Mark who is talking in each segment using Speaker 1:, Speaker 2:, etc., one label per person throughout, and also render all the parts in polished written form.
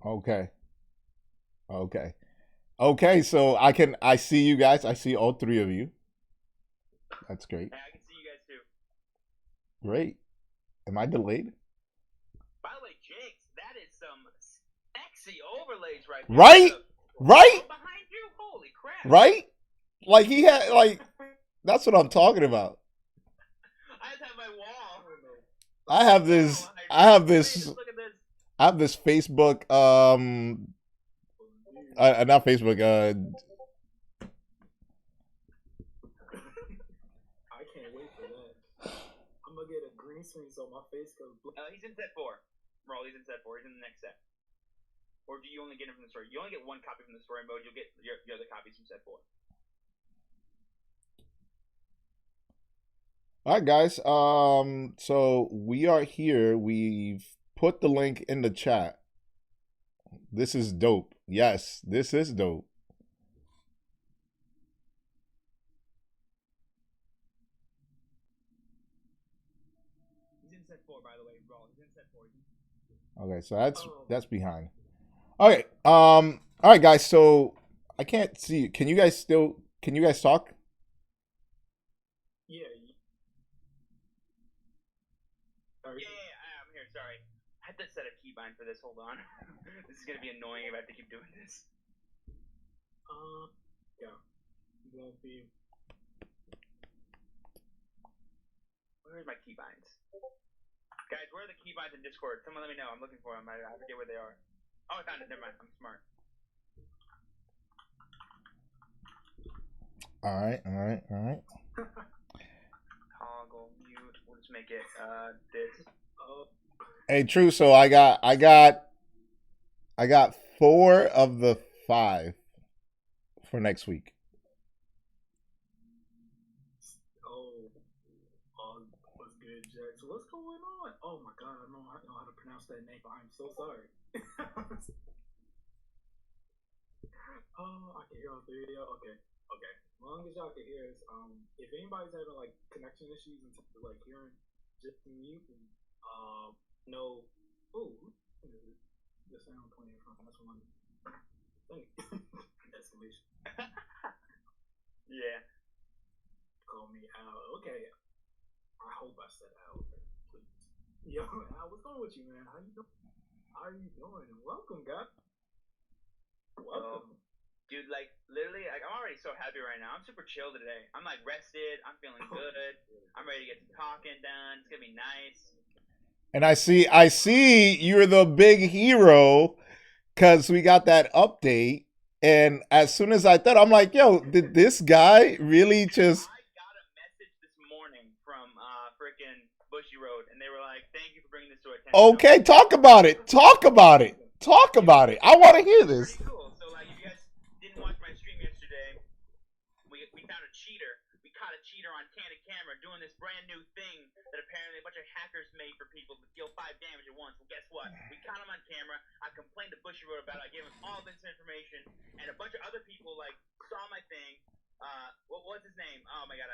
Speaker 1: Okay. Okay. Okay. So I see you guys. I see all three of you. That's great.
Speaker 2: Hey, I can see you guys too.
Speaker 1: Great. Am I delayed?
Speaker 2: By the way, Jinx, that is some sexy overlays right there.
Speaker 1: Right? Right?
Speaker 2: Oh, behind you? Holy crap!
Speaker 1: Right? Like he had like that's what I'm talking about.
Speaker 2: I just have my wall.
Speaker 1: I have
Speaker 2: Wall
Speaker 1: this
Speaker 2: behind
Speaker 1: I
Speaker 2: me.
Speaker 1: have
Speaker 2: Look at
Speaker 1: this
Speaker 2: this. Look at this.
Speaker 1: I have this Facebook not Facebook
Speaker 3: I can't wait for that. I'm gonna get a green screen so my face goes blue.
Speaker 2: He's in set 4. Roll, he's in set 4. He's in the next set. Or do you only get him from the story? You only get one copy from the story mode. You'll get your other copies from set 4.
Speaker 1: All right, guys. So we are here. We've put the link in the chat. This is dope. Yes, this is dope.
Speaker 2: He's in set 4, by the way. Roll, he's in set 4.
Speaker 1: Okay, so that's behind. Okay. All right, guys. So I can't see. Can you guys still? Can you guys talk?
Speaker 3: Yeah.
Speaker 2: I'm here. Sorry. I have to set a keybind for this. Hold on. This is gonna be annoying if I have to keep doing this.
Speaker 3: Yeah. Won't be.
Speaker 2: Where's my keybinds? Guys, where are the keybinds in Discord? Someone let me know. I'm looking for them. I forget where they are. Oh, I found it. Never mind. I'm smart.
Speaker 1: All right. All right. All right.
Speaker 2: Toggle mute. We'll just make it this.
Speaker 1: Hey, true. So I got 4 of the 5 for next week.
Speaker 3: What's good, Jax? What's going on? Oh my god, I don't know how to pronounce that name, but I'm so sorry. I can hear all three of you. Okay. As long as y'all can hear us, if anybody's having like connection issues in terms of like hearing, just mute and no. Oh, the sound playing from that's one thing. Exclamation.
Speaker 2: Yeah.
Speaker 3: Call me out. Okay. I hope I said out. Please. Yo, Al, what's going with you, man? How you doing? How are you doing? Welcome, guys. Welcome.
Speaker 2: Dude, like literally, like I'm already so happy right now. I'm super chill today. I'm like rested. I'm feeling good. I'm ready to get some talking done. It's gonna be nice.
Speaker 1: And I see you're the big hero because we got that update. And as soon as I thought, I'm like, yo, did this guy really just?
Speaker 2: I got a message this morning from freaking Bushy Road, and they were like, "Thank you for bringing this to our attention."
Speaker 1: Okay, talk about it. Talk about it. Talk about it. I want to hear this.
Speaker 2: Pretty cool. So, like, if you guys didn't watch my stream yesterday, we found a cheater. We caught a cheater on candid camera doing this brand new thing that apparently a bunch of hackers made for people to deal 5 damage at once. Well, guess what? We caught him on camera. I complained to Bushy Road about it. I gave him all this information, and a bunch of other people like saw my thing. What's his name? Oh my god,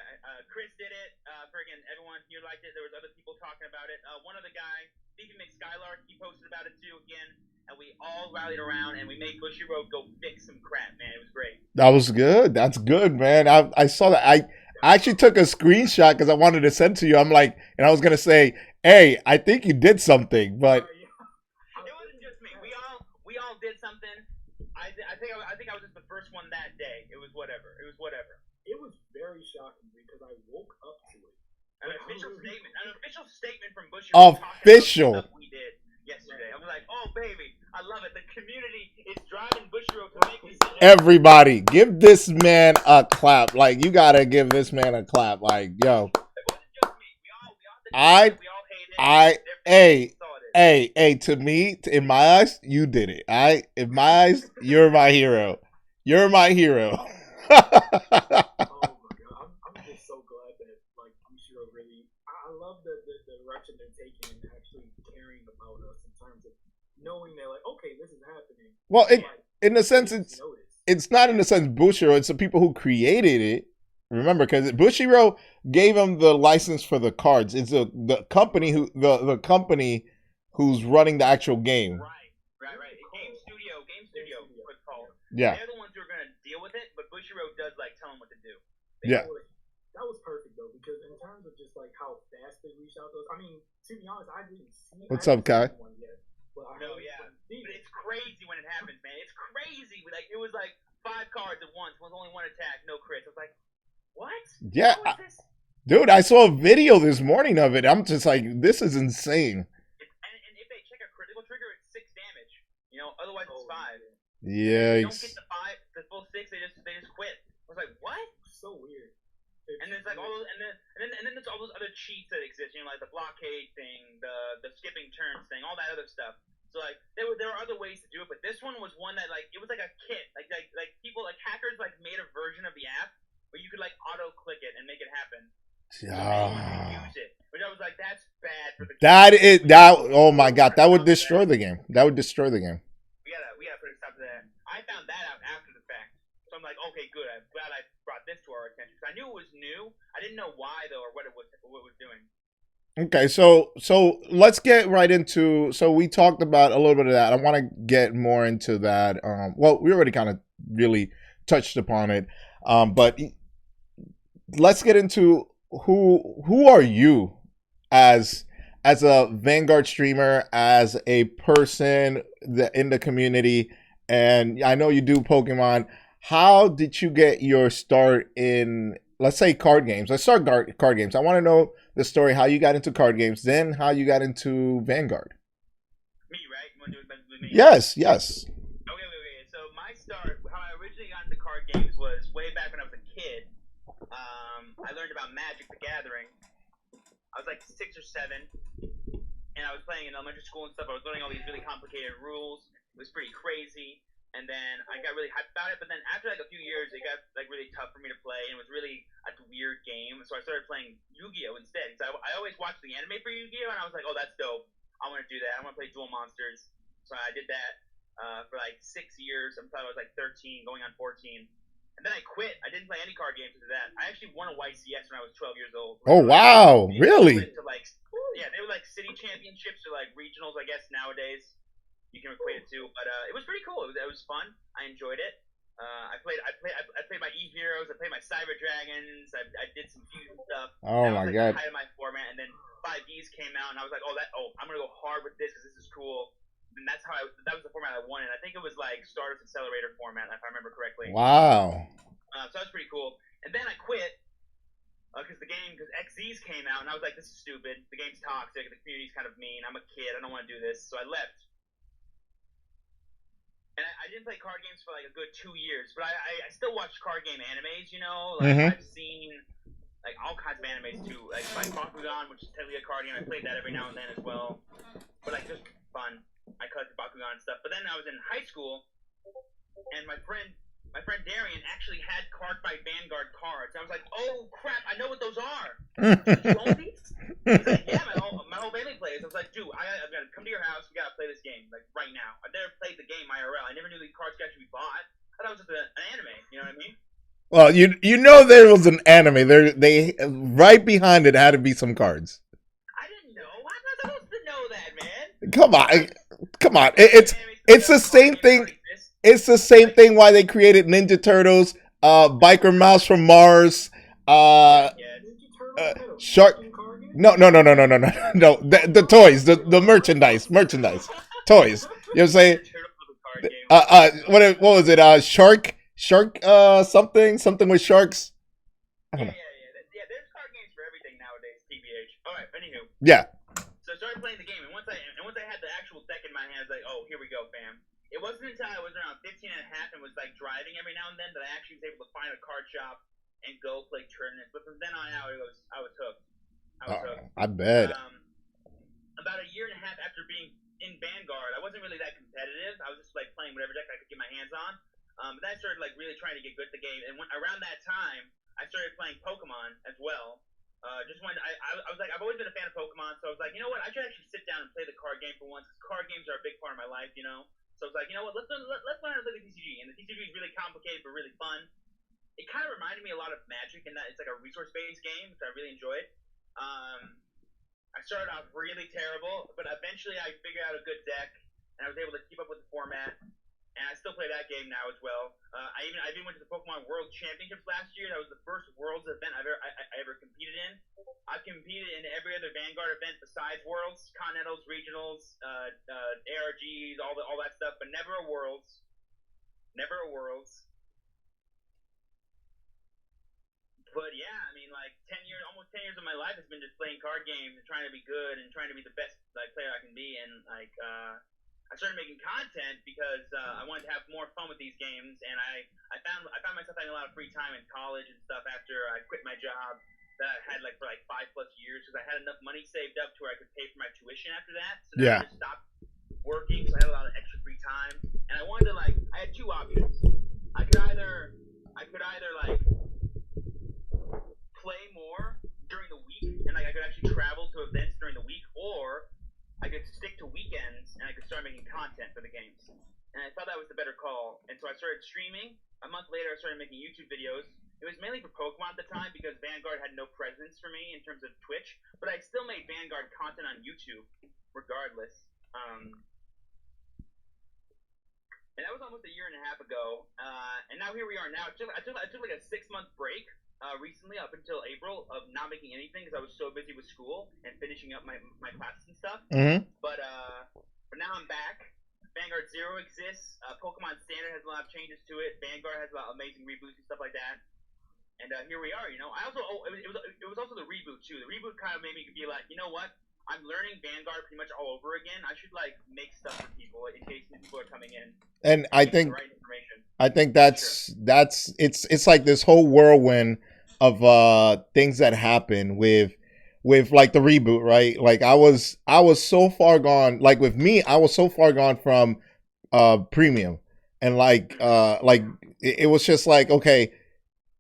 Speaker 2: Chris did it. Friggin' everyone here liked it. There was other people talking about it. One other guy, Stephen McSkylark, he posted about it too again. And we all rallied around and we made Bushy Road go fix some crap, man. It was great.
Speaker 1: That was good. That's good, man. I saw that. I actually took a screenshot because I wanted to send to you. I'm like, and I was gonna say, hey, I think you did something, but
Speaker 2: it wasn't just me. We all did something. I think I was just the first one that day. It was whatever. It
Speaker 3: was very shocking because I woke up to it.
Speaker 2: An official statement from Bushy Road.
Speaker 1: Official.
Speaker 2: Stuff we did yesterday. I was like, oh baby, I love it. The community is driving Bushy Road to make this.
Speaker 1: Everybody, give this man a clap. Like, you gotta give this man a clap. Like, yo.
Speaker 2: It wasn't just me. We all hated it.
Speaker 1: Hey, to me, in my eyes, you did it. In my eyes, you're my hero. You're my hero.
Speaker 3: Oh my god, I'm just so glad that like Bushy Road really. I love the direction they're taking and actually caring about us in terms of knowing that like okay, this is happening.
Speaker 1: Well, in a sense, it's not in a sense Bushy Road. It's the people who created it. Remember, because Bushy Road gave them the license for the cards. It's the company the company who's running the actual game.
Speaker 2: Right. Game
Speaker 1: Yeah.
Speaker 2: They're the ones who are gonna deal with it, but Bushiroad does like tell them what to do.
Speaker 1: Yeah.
Speaker 3: That was perfect though, because in terms of just like how fast they reach out those, I mean, to be honest,
Speaker 1: What's up, Kai?
Speaker 3: one yet, but I
Speaker 2: No, yeah, but it's crazy when it happens, man. It's crazy. Like it was like 5 cards at once with only 1 attack, no crits. I was like, what?
Speaker 1: Yeah,
Speaker 2: How is this?
Speaker 1: dude, I saw a video this morning of it. I'm just like, this is insane.
Speaker 2: And if they check a critical trigger, it's 6 damage. You know, otherwise it's 5.
Speaker 1: Yeah.
Speaker 2: They don't get the full 6. They just quit. I was like, what?
Speaker 3: So weird.
Speaker 2: And there's like all those, and then there's all those other cheats that exist. You know, like the blockade thing, the skipping turns thing, all that other stuff. So like there were other ways to do it, but this one was one that like it was like a kit, like people like hackers like made a version of the app where you could like auto click it and make it happen. So anyone could use it, which I was like, that's bad for the game.
Speaker 1: Oh my god, that would destroy the game. That would destroy the game.
Speaker 2: We gotta put a stop to that. I found that out after the fact. So I'm like, okay, good. I'm glad I brought this to our attention because I knew it was new. I didn't know why though, or what it was doing.
Speaker 1: Okay, so let's get right into. So we talked about a little bit of that. I want to get more into that. Well, we already kind of really touched upon it, but let's get into who are you as a Vanguard streamer, as a person in the community, and I know you do Pokemon. How did you get your start in, let's say, card games? Let's start card games. I want to know the story, how you got into card games, then how you got into Vanguard.
Speaker 2: Me, right? You want to do it with me?
Speaker 1: Yes.
Speaker 2: Okay. So my start, how I originally got into card games was way back when I was a kid. I learned about Magic: The Gathering. I was like 6 or 7, and I was playing in elementary school and stuff. I was learning all these really complicated rules. It was pretty crazy. And then I got really hyped about it, but then after like a few years, it got like really tough for me to play, and it was really a weird game. So I started playing Yu-Gi-Oh instead. So I always watched the anime for Yu-Gi-Oh, and I was like, oh, that's dope. I want to do that. I want to play Duel Monsters. So I did that for like 6 years until I was like 13, going on 14. And then I quit. I didn't play any card games after that. I actually won a YCS when I was 12 years old.
Speaker 1: Oh wow, really?
Speaker 2: To like, yeah, they were like city championships or like regionals, I guess nowadays. You can equate it to, but it was pretty cool. It was fun. I enjoyed it. I played my E Heroes. I played my Cyber Dragons. I did some fusion stuff.
Speaker 1: Oh
Speaker 2: that
Speaker 1: my
Speaker 2: was, like,
Speaker 1: god!
Speaker 2: the height of my format, and then 5Ds came out, and I was like, I'm gonna go hard with this because this is cool. And that's how that was the format I wanted. I think it was like Stardust Accelerator format, if I remember correctly.
Speaker 1: Wow.
Speaker 2: So that was pretty cool. And then I quit because XZs came out, and I was like, this is stupid. The game's toxic. The community's kind of mean. I'm a kid. I don't want to do this. So I left. And I didn't play card games for like a good 2 years, but I still watch card game animes, you know? Like, I've seen like all kinds of animes too, like Bakugan, which is technically a card game. I played that every now and then as well, but like just fun. I collected Bakugan and stuff. But then I was in high school, and my friend Darian actually had Card Fight Vanguard cards. I was like, oh crap, I know what those are. You own these? He's like, yeah, my whole family plays. I was like, dude, I've got to come to your house. We got to play this game, like, right now. I've never played the game IRL. I never knew these cards could actually be bought. I thought it was just an anime. You know what I mean?
Speaker 1: Well, you know there was an anime. They right behind it had to be some cards.
Speaker 2: I didn't know. I'm not supposed to know that, man.
Speaker 1: Come on. It's the same thing. It's the same thing why they created Ninja Turtles, Biker Mouse from Mars, Shark. No. The toys, the merchandise, toys. You know what I'm saying? What was it? Shark, something with sharks. I don't know.
Speaker 2: Yeah. There's card games for everything nowadays. TBH. All right. Anywho.
Speaker 1: Yeah.
Speaker 2: So I started playing the game, and once I had the actual deck in my hand, I was like, oh, here we go, fam. It wasn't until I was around 15 and a half and was like driving every now and then that I actually was able to find a card shop and go play tournaments. But from then on out, I was hooked.
Speaker 1: I bet.
Speaker 2: About a year and a half after being in Vanguard, I wasn't really that competitive. I was just like playing whatever deck I could get my hands on. But then I started like really trying to get good at the game, and around that time, I started playing Pokemon as well. Just when I was like, I've always been a fan of Pokemon, so I was like, you know what, I should actually sit down and play the card game for once, because card games are a big part of my life, you know. So I was like, you know what, let's learn how to play the TCG, and the TCG is really complicated but really fun. It kind of reminded me a lot of Magic in that it's like a resource-based game, which I really enjoyed. I started off really terrible, but eventually I figured out a good deck, and I was able to keep up with the format. and I still play that game now as well. I even went to the Pokemon World Championships last year. That was the first Worlds event I ever competed in. I've competed in every other Vanguard event besides Worlds, Continentals, Regionals, ARGs, all that stuff, but never a Worlds. Never a Worlds. But yeah, I mean, like almost 10 years of my life has been just playing card games and trying to be good and trying to be the best player I can be. And like, I started making content because I wanted to have more fun with these games. And I found myself having a lot of free time in college and stuff after I quit my job that I had for 5+ years because I had enough money saved up to where I could pay for my tuition after that. So then I just stopped working, so I had a lot of extra free time. And I wanted to I had two options. I could either play more during the week and I could actually travel to events during the week, or I could stick to weekends and I could start making content for the games. And I thought that was the better call. And so I started streaming. A month later, I started making YouTube videos. It was mainly for Pokemon at the time because Vanguard had no presence for me in terms of Twitch, but I still made Vanguard content on YouTube regardless. And that was almost a year and a half ago. And now here we are now. I took like a 6-month break recently up until April of not making anything because I was so busy with school and finishing up my classes and stuff.
Speaker 1: Mm-hmm.
Speaker 2: But now I'm back. Vanguard Zero exists. Pokemon Standard has a lot of changes to it. Vanguard has a lot of amazing reboots and stuff like that. And here we are. I also it was also the reboot too. The reboot kind of made me be like, you know what? I'm learning Vanguard pretty much all over again. I should make stuff for people in case new people are coming in.
Speaker 1: And I think
Speaker 2: the right information.
Speaker 1: I think that's it's like this whole whirlwind of things that happen with like the reboot, right? Like I was so far gone. Like with me, I was so far gone from premium, and it was just like, okay,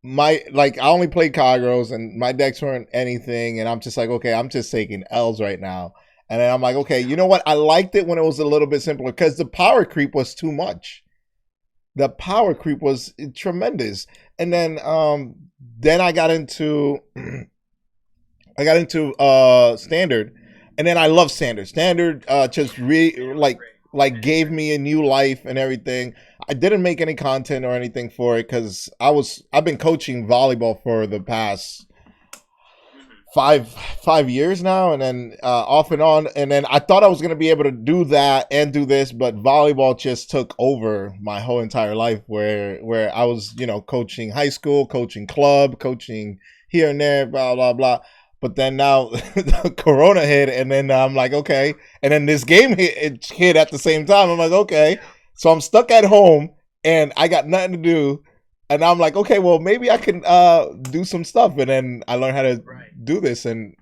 Speaker 1: I only played Kagros and my decks weren't anything, and I'm just like, okay, I'm just taking L's right now. And then I'm like, okay, you know what? I liked it when it was a little bit simpler because the power creep was too much. The power creep was tremendous. And then I got into Standard, and then I love Standard. Standard just really gave me a new life and everything. I didn't make any content or anything for it because I've been coaching volleyball for the past 5 years now, and then off and on, and then I thought I was gonna be able to do that and do this, but volleyball just took over my whole entire life. Where I was, coaching high school, coaching club, coaching here and there, blah blah blah. But then now the Corona hit, and then I'm like, okay, and then this game hit at the same time. I'm like, okay, so I'm stuck at home and I got nothing to do. And I'm like, okay, well, maybe I can do some stuff. And then I learned how to do this. And,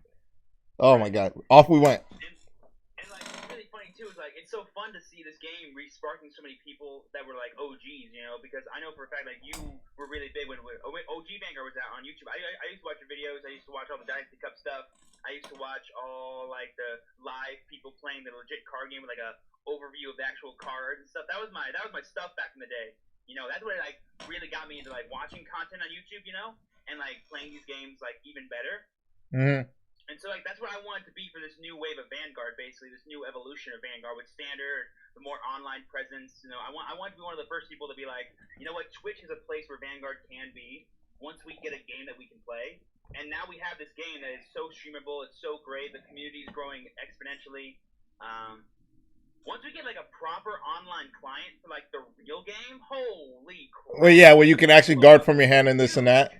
Speaker 1: oh, my God. Off we went.
Speaker 2: And it's really funny, too. It's so fun to see this game re-sparking so many people that were, OGs, because I know for a fact, you were really big when OG Vanguard was out on YouTube. I used to watch your videos. I used to watch all the Dynasty Cup stuff. I used to watch all, the live people playing the legit card game with, a overview of the actual cards and stuff. That was my stuff back in the day. That's what really got me into watching content on YouTube, and playing these games even better.
Speaker 1: Mm-hmm.
Speaker 2: And so that's what I wanted to be for this new wave of Vanguard, basically this new evolution of Vanguard with Standard, the more online presence. I want to be one of the first people to be like, you know what, Twitch is a place where Vanguard can be once we get a game that we can play. And now we have this game that is so streamable, it's so great, the community is growing exponentially. Once we get a proper online client for the real game, holy crap.
Speaker 1: Well, yeah, where you can actually guard from your hand and this and that.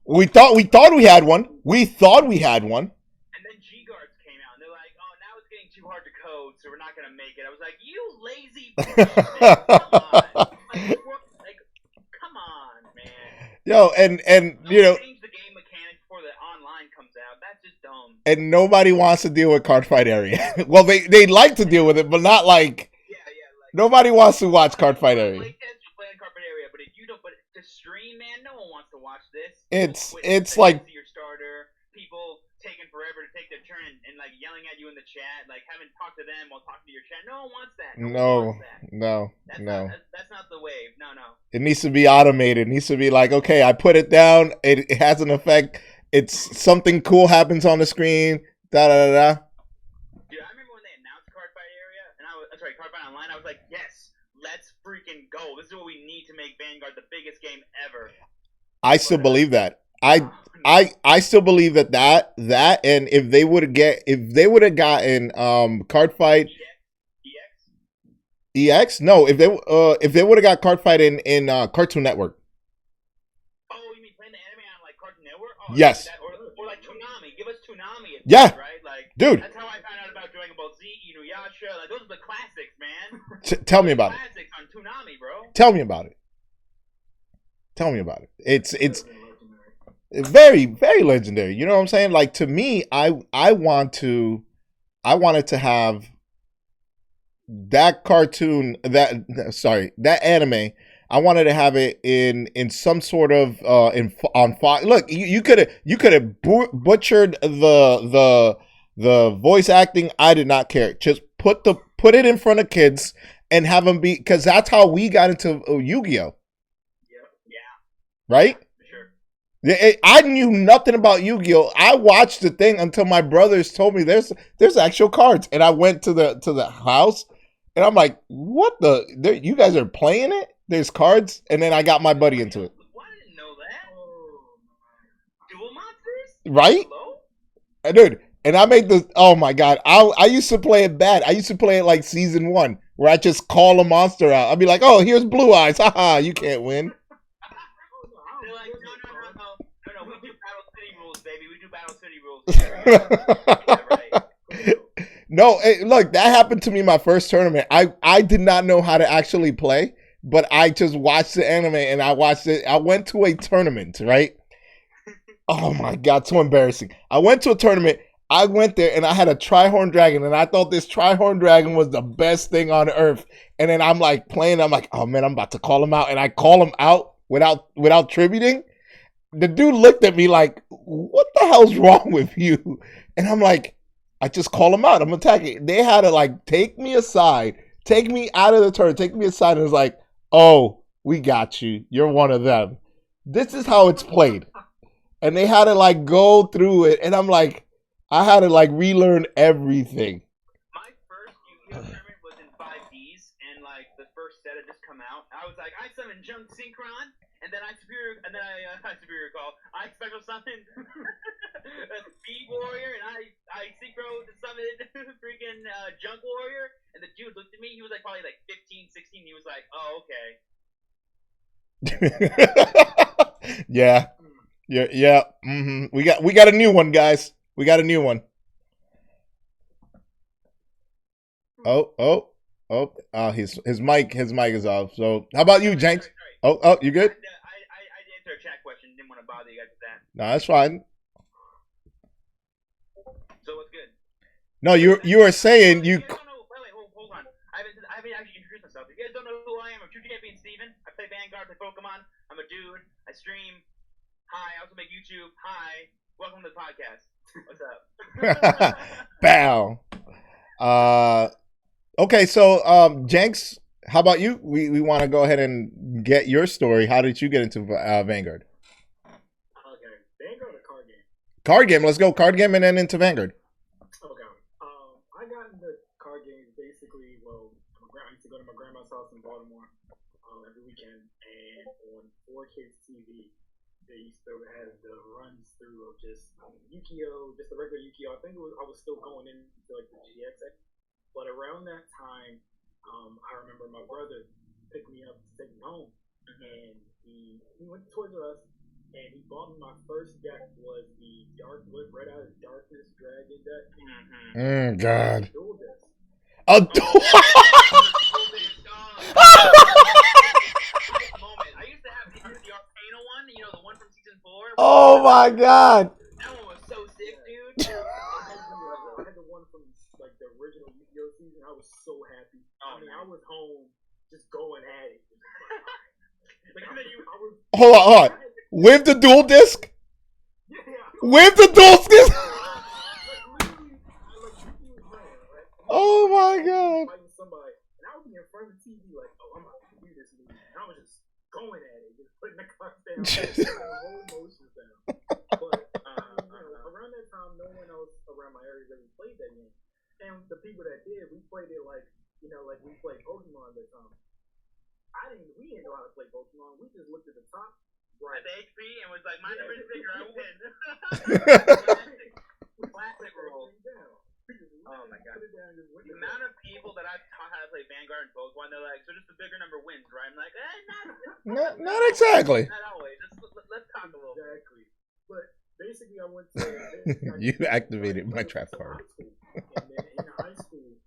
Speaker 1: We thought we had one. We thought we had one.
Speaker 2: And then G-Guards came out, and they're like, oh, now it's getting too hard to code, so we're not going to make it. I was like, you lazy bitch, come on, man.
Speaker 1: Yo, and
Speaker 2: change the game mechanics before the online comes out. That's just dumb.
Speaker 1: And nobody wants to deal with Cardfight Area. Well, they like to deal with it, but not nobody wants to watch Cardfight Area.
Speaker 2: Cardfight Area, but if you don't, but to stream, man, no one wants to watch this.
Speaker 1: It's like
Speaker 2: your starter, people taking forever to take their turn and yelling at you in the chat, having talked to them while talking to your chat. No one wants that.
Speaker 1: No.
Speaker 2: That's not the wave. No.
Speaker 1: It needs to be automated. It needs to be okay, I put it down. It has an effect. It's something cool happens on the screen. Da da da da.
Speaker 2: Dude, I remember when they announced Cardfight Area, and Cardfight Online. goal. This is what we need to make Vanguard the biggest game ever.
Speaker 1: I still believe that. I still believe that and if they would have gotten Card Fight
Speaker 2: EX?
Speaker 1: EX, no, if they would have got Card Fight in Cartoon Network.
Speaker 2: Oh, you mean playing the anime on like Cartoon Network? Oh,
Speaker 1: Yes.
Speaker 2: Or like Toonami. Give us Toonami.
Speaker 1: Yeah.
Speaker 2: Right? Like,
Speaker 1: dude.
Speaker 2: That's how I found out about Dragon Ball Z, Inuyasha. Like, those are the classics, man.
Speaker 1: Tell me about it.
Speaker 2: Classics on Toonami, bro.
Speaker 1: Tell me about it. Tell me about it. It's very, very legendary. You know what I'm saying? Like, to me, I wanted to have that cartoon, that anime. I wanted to have it in some sort of on Fox. Look, you could have butchered the voice acting. I did not care. Just put it in front of kids and have them be, because that's how we got into Yu-Gi-Oh.
Speaker 2: Yeah.
Speaker 1: Right?
Speaker 2: Sure.
Speaker 1: I knew nothing about Yu-Gi-Oh. I watched the thing until my brothers told me there's actual cards, and I went to the house, and I'm like, what you guys are playing it? There's cards, and then I got my buddy into it.
Speaker 2: Well, I didn't know that. Duel monsters?
Speaker 1: Right?
Speaker 2: Hello?
Speaker 1: Dude, and I made this. Oh my god, I used to play it bad. I used to play it like season 1, where I just call a monster out. I'd be like, oh, here's Blue Eyes. Haha, you can't win.
Speaker 2: They're like, no. We do Battle City rules, baby. We do Battle City rules. Yeah, right.
Speaker 1: No, look, that happened to me my first tournament. I did not know how to actually play, but I just watched the anime and I watched it. I went to a tournament, right? Oh my god, so embarrassing. I went to a tournament. I went there and I had a Trihorn Dragon, and I thought this Trihorn Dragon was the best thing on earth. And then I'm like playing, I'm like, oh man, I'm about to call him out, and I call him out without tributing. The dude looked at me like, what the hell's wrong with you? And I'm like, I just call him out. I'm attacking. They had to like take me aside, take me out of the tournament, take me aside, and was like, oh, we got you. You're one of them. This is how it's played. And they had to like go through it, and I'm like, I had to like relearn everything.
Speaker 2: My first Yu-Gi-Oh tournament was in 5Ds, and like the first set had just come out. I was like, I summoned Junk Synchron, and then I superior call. I special summoned a Speed Warrior, and I synchro to summon freaking Junk Warrior. And the dude looked at me. He was like probably like 15, 16. He was like, oh, okay.
Speaker 1: Yeah. Mm-hmm. We got a new one, guys. We got a new one. Oh. His mic is off. So how about you, Jenks?
Speaker 2: Sorry.
Speaker 1: Oh, you good?
Speaker 2: I answered a chat question. Didn't want to bother you guys with that.
Speaker 1: No, that's fine.
Speaker 2: So what's good?
Speaker 1: No, you were saying you.
Speaker 2: Guys don't know, wait, hold on. I haven't actually introduced myself. You guys don't know who I am. I'm True Champion Steven. I play Vanguard, play Pokemon. I'm a dude. I stream. Hi. I also make YouTube. Hi. Welcome to the podcast. What's up?
Speaker 1: Bow. Okay, so Jenks, how about you? We want to go ahead and get your story. How did you get into Vanguard?
Speaker 3: Okay, Vanguard or card game?
Speaker 1: Card game. Let's go card game and then into Vanguard.
Speaker 3: Okay. I got into card games basically. Well, I used to go to my grandma's house in Baltimore every weekend, and on 4Kids TV, they used to have the runs through of just Yu-Gi-Oh, just the regular Yu-Gi-Oh. I think I was still going into like the GX, but around that time, I remember my brother picked me up to take me home, and he went to Toys R Us, and he bought me my first deck was the Dark Blip Red Out of Darkness Dragon deck.
Speaker 1: God.
Speaker 3: Dual disc.
Speaker 1: A dual.
Speaker 2: I used to have the Arcana one, the one from season 4.
Speaker 1: Oh my God.
Speaker 2: That one was so sick, dude.
Speaker 3: I had the one from like the original Yu-Gi-Oh season. I was so happy. I was home just going at it.
Speaker 1: Hold on. With the dual disc?
Speaker 3: Yeah.
Speaker 1: With the dual disc? Oh my God.
Speaker 3: Fighting somebody, and I would be in front of the TV like, oh, I'm about to do this movie. And I was just going at it, just putting the cards down, the whole emotions down. But around that time, no one else around my area really played that game. And the people that did, we played it like we played Pokemon at the time. We didn't know how to play Pokemon. We just looked at the top right.
Speaker 2: At the HP and was like, my number's bigger, I win. Classic rule. Oh my god. The amount of people that I've taught how to play Vanguard and Pokemon, they're like, so just the bigger number wins, right? I'm like,
Speaker 1: Not exactly.
Speaker 2: Not always. Let's talk a little.
Speaker 3: Exactly. But basically, I went to.
Speaker 1: You activated my trap card.
Speaker 3: And then in high school,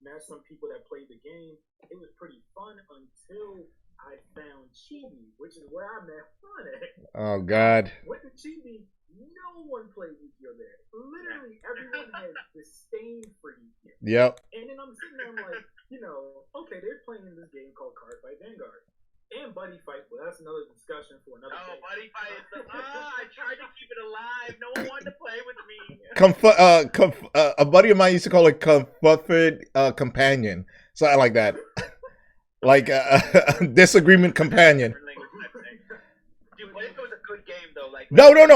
Speaker 3: met some people that played the game. It was pretty fun until I found Chibi, which is where I met fun at.
Speaker 1: Oh God.
Speaker 3: Went to Chibi. No one played Yu-Gi-Oh there. Literally, everyone had disdain for Yu-Gi-Oh.
Speaker 1: Yep.
Speaker 3: And then I'm sitting there, I'm like, okay, they're playing this game called Card Fight Vanguard. And Buddy Fight, but that's another discussion for another day.
Speaker 2: Buddy Fight is I tried to keep it alive. No one wanted to play with me.
Speaker 1: A buddy of mine used to call it Confuffed Companion. Something like that. Like disagreement companion.
Speaker 2: Dude, what if it was a good game though? Like
Speaker 1: No.
Speaker 2: It had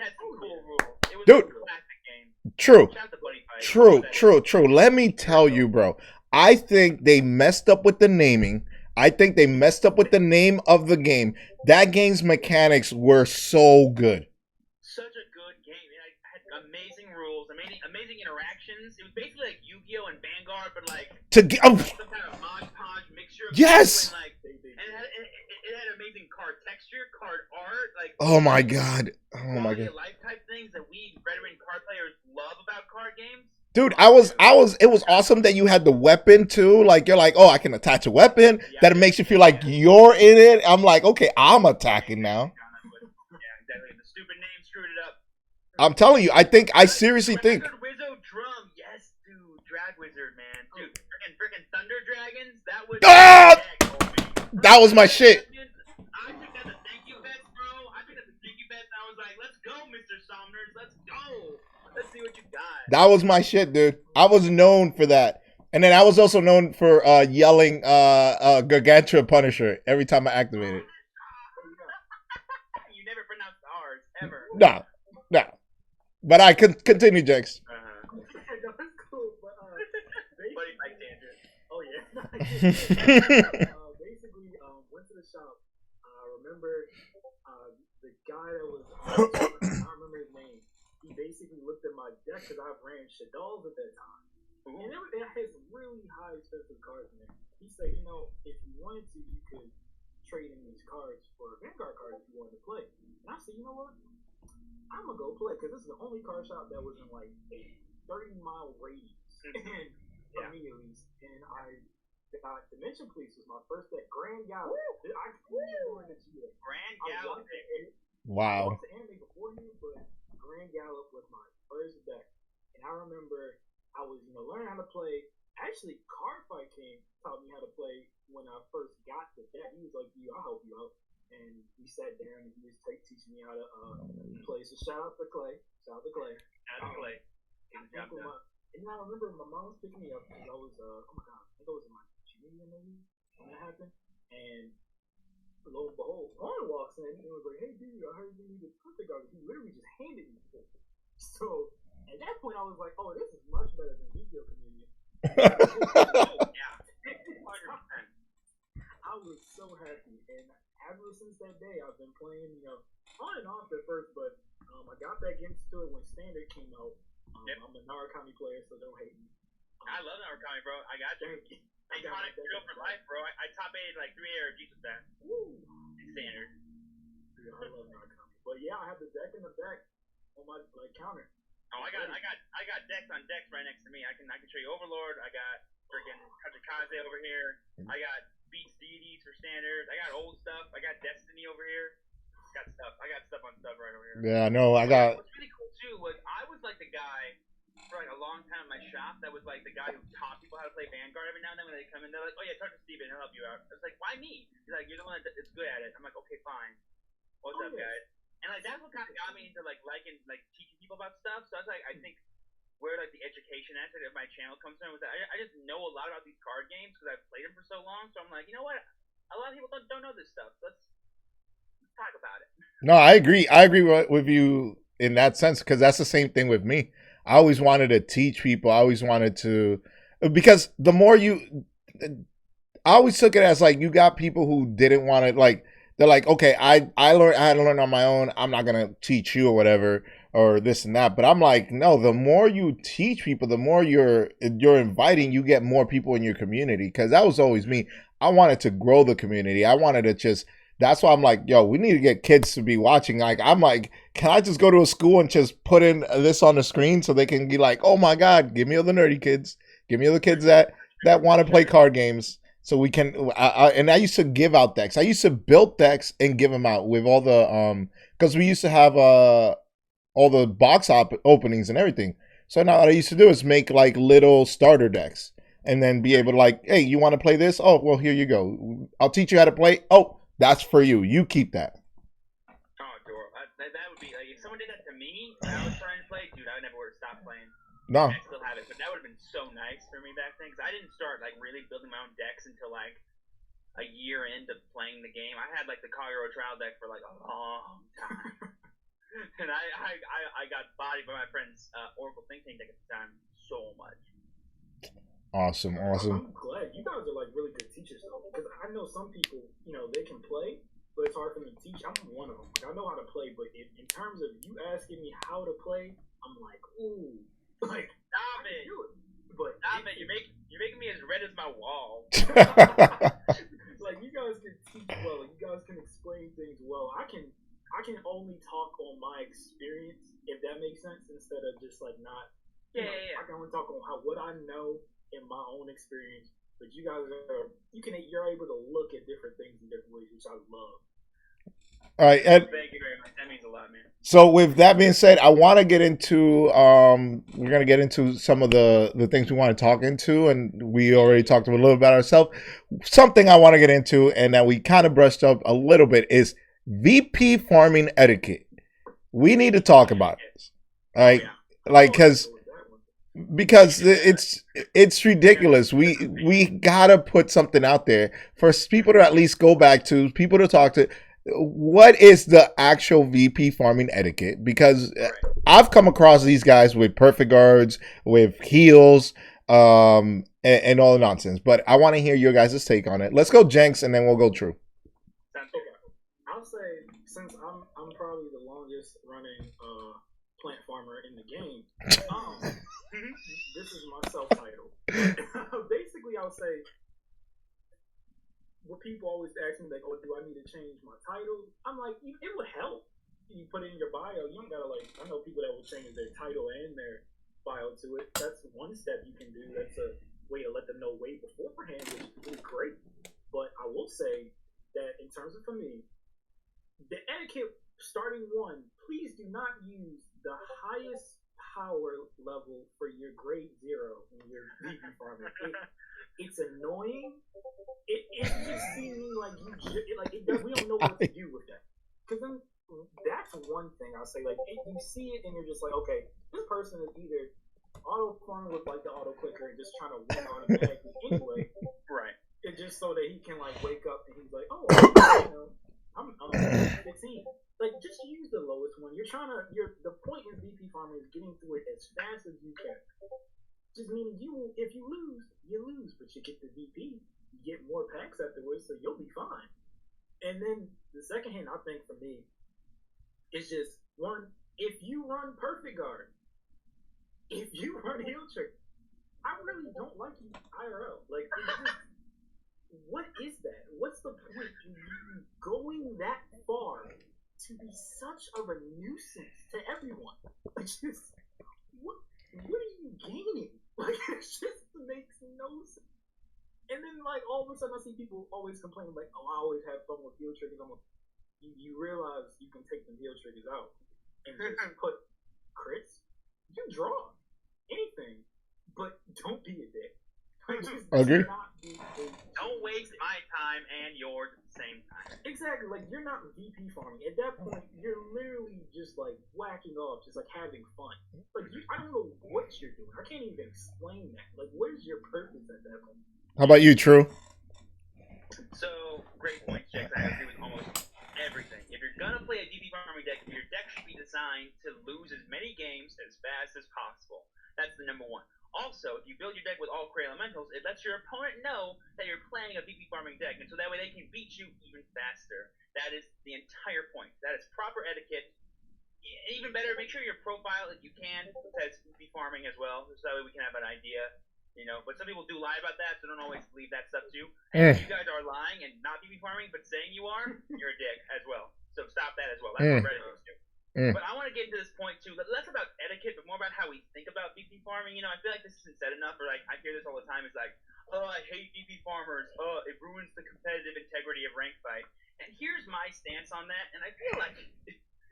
Speaker 2: some cool rules. It was
Speaker 1: Dude.
Speaker 2: a classic game.
Speaker 1: True.
Speaker 2: Shout out to Buddy Fight.
Speaker 1: True. Let me tell you, bro. I think they messed up with the naming. I think they messed up with the name of the game. That game's mechanics were so good.
Speaker 2: Such a good game. It had amazing rules, amazing interactions. It was basically like Yu-Gi-Oh and Vanguard, but like some kind of modge mixture of
Speaker 1: Yes.
Speaker 2: and it had amazing card texture, card art, like
Speaker 1: Oh my God.
Speaker 2: life type things that we veteran card players love about card games.
Speaker 1: Dude, it was awesome that you had the weapon too. Like, you're like, oh, I can attach a weapon. That it makes you feel like you're in it. I'm like, okay, I'm attacking now.
Speaker 2: Yeah, exactly. The stupid name screwed it up.
Speaker 1: I'm telling you, I seriously think.
Speaker 2: Wizzo Drum, yes, dude. Drag Wizard, man. Dude, freaking Thunder Dragons, that was
Speaker 1: That was my shit.
Speaker 2: I picked up the thank you bets, bro. And I was like, let's go, Mr. Somners. Let's go. Let's see what you got.
Speaker 1: That was my shit, dude. I was known for that. And then I was also known for yelling Gargantua Punisher every time I activated.
Speaker 2: You never pronounced R's, ever.
Speaker 1: No. But I could continue, Jax.
Speaker 3: No, it's cool, but
Speaker 2: Buddy Fight tangent.
Speaker 3: Oh yeah. Basically, went to the shop. Remember the guy that was I don't remember his name. He basically looked at my deck because I ran Shaddolls at that time. And it had some really high expensive cards in there. He said, if you wanted to, you could trade in these cards for Vanguard cards if you wanted to play. And I said, you know what? I'm going to go play because this is the only card shop that was in like a 30-mile radius. And for me at least. And I got Dimension Police was my first deck. Grand Gallop. I couldn't the GA.
Speaker 2: Grand Gallop.
Speaker 1: Wow.
Speaker 3: I watched the anime beforehand, but Grand Gallop was my first deck. And I remember I was, learning how to play. Actually, Card Fight King taught me how to play when I first got the deck. He was like, I'll help you out. And we sat down and he was teaching me how to play. So shout out to Clay.
Speaker 2: Shout out to Clay.
Speaker 3: And I remember my mom was picking me up because I was, oh my God, I think I was in my junior maybe when that happened. And lo and behold, Juan walks in and was like, hey, dude, I heard you need a perfect guard. He literally just handed me it. So at that point, I was like, oh, this is much better than Yu-Gi-Oh! Community.
Speaker 2: Yeah. 100%.
Speaker 3: I was so happy. And ever since that day, I've been playing, on and off at first, but I got back into it when Standard came out. I'm a Narukami player, so don't hate me.
Speaker 2: I love Narukami, bro. I got you. Iconic drill for life, bro. I top 8 like 3 ARGs with that.
Speaker 3: Woo!
Speaker 2: Standard.
Speaker 3: Yeah, I love Narukami. But yeah, I have the deck in the back on my counter.
Speaker 2: Oh, I got decks on decks right next to me. I can show you Overlord. I got freaking Kajikaze over here. I got Beats Deities for Standard. I got old stuff. I got Destiny over here. I got stuff on stuff right over here.
Speaker 1: Yeah, no, I got.
Speaker 2: What's really cool too was I was like the guy for like a long time in my shop that was like the guy who taught people how to play Vanguard every now and then when they come in. They're like, oh yeah, talk to Steven, he'll help you out. I was like, why me? He's like, you're the one that's good at it. I'm like, okay, fine. What's up, guys? And like that's what kind of got me into like liking like teaching people about stuff. So I was like, I think where like the education aspect of my channel comes from was that I just know a lot about these card games because I've played them for so long. So I'm like, you know what? A lot of people don't know this stuff. Let's talk about it.
Speaker 1: No, I agree. I agree with you in that sense because that's the same thing with me. I always wanted to teach people. I always wanted to, because the more I always took it as like you got people who didn't want to like. They're like, okay, I learned, I had to learn on my own. I'm not gonna teach you or whatever or this and that. But I'm like, no. The more you teach people, the more you're inviting. You get more people in your community because that was always me. I wanted to grow the community. I wanted to just. That's why I'm like, yo, we need to get kids to be watching. Like, I'm like, can I just go to a school and just put in this on the screen so they can be like, oh my god, give me all the nerdy kids, give me all the kids that want to play card games. So we can, and I used to give out decks. I used to build decks and give them out with all the, because we used to have all the openings and everything. So now what I used to do is make like little starter decks and then be able to like, hey, you want to play this? Oh, well, here you go. I'll teach you how to play. Oh, that's for you. You keep that.
Speaker 2: Oh, Dor, that would be like if someone did that to me when I was trying to play, dude, I would never would have stopped playing.
Speaker 1: No.
Speaker 2: I still have it, but that would have been so nice for me back then because I didn't start like really building my own decks until like a year into playing the game. I had like the Kagero trial deck for like a long time, and I got bodied by my friend's Oracle Think Tank deck at the time so much.
Speaker 1: Awesome.
Speaker 3: I'm glad you guys are like really good teachers though, because I know some people, you know, they can play, but it's hard for them to teach. I'm one of them. Like, I know how to play, but in terms of you asking me how to play, I'm like, ooh. Like,
Speaker 2: stop it!
Speaker 3: But
Speaker 2: stop it! You're making me as red as my wall.
Speaker 3: Like you guys can teach well, you guys can explain things well. I can only talk on my experience, if that makes sense, instead of just like not. Yeah. I can only talk on what I know in my own experience. But you guys you're able to look at different things in different ways, which I love.
Speaker 1: All right, Ed.
Speaker 2: Thank you very much. That means a lot, man.
Speaker 1: So with that being said, I want to get into we're gonna get into some of the things we want to talk into, and we already talked a little about ourselves. Something I want to get into, and that we kind of brushed up a little bit, is VP farming etiquette. We need to talk about this, all right? Like, because it's ridiculous. We gotta put something out there for people to at least go back to, people to talk to. What is the actual VP farming etiquette? Because I've come across these guys with perfect guards, with heals, and all the nonsense. But I want to hear your guys' take on it. Let's go Jenks, and then we'll go True.
Speaker 3: Okay. I'll say, since I'm probably the longest running plant farmer in the game, this is my self-title. Basically, I'll say, what people always ask me, like, oh, do I need to change my title? I'm like, it would help. You put it in your bio. You don't gotta, like, I know people that will change their title and their bio to it. That's one step you can do. That's a way to let them know way beforehand, which is really great. But I will say that in terms of, for me, the etiquette starting one, please do not use the highest power level for your grade 0 in your VP farming. It's annoying. It's just seeming like we don't know what to do with that. Because then that's one thing I'll say. Like, you see it and you're just like, okay, this person is either auto farming with like the auto clicker and just trying to win automatically anyway,
Speaker 2: right?
Speaker 3: And just so that he can like wake up and he's like, oh, I'm 15. Like, just use the lowest one. The point in VP farming is getting through it as fast as you can. Just meaning if you lose, you lose, but you get the VP, you get more packs afterwards, so you'll be fine. And then the second hand, I think for me, is just one, if you run Perfect Guard, if you run Heal Trick, I really don't like you IRL. Like, what is that?'s the point in you going that far to be such of a nuisance to everyone? Like, just, what are you gaining? Like, it just makes no sense. And then, like, all of a sudden I see people always complaining, like, oh, I always have fun with heal triggers. I'm like, you realize you can take the heal triggers out and just put crits? You can draw anything, but don't be a dick.
Speaker 1: Agree.
Speaker 2: Don't waste my time and yours at the same time.
Speaker 3: Exactly. Like, you're not VP farming. At that point, you're literally just, like, whacking off, just, like, having fun. Like, I don't know what you're doing. I can't even explain that. Like, what is your purpose at that point?
Speaker 1: How about you, True?
Speaker 2: So, great point, Jax. I agree with almost everything. If you're gonna play a VP farming deck, your deck should be designed to lose as many games as fast as possible. That's the number one. Also, if you build your deck with all Cray Elementals, it lets your opponent know that you're planning playing a VP farming deck, and so that way they can beat you even faster. That is the entire point. That is proper etiquette. Even better, make sure your profile, if you can, says VP farming as well, so that way we can have an idea. But some people do lie about that, so don't always believe that stuff too. And if you guys are lying and not VP farming, but saying you are, you're a dick as well. So stop that as well. That's what Reddit is too. But I want to get into this point too, less about etiquette, but more about how we think about VP farming. I feel like this isn't said enough, or like I hear this all the time. It's like, oh, I hate VP farmers. Oh, it ruins the competitive integrity of rank fight. And here's my stance on that, and I feel like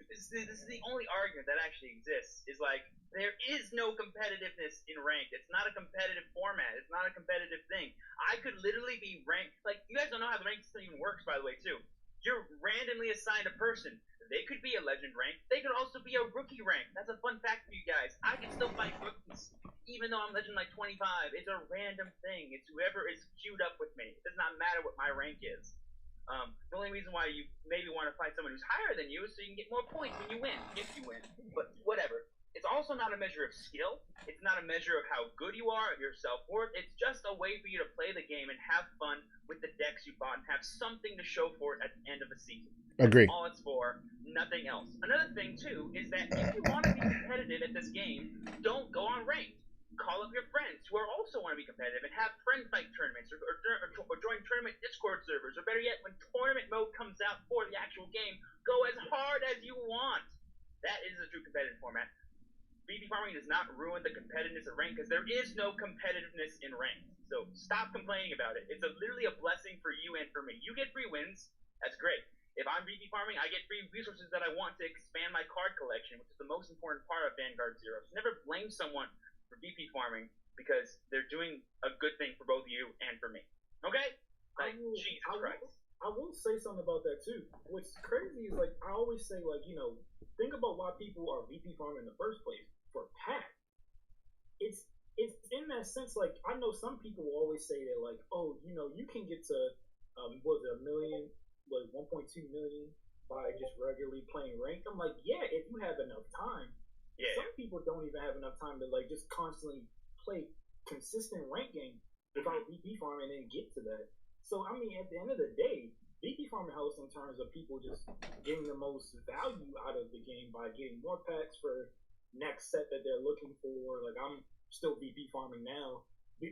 Speaker 2: this is the only argument that actually exists. Is like, there is no competitiveness in ranked. It's not a competitive format. It's not a competitive thing. I could literally be ranked. Like, you guys don't know how the rank system even works, by the way, too. You're randomly assigned a person. They could be a legend rank. They could also be a rookie rank. That's a fun fact for you guys. I can still fight rookies, even though I'm legend like 25. It's a random thing. It's whoever is queued up with me. It does not matter what my rank is. The only reason why you maybe want to fight someone who's higher than you is so you can get more points when you win, if you win. But whatever. It's also not a measure of skill. It's not a measure of how good you are, of your self-worth. It's just a way for you to play the game and have fun with the decks you bought and have something to show for it at the end of the season.
Speaker 1: Agree.
Speaker 2: That's all it's for, nothing else. Another thing, too, is that if you want to be competitive at this game, don't go on ranked. Call up your friends who also want to be competitive and have friend fight tournaments or join tournament Discord servers, or better yet, when tournament mode comes out for the actual game, go as hard as you want. That is a true competitive format. VP farming does not ruin the competitiveness of rank, because there is no competitiveness in rank. So stop complaining about it. It's literally a blessing for you and for me. You get free wins. That's great. If I'm VP farming, I get free resources that I want to expand my card collection, which is the most important part of Vanguard Zero. So never blame someone for VP farming, because they're doing a good thing for both you and for me. Okay? Like, Jesus Christ.
Speaker 3: I will say something about that too. What's crazy is, like, I always say, like, think about why people are VP farming in the first place. For pack. It's in that sense, like, I know some people will always say that, like, oh, you can get to was it 1 million, like 1.2 million by just regularly playing ranked. I'm like, yeah, if you have enough time. Yeah. Some people don't even have enough time to, like, just constantly play consistent rank game without VP farming and get to that. So I mean, at the end of the day, VP farming helps in terms of people just getting the most value out of the game by getting more packs for next set that they're looking for. Like, I'm still VP farming now,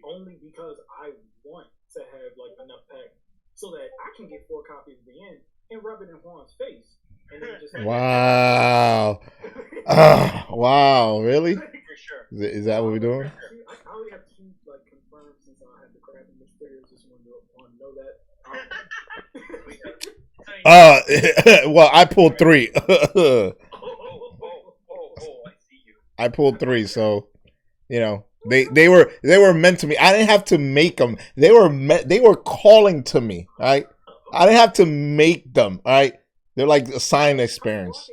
Speaker 3: only because I want to have, like, enough pack so that I can get 4 copies of the end and rub it in Juan's face. And then just
Speaker 1: wow. Wow, really?
Speaker 2: For sure.
Speaker 1: Is that what we're doing?
Speaker 3: I only have 2, like, confirmed, since I have the crap in the stairs. Just want to know that.
Speaker 1: Well, I pulled 3. I pulled 3, so they were meant to me. I didn't have to make them. They were calling to me. All right, I didn't have to make them. All right, they're like assigned experience.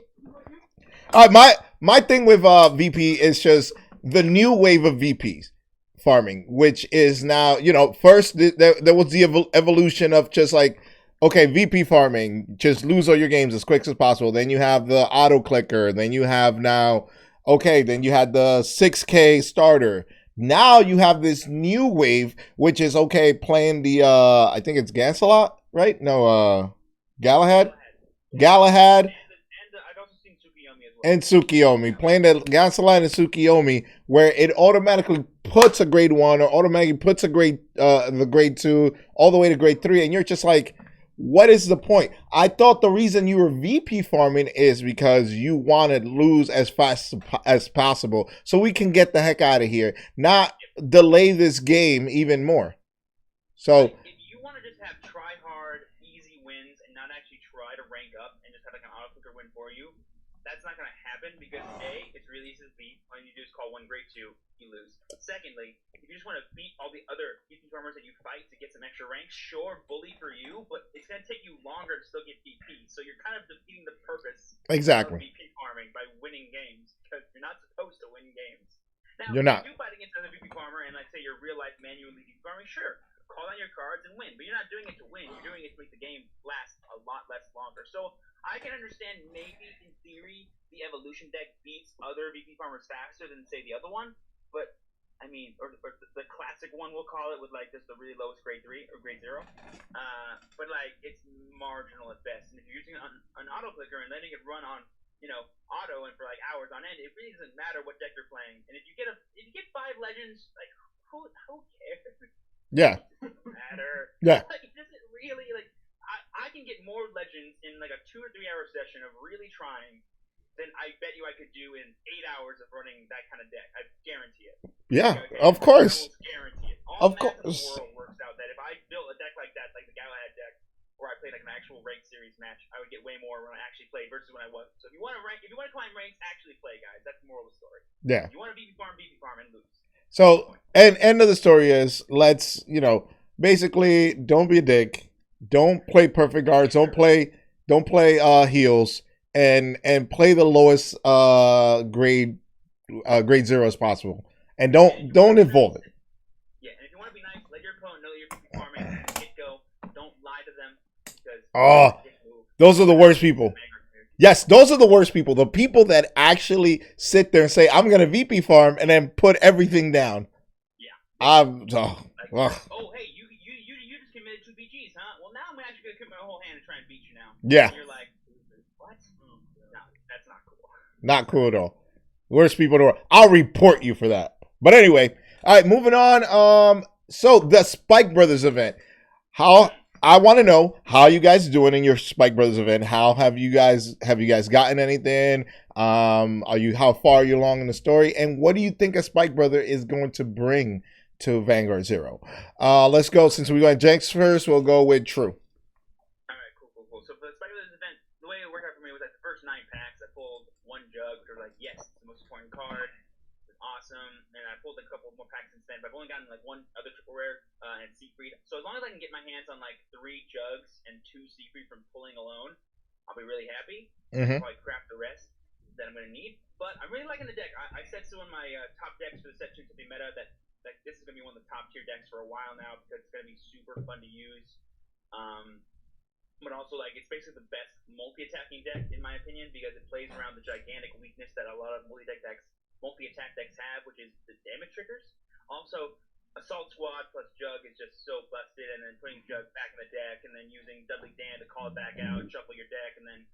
Speaker 1: All right, my thing with VP is just the new wave of VPs farming, which is now, first there was the evolution of just like, okay, VP farming, just lose all your games as quick as possible. Then you have the auto clicker. Then you have now. Okay, then you had the 6K starter. Now you have this new wave, which is, okay, playing the, I think it's Gansalot, right? No, Galahad? Galahad.
Speaker 2: And I've also seen Tsukiyomi as well.
Speaker 1: And Tsukiyomi. Playing the Gansalot and Tsukiyomi, where it automatically puts a grade 1 or automatically puts a the grade 2 all the way to grade 3. And you're just like, what is the point? I thought the reason you were VP farming is because you wanted to lose as fast as possible so we can get the heck out of here, not delay this game even more. So
Speaker 2: if you want to just have try hard, easy wins and not actually try to rank up and just have like an auto clicker win for you, that's not going to happen, because A, it's really easy to beat. All you do is call 1 grade 2, you lose. Secondly, if you just want to beat all the other VP farmers that you fight to get some extra ranks, sure, bully for you, but it's going to take you longer to still get VP. So you're kind of defeating the purpose
Speaker 1: exactly
Speaker 2: of VP farming by winning games, because you're not supposed to win games. Now,
Speaker 1: you're not.
Speaker 2: If you fight against another VP farmer and, like, say you're real life manually VP farming, sure, call on your cards and win. But you're not doing it to win. You're doing it to make the game last a lot less longer. So I can understand maybe in theory the evolution deck beats other VP farmers faster than, say, the other one, but I mean, or the classic one, we'll call it, with like just the really lowest grade 3 or grade 0. But like it's marginal at best. And if you're using an auto clicker and letting it run on, auto and for like hours on end, it really doesn't matter what deck you're playing. And if you get 5 legends, like who cares?
Speaker 1: Yeah.
Speaker 2: It doesn't matter.
Speaker 1: Yeah.
Speaker 2: Like, it doesn't really like. I can get more legends in like a 2 or 3 hour session of really trying than I bet you I could do in 8 hours of running that kind of deck. I guarantee it.
Speaker 1: Yeah,
Speaker 2: Okay?
Speaker 1: of course.
Speaker 2: I will guarantee it. All
Speaker 1: Of
Speaker 2: the math in the
Speaker 1: course.
Speaker 2: world works out that if I built a deck like that, like the Galahad deck, where I played like an actual ranked series match, I would get way more when I actually played versus when I wasn't. So if you want to climb ranks, actually play, guys. That's the moral of the story.
Speaker 1: Yeah.
Speaker 2: If you want to VP farm, and lose.
Speaker 1: So, and end of the story is, let's, basically don't be a dick. Don't play perfect guards. Don't play heals, and play the lowest grade 0 as possible. And don't involve it.
Speaker 2: Yeah, and if you want to be nice, let your opponent know that you're VP farming. Get go. Don't lie to them because
Speaker 1: those are the worst people. Yes, those are the worst people. The people that actually sit there and say, "I'm gonna VP farm," and then put everything down.
Speaker 2: Yeah.
Speaker 1: Oh,
Speaker 2: hey, you just committed 2 BGs, huh? Well, now I'm actually gonna commit my whole hand and try and beat you now.
Speaker 1: Yeah.
Speaker 2: And you're like, what? No, that's not cool.
Speaker 1: Not cool at all. Worst people in the world. I'll report you for that. But anyway, all right, moving on. So the Spike Brothers event. I want to know how you guys doing in your Spike Brothers event. How have you guys gotten anything? How far are you along in the story? And what do you think a Spike Brother is going to bring to Vanguard Zero? Let's go. Since we went Jenks first, we'll go with True.
Speaker 2: All right, cool. So for the Spike Brothers event, the way it worked out for me was like the first 9 packs, I pulled 1 jug, which was like, yes, it's the most important card. It's awesome. And I pulled a couple more packs since then, but I've only gotten like 1 other triple rare and Siegfried. So as long as I can get my hands on like 3 jugs and 2 Siegfried from pulling alone, I'll be really happy.
Speaker 1: Mm-hmm.
Speaker 2: Probably craft the rest that I'm going to need. But I'm really liking the deck. I said so in my top decks for the Set 250 meta that this is going to be one of the top tier decks for a while now because it's going to be super fun to use. But also, like, it's basically the best multi-attacking deck, in my opinion, because it plays around the gigantic weakness that a lot of multi-attack decks have, which is the damage triggers. Also, Assault Squad plus Jug is just so busted, and then putting Jug back in the deck, and then using Dudley Dan to call it back out, shuffle your deck, and then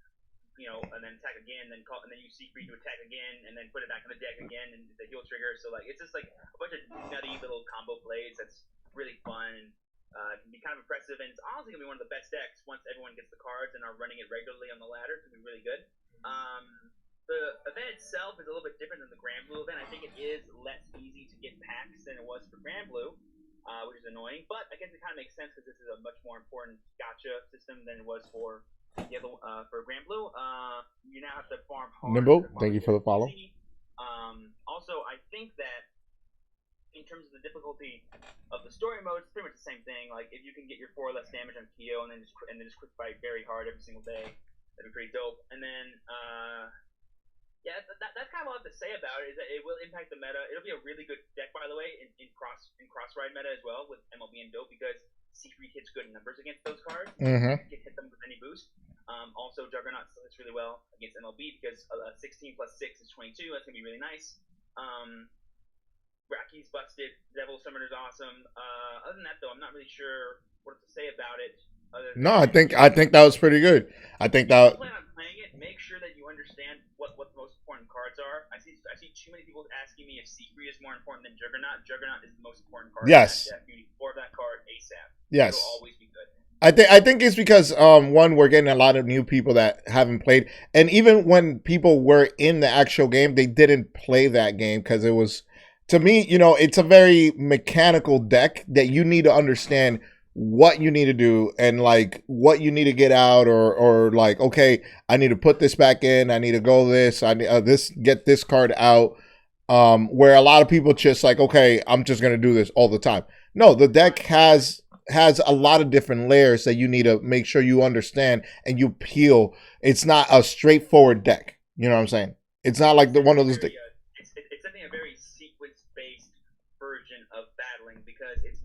Speaker 2: and then attack again, and then use Siegfried to attack again, and then put it back in the deck again, and the heal trigger. So like, it's just like a bunch of nutty little combo plays that's really fun and can be kind of impressive. And it's honestly gonna be one of the best decks once everyone gets the cards and are running it regularly on the ladder. It's gonna be really good. The event itself is a little bit different than the Grand Blue event. I think it is less easy to get packs than it was for Grand Blue, which is annoying. But I guess it kind of makes sense because this is a much more important gacha system than it was for the other for Grand Blue. You now have to farm hard.
Speaker 1: Nimble, thank you for the follow.
Speaker 2: Also, I think that in terms of the difficulty of the story mode, it's pretty much the same thing. Like if you can get your 4 or less damage on Kyo and then just quick fight very hard every single day, that'd be pretty dope. And then yeah, that's kind of all I have to say about it. Is that it will impact the meta. It'll be a really good deck, by the way, in cross ride meta as well with MLB and Dope because Siegfried hits good numbers against those cards.
Speaker 1: Mm-hmm.
Speaker 2: You can hit them with any boost. Also, Juggernaut still hits really well against MLB because 16 plus 6 is 22. That's gonna be really nice. Rocky's busted. Devil Summoner's awesome. Other than that, though, I'm not really sure what to say about it.
Speaker 1: No, I think that was pretty good. I think that.
Speaker 2: If you plan on playing it, make sure that you understand what the most important cards are. I see too many people asking me if Siegfried is more important than Juggernaut. Juggernaut is the most important card.
Speaker 1: Yes.
Speaker 2: You need 4 of that card ASAP.
Speaker 1: Yes.
Speaker 2: It'll always be good.
Speaker 1: I think it's because one, we're getting a lot of new people that haven't played, and even when people were in the actual game, they didn't play that game because it was, to me, it's a very mechanical deck that you need to understand what you need to do and like what you need to get out or like, okay, I need to put this back in, I need to go this, I need get this card out. Where a lot of people just like, okay, I'm just gonna do this all the time. No, the deck has a lot of different layers that you need to make sure you understand and you peel. It's not a straightforward deck. You know what I'm saying? It's not like one of those decks.
Speaker 2: It's definitely a very sequence-based version of battling because it's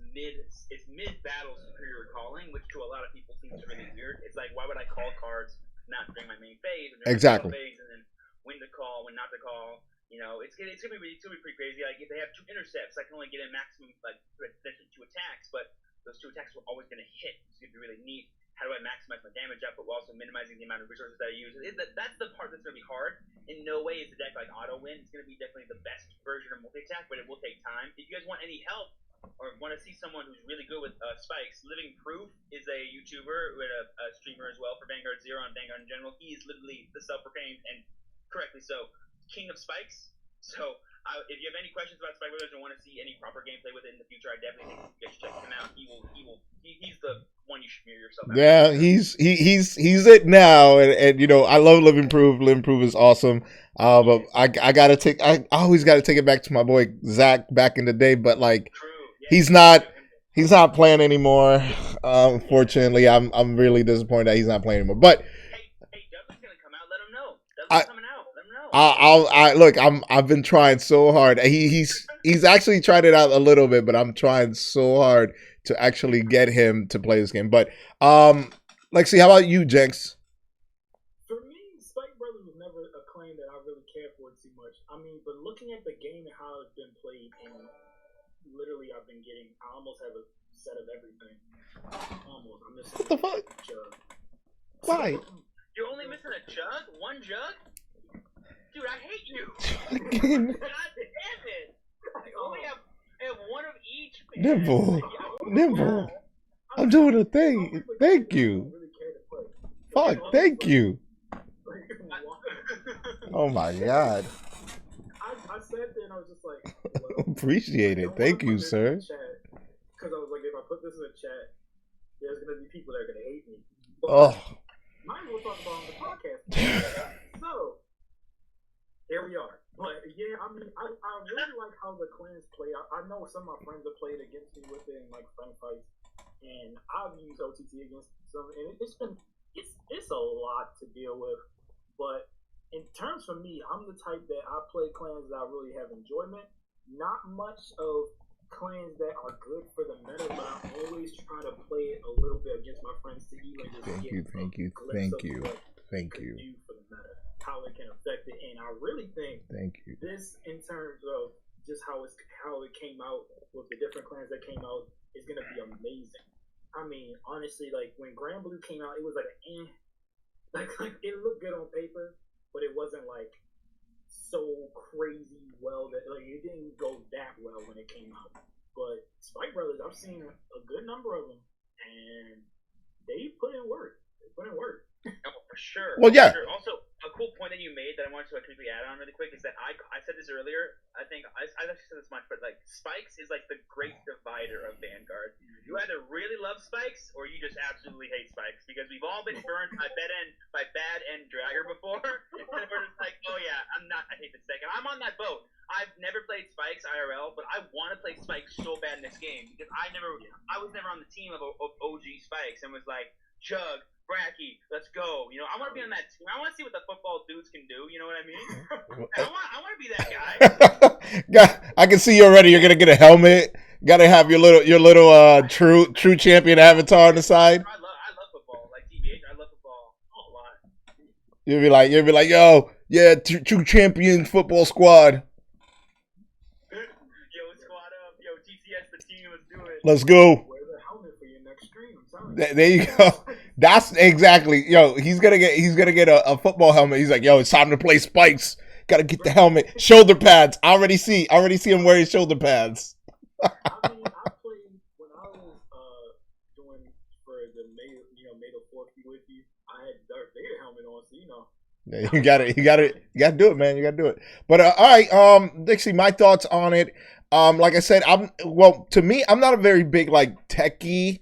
Speaker 2: mid battle superior calling, which to a lot of people seems really weird. It's like, why would I call cards not during my main phase? Or during
Speaker 1: Exactly.
Speaker 2: My phase, and then when to call, when not to call. It's it's gonna be pretty crazy. Like if they have 2 intercepts, I can only get in maximum like potentially 2 attacks, but those 2 attacks were always gonna hit. It's gonna be really neat. How do I maximize my damage up, but while also minimizing the amount of resources that I use? That's the part that's gonna be hard. In no way is the deck like auto win. It's gonna be definitely the best version of multi attack, but it will take time. If you guys want any help or want to see someone who's really good with spikes, Living Proof is a YouTuber with a streamer as well for Vanguard Zero and Vanguard in general. He is literally the self-proclaimed and correctly so king of spikes. So if you have any questions about Spike Brothers and want to see any proper gameplay with it in the future, I definitely think you guys should check him out. He's the one you should mirror yourself.
Speaker 1: Yeah, he's it now, and you know I love Living Proof. Living Proof is awesome. But I always gotta take it back to my boy Zach back in the day. But like he's not playing anymore. Unfortunately, I'm really disappointed that he's not playing anymore. But
Speaker 2: hey, Dublin's gonna come out. Let him know. Dublin's coming out. Let him know.
Speaker 1: I look. I've been trying so hard. He's actually tried it out a little bit, but I'm trying so hard to actually get him to play this game. But Lexi, how about you, Jenks?
Speaker 3: For me, Spike Brothers was never a claim that I really cared for too much. I mean, but looking at the game and how it's been played, and literally I almost have a set of everything. Almost. I'm missing
Speaker 1: what the fuck?
Speaker 3: Jug.
Speaker 1: Why?
Speaker 2: You're only missing a jug? 1 jug? Dude, I hate you. God damn it. I only have 1 of each. Man.
Speaker 1: Nimble. I'm doing a thing. Thank you. Fuck, thank you. Oh my god.
Speaker 3: I sat there and I was just like,
Speaker 1: appreciate it. Thank you, sir.
Speaker 3: Because I was like, if I put this in the chat, there's gonna be people that are gonna hate me. But might as well talk about it on the podcast. So here we are. But yeah, I mean, I really like how the clans play. I know some of my friends have played against me with it in like friend fights, and I've used OTT against some, and it's a lot to deal with. But in terms for me, I'm the type that I play clans that I really have enjoyment. Not much of clans that are good for the meta, but I'm always trying to play it a little bit against my friends to even just
Speaker 1: Thank
Speaker 3: you.
Speaker 1: Thank you.
Speaker 3: For the meta, how it can affect it, and I really think this, in terms of just how it came out with the different clans that came out, is gonna be amazing. I mean, honestly, like when Grand Blue came out, it was like like it looked good on paper, but it wasn't like so crazy well that like it didn't go that well when it came out. But Spike Brothers, I've seen a good number of them, and they put in work.
Speaker 2: Oh, for sure.
Speaker 1: Well, yeah.
Speaker 2: For sure. Also, a cool point that you made that I wanted to quickly add on really quick is that I said this earlier. I think I actually said this much, but like Spikes is like the great divider of Vanguard. You either really love Spikes or you just absolutely hate Spikes, because we've all been burned by bad end Dragger before, and we're just like, oh yeah, I hate this deck, and I'm on that boat. I've never played Spikes IRL, but I want to play Spikes so bad in this game because I was never on the team of OG Spikes and was like, Jug, Bracky, let's go. You know, I want to be on that team. I want to see what the football dudes can do. You know what I mean? I want to be that guy.
Speaker 1: I can see you already. You're gonna get a helmet. Got to have your little true champion avatar on the side.
Speaker 2: I love football. Like TBH, I love football a lot.
Speaker 1: You'll be like, yo, yeah, true champion football squad.
Speaker 2: Yo, squad up. Yo, TTS the team. Let's do it.
Speaker 1: Let's go.
Speaker 3: Wear the helmet for your next stream.
Speaker 1: There you go. That's exactly. Yo, he's gonna get a football helmet. He's like, yo, it's time to play Spikes. Got to get the helmet, shoulder pads. I already see him wearing shoulder pads.
Speaker 3: I mean, I played when I was doing for the May the 4th with you. I had Darth Vader helmet on, so you know.
Speaker 1: Yeah, you got to do it, man. You got to do it. But all right, Dixie, my thoughts on it. Like I said, to me, I'm not a very big like techie.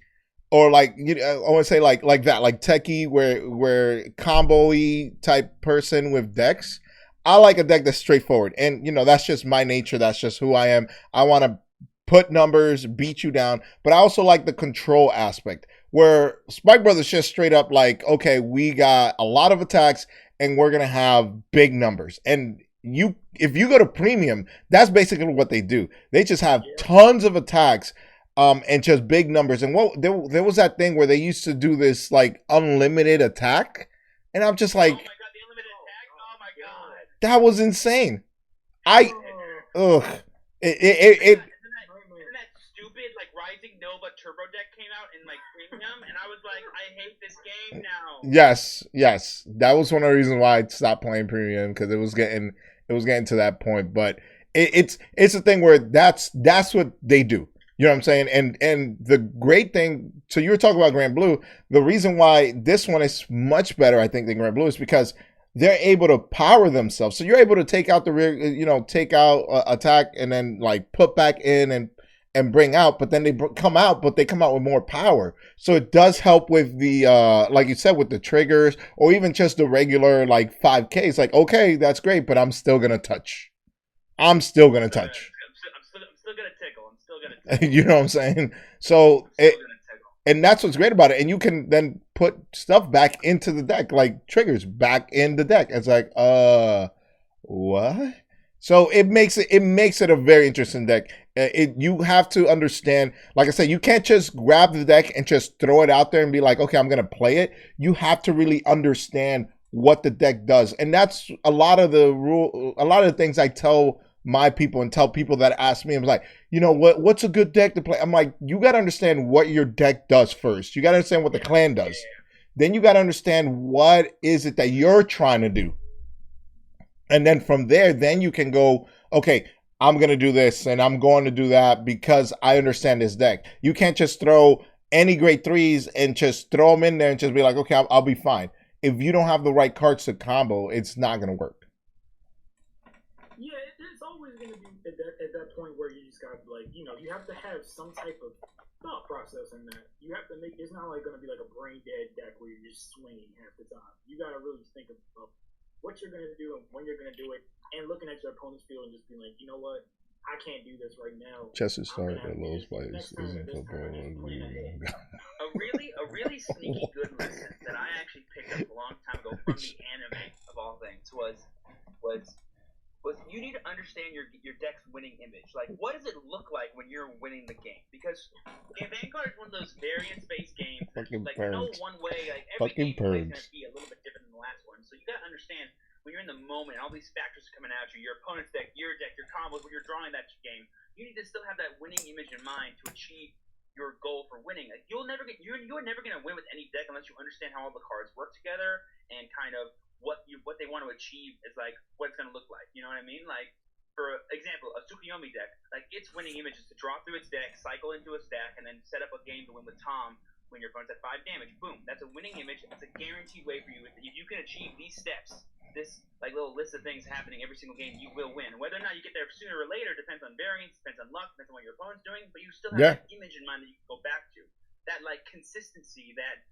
Speaker 1: Or like I want to say like that, like techie, where combo-y type person with decks. I like a deck that's straightforward, and that's just my nature. That's just who I am. I want to put numbers, beat you down, but I also like the control aspect, where Spike Brothers just straight up like, okay, we got a lot of attacks, and we're gonna have big numbers. And if you go to premium, that's basically what they do. They just have tons of attacks. And just big numbers. And there was that thing where they used to do this like unlimited attack, and I'm just like,
Speaker 2: oh my god, the unlimited attack! Oh my god,
Speaker 1: that was insane.
Speaker 2: and
Speaker 1: ugh.
Speaker 2: Isn't that stupid? Like Rising Nova Turbo Deck came out in like premium, and I was like, I hate this game now.
Speaker 1: Yes. That was one of the reasons why I stopped playing premium, because it was getting to that point. But it's a thing where that's what they do. You know what I'm saying? And the great thing, so you were talking about Grand Blue. The reason why this one is much better, I think, than Grand Blue is because they're able to power themselves. So you're able to take out the rear, take out attack, and then like put back in and bring out. But then they come out, but they come out with more power. So it does help with the like you said, with the triggers, or even just the regular like 5Ks. Like, okay, that's great, but I'm still gonna touch. I'm still gonna touch.
Speaker 2: I'm still gonna tickle. I'm still gonna tickle.
Speaker 1: You know what I'm saying? So
Speaker 2: I'm still gonna tickle.
Speaker 1: and that's what's great about it. And you can then put stuff back into the deck, like triggers back in the deck. It's like, what? So it makes it a very interesting deck. You have to understand, like I said, you can't just grab the deck and just throw it out there and be like, okay, I'm gonna play it. You have to really understand what the deck does, and that's a lot of the things I tell my people and tell people that ask me. I'm like, what's a good deck to play? I'm like, you got to understand what your deck does first. You got to understand what the clan does. Then you got to understand what is it that you're trying to do. And then from there, then you can go, okay, I'm going to do this and I'm going to do that because I understand this deck. You can't just throw any great threes and just throw them in there and just be like, okay, I'll be fine. If you don't have the right cards to combo, it's not going to work.
Speaker 3: Yeah, it's always going to be at that point where you just got you have to have some type of thought process in that. You have to make, it's not like going to be like a brain dead deck where you're just swinging half the time. You got to really think of what you're going to do and when you're going to do it, and looking at your opponent's field and just being like, you know what, I can't do this right now.
Speaker 1: Chester start at Lowe's Place isn't football.
Speaker 2: A really sneaky good lesson that I actually picked up a long time ago from the anime of all things was you need to understand your deck's winning image. Like, what does it look like when you're winning the game? Because Vanguard is one of those variance-based games. Like, no one way. Like, every game is going to be a little bit different than the last one. So you got to understand when you're in the moment, all these factors are coming at you. Your opponent's deck, your combos, when you're drawing that game, you need to still have that winning image in mind to achieve your goal for winning. Like, you're never going to win with any deck unless you understand how all the cards work together and kind of what they want to achieve is like what it's going to look like. You know what I mean? Like, for example, a Tsukuyomi deck, like its winning image is to draw through its deck, cycle into a stack, and then set up a game to win with Tom when your opponent's at 5 damage. Boom. That's a winning image. It's a guaranteed way for you. If you can achieve these steps, this like little list of things happening every single game, you will win. Whether or not you get there sooner or later depends on variance, depends on luck, depends on what your opponent's doing, but you still have that image in mind that you can go back to. That like consistency, that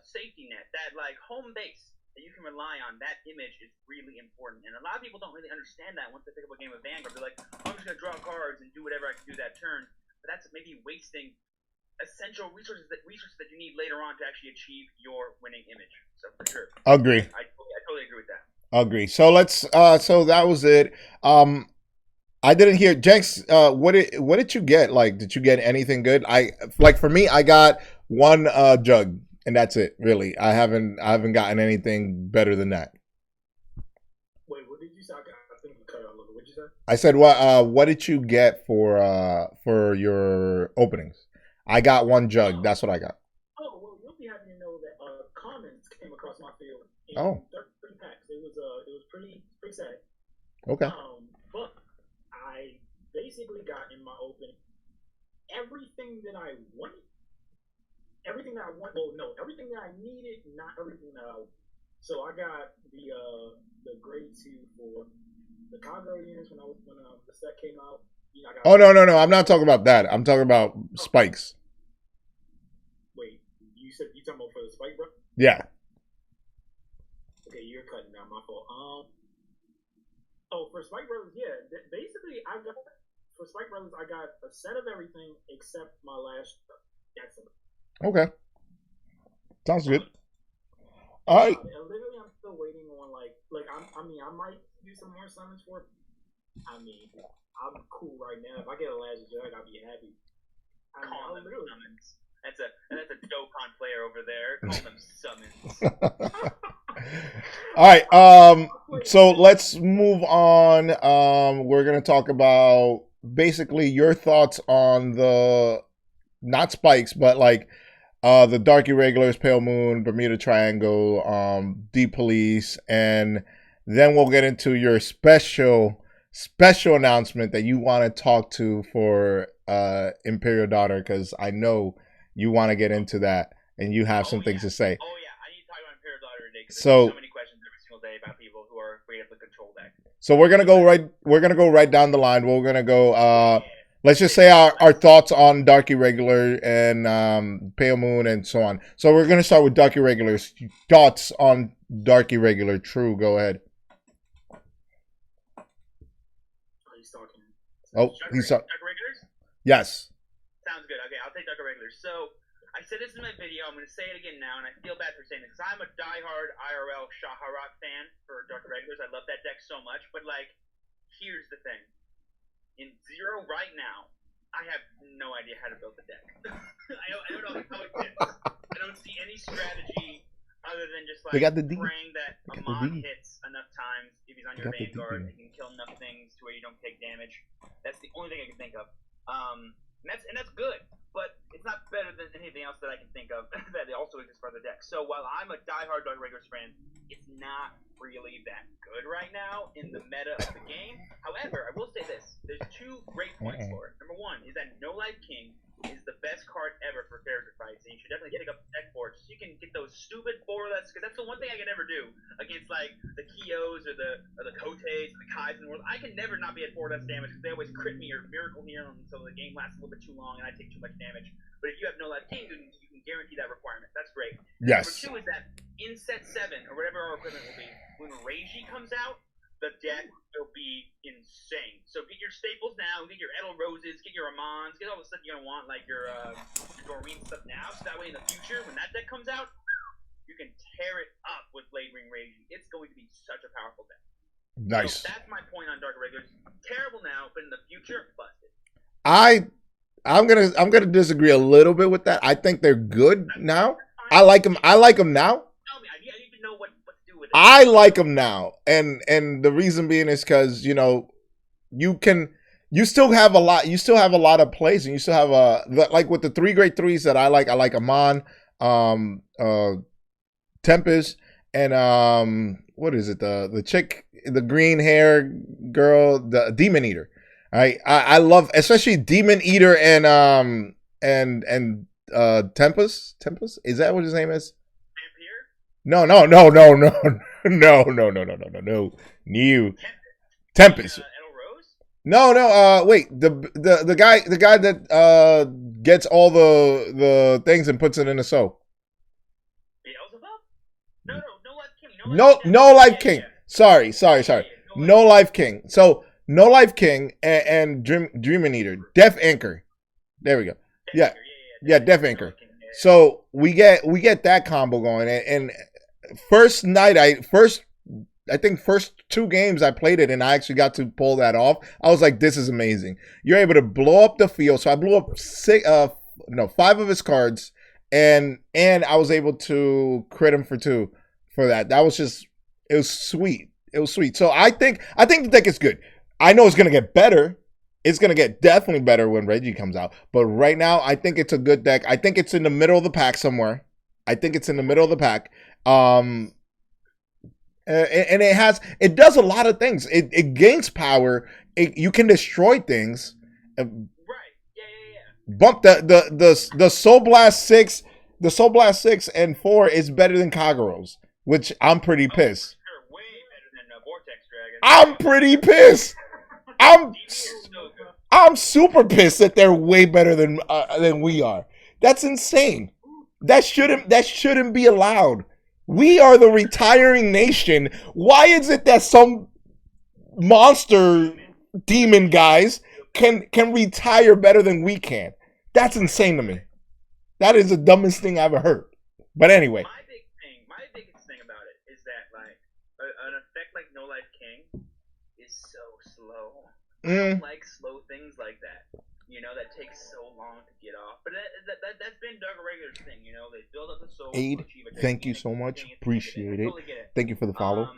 Speaker 2: safety net, that like home base that you can rely on. That image is really important, and a lot of people don't really understand that once they pick up a game of Vanguard. They're like, I'm just gonna draw cards and do whatever I can do that turn, but that's maybe wasting essential resources that you need later on to actually achieve your winning image. So for sure,
Speaker 1: Agree.
Speaker 2: I totally agree with that.
Speaker 1: Agree. So let's so that was it. I didn't hear Jenks. What did you get? Like, did you get anything good? For me, I got one jug, and that's it. Really, I haven't gotten anything better than that.
Speaker 3: Wait, what did you say? I think you cut out a little. What did you say?
Speaker 1: I said, what did you get for your openings? I got one jug. That's what I got.
Speaker 3: Oh, well, you'll be happy to know that comments came across my field in 30 packs. It was pretty sad.
Speaker 1: Okay.
Speaker 3: But I basically got in my opening everything that I wanted. Everything that I want. Well, no, everything that I needed, not everything that I. So I got the grade 2 for the Congo units when the set came out. You know, I got
Speaker 1: no! I'm not talking about that. I'm talking about spikes.
Speaker 3: Wait, you talking about for the spike, bro?
Speaker 1: Yeah.
Speaker 3: Okay, you're cutting down, my fault. For Spike Brothers, yeah. Basically, for Spike Brothers, I got a set of everything except my last. That's it.
Speaker 1: Okay. Sounds good. All right.
Speaker 3: Literally, I'm still waiting on I might do some more summons for it. I'm cool right now. If I get a last jug, I'll be happy.
Speaker 2: Call them summons. That's a Dokkan player over there. Call them summons.
Speaker 1: All right. So let's move on. We're gonna talk about basically your thoughts on the not spikes, but like the Dark Irregulars, Pale Moon, Bermuda Triangle, Deep Police, and then we'll get into your special announcement that you want to talk to for Imperial Daughter, because I know you want to get into that and you have some things to say.
Speaker 2: Oh yeah, I need to talk about Imperial Daughter today because
Speaker 1: So-
Speaker 2: there's so many questions every single day about people who are afraid of the control deck.
Speaker 1: So we're gonna go right down the line. We're gonna go let's just say our thoughts on Dark Irregular and Pale Moon and so on. So we're gonna start with Dark Irregulars. Thoughts on Dark Irregular. True, go ahead.
Speaker 3: He's talking.
Speaker 1: Oh, he's
Speaker 2: Dark Irregulars?
Speaker 1: yes.
Speaker 2: Sounds good. Okay, I'll take Dark Irregulars. So I said this in my video. I'm going to say it again now, and I feel bad for saying this because I'm a diehard IRL Shaharak fan for Dark Irregulars. I love that deck so much. But like, here's the thing: in Zero right now, I have no idea how to build the deck. I don't know how it fits. I don't see any strategy other than just like
Speaker 1: They got the D.
Speaker 2: praying that
Speaker 1: They got the
Speaker 2: Amon
Speaker 1: D.
Speaker 2: hits enough times if he's on
Speaker 1: They
Speaker 2: your
Speaker 1: got the D,
Speaker 2: Vanguard.
Speaker 1: man.
Speaker 2: He can kill enough things to where you don't take damage. That's the only thing I can think of. And that's good, but it's not better than anything else that I can think of that also exists for the deck. So while I'm a diehard Dark Irregulars fan, it's not really that good right now in the meta of the game. However, I will say this: there's two great points for it. Number one is that No Life King is the best card ever for character fights, and you should definitely pick up the deck for it so you can get those stupid forlets, because that's the one thing I can never do against like the Kios or the Kotes or the Kais in the world. I can never not be at 4 less damage because they always crit me or miracle heal, and so the game lasts a little bit too long and I take too much damage. But if you have No Life King, then you can guarantee that requirement. That's great.
Speaker 1: Yes.
Speaker 2: Number 2 is that in set 7 or whatever our equipment will be, when Reiji comes out, the deck will be insane. So get your staples now, get your Edel Roses, get your Amons, get all the stuff you're gonna want, like your Doreen stuff now, so that way in the future, when that deck comes out, you can tear it up with Blade Ring Reiji. It's going to be such a powerful deck.
Speaker 1: Nice.
Speaker 2: So that's my point on Dark Irregulars. Terrible now, but in the future, busted.
Speaker 1: I'm gonna disagree a little bit with that. I think they're good now.
Speaker 2: Fine.
Speaker 1: I like them now.
Speaker 2: Tell me, I need to know what to do with it.
Speaker 1: I like them now, and the reason being is because you still have a lot of plays, and you still have like with the 3 great 3s that I like Amon, Tempest, and what is it, the chick, the green hair girl, the Demon Eater. I love especially Demon Eater and Tempest. Is that what his name is?
Speaker 2: Vampire?
Speaker 1: No. New Tempest.
Speaker 2: Edel Rose?
Speaker 1: No. Wait. The guy that gets all the things and puts it in the soap.
Speaker 2: Beelzebub? No Life King.
Speaker 1: No Life King. Sorry.
Speaker 2: Yeah,
Speaker 1: No Life King. So No Life King and Dreamin' Eater. Death Anchor. There we go. Yeah. Yeah, Death Anchor. So we get that combo going, and first 2 games I played it and I actually got to pull that off. I was like, this is amazing. You're able to blow up the field. So I blew up 5 of his cards, and I was able to crit him for 2 for that. It was sweet. So I think the deck is good. I know it's gonna get better. It's going to get definitely better when Reggie comes out. But right now, I think it's a good deck. I think it's in the middle of the pack somewhere. And it does a lot of things. It gains power. You can destroy things.
Speaker 2: Right. Yeah.
Speaker 1: Bump the Soul Blast 6. The Soul Blast 6 and 4 is better than Kagura's, which I'm pretty pissed.
Speaker 2: Sure, way better than Vortex Dragon.
Speaker 1: I'm pretty pissed. I'm super pissed that they're way better than we are. That's insane. That shouldn't be allowed. We are the retiring nation. Why is it that some monster demon guys can retire better than we can? That's insane to me. That is the dumbest thing I've ever heard. But anyway.
Speaker 2: My biggest thing about it is that like an effect like No Life King is so slow. I don't like slow things like that. That takes so long to get off. But that's been Dark Irregular's thing. They build up the soul.
Speaker 1: Aid, thank you so much. Appreciate it.
Speaker 2: Totally get it.
Speaker 1: Thank you for the follow.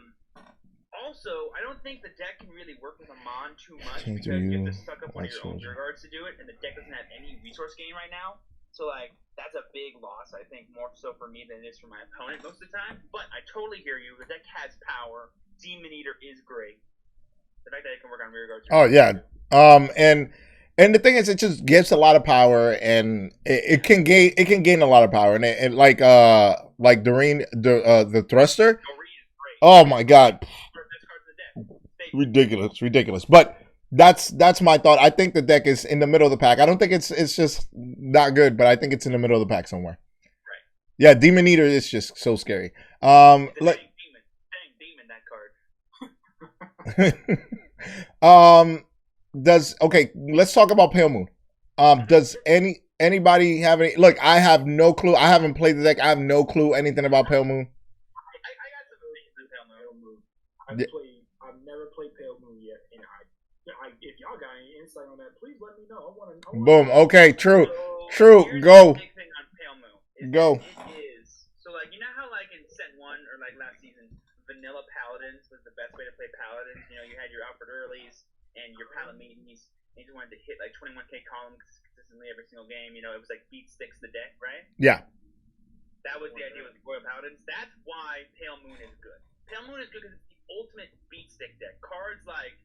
Speaker 2: don't think the deck can really work with a Mon too much
Speaker 1: Can't
Speaker 2: because
Speaker 1: do
Speaker 2: you have
Speaker 1: you.
Speaker 2: to suck up one of
Speaker 1: That's
Speaker 2: your own
Speaker 1: true.
Speaker 2: rear guards to do it, and the deck doesn't have any resource gain right now. So like that's a big loss, I think, more so for me than it is for my opponent most of the time. But I totally hear you. The deck has power. Demon Eater is great. The fact that it can work on rear guards.
Speaker 1: Oh yeah. And the thing is, it just gives a lot of power, and it can gain a lot of power, and it like the thruster.
Speaker 2: Doreen is great.
Speaker 1: Oh my god,
Speaker 2: Best cards in the deck.
Speaker 1: ridiculous. But that's my thought. I think the deck is in the middle of the pack. I don't think it's just not good, but I think it's in the middle of the pack somewhere.
Speaker 2: Right.
Speaker 1: Yeah, Demon Eater is just so scary.
Speaker 2: It's a dang demon, that card.
Speaker 1: Let's talk about Pale Moon. Does anybody have any? Look, I have no clue. I haven't played the deck. I have no clue anything about Pale Moon.
Speaker 2: I got some things in Pale Moon.
Speaker 3: I've never played Pale Moon yet, and if y'all got any insight on that, please let me know. I want to.
Speaker 1: Boom. Okay. True.
Speaker 2: So, here's
Speaker 1: Go.
Speaker 2: The big thing on Pale Moon is
Speaker 1: Go.
Speaker 2: that it is so like you know how like in set 1 or like last season, vanilla Paladins was the best way to play Paladins. You know, you had your Alfred Earlys and your Palamides. And you just wanted to hit like 21k columns consistently every single game. You know, it was like beat sticks the deck, right?
Speaker 1: Yeah.
Speaker 2: That was the idea with Royal Paladins. That's why Pale Moon is good. Pale Moon is good because it's the ultimate beat stick deck. Cards like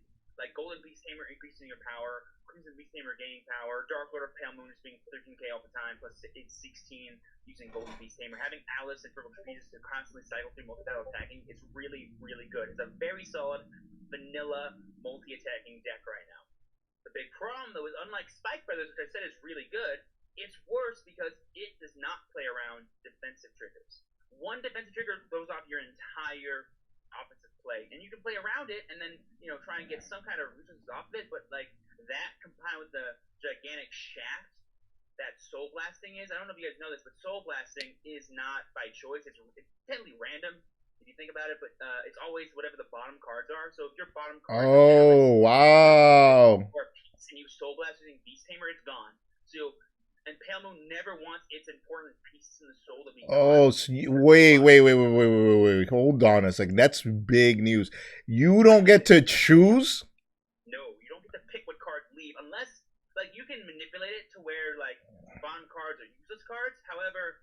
Speaker 2: Golden Beast Tamer increasing your power, Crimson Beast Tamer gaining power, Dark Lord of Pale Moon is being 13k all the time, plus it's 16 using Golden Beast Tamer. Having Alice and Purple Trees to constantly cycle through multi-battle attacking is really, really good. It's a very solid vanilla multi-attacking deck right now. The big problem, though, is unlike Spike Brothers, which I said is really good, it's worse because it does not play around defensive triggers. One defensive trigger throws off your entire offensive play, and you can play around it and then, you know, try and get some kind of resources off of it, but, like, that combined with the gigantic shaft that Soul Blasting is, I don't know if you guys know this, but Soul Blasting is not by choice. It's technically random, if you think about it, but it's always whatever the bottom cards are. So if your bottom card
Speaker 1: wow.
Speaker 2: or a piece and you Soul Blast using Beast Tamer, it's gone. So and Pale Moon never wants its important pieces in the soul to be gone.
Speaker 1: So wait. Hold on a second. That's big news. You don't get to choose?
Speaker 2: No, you don't get to pick what cards leave unless, like, you can manipulate it to where, like, bottom cards are useless cards. However,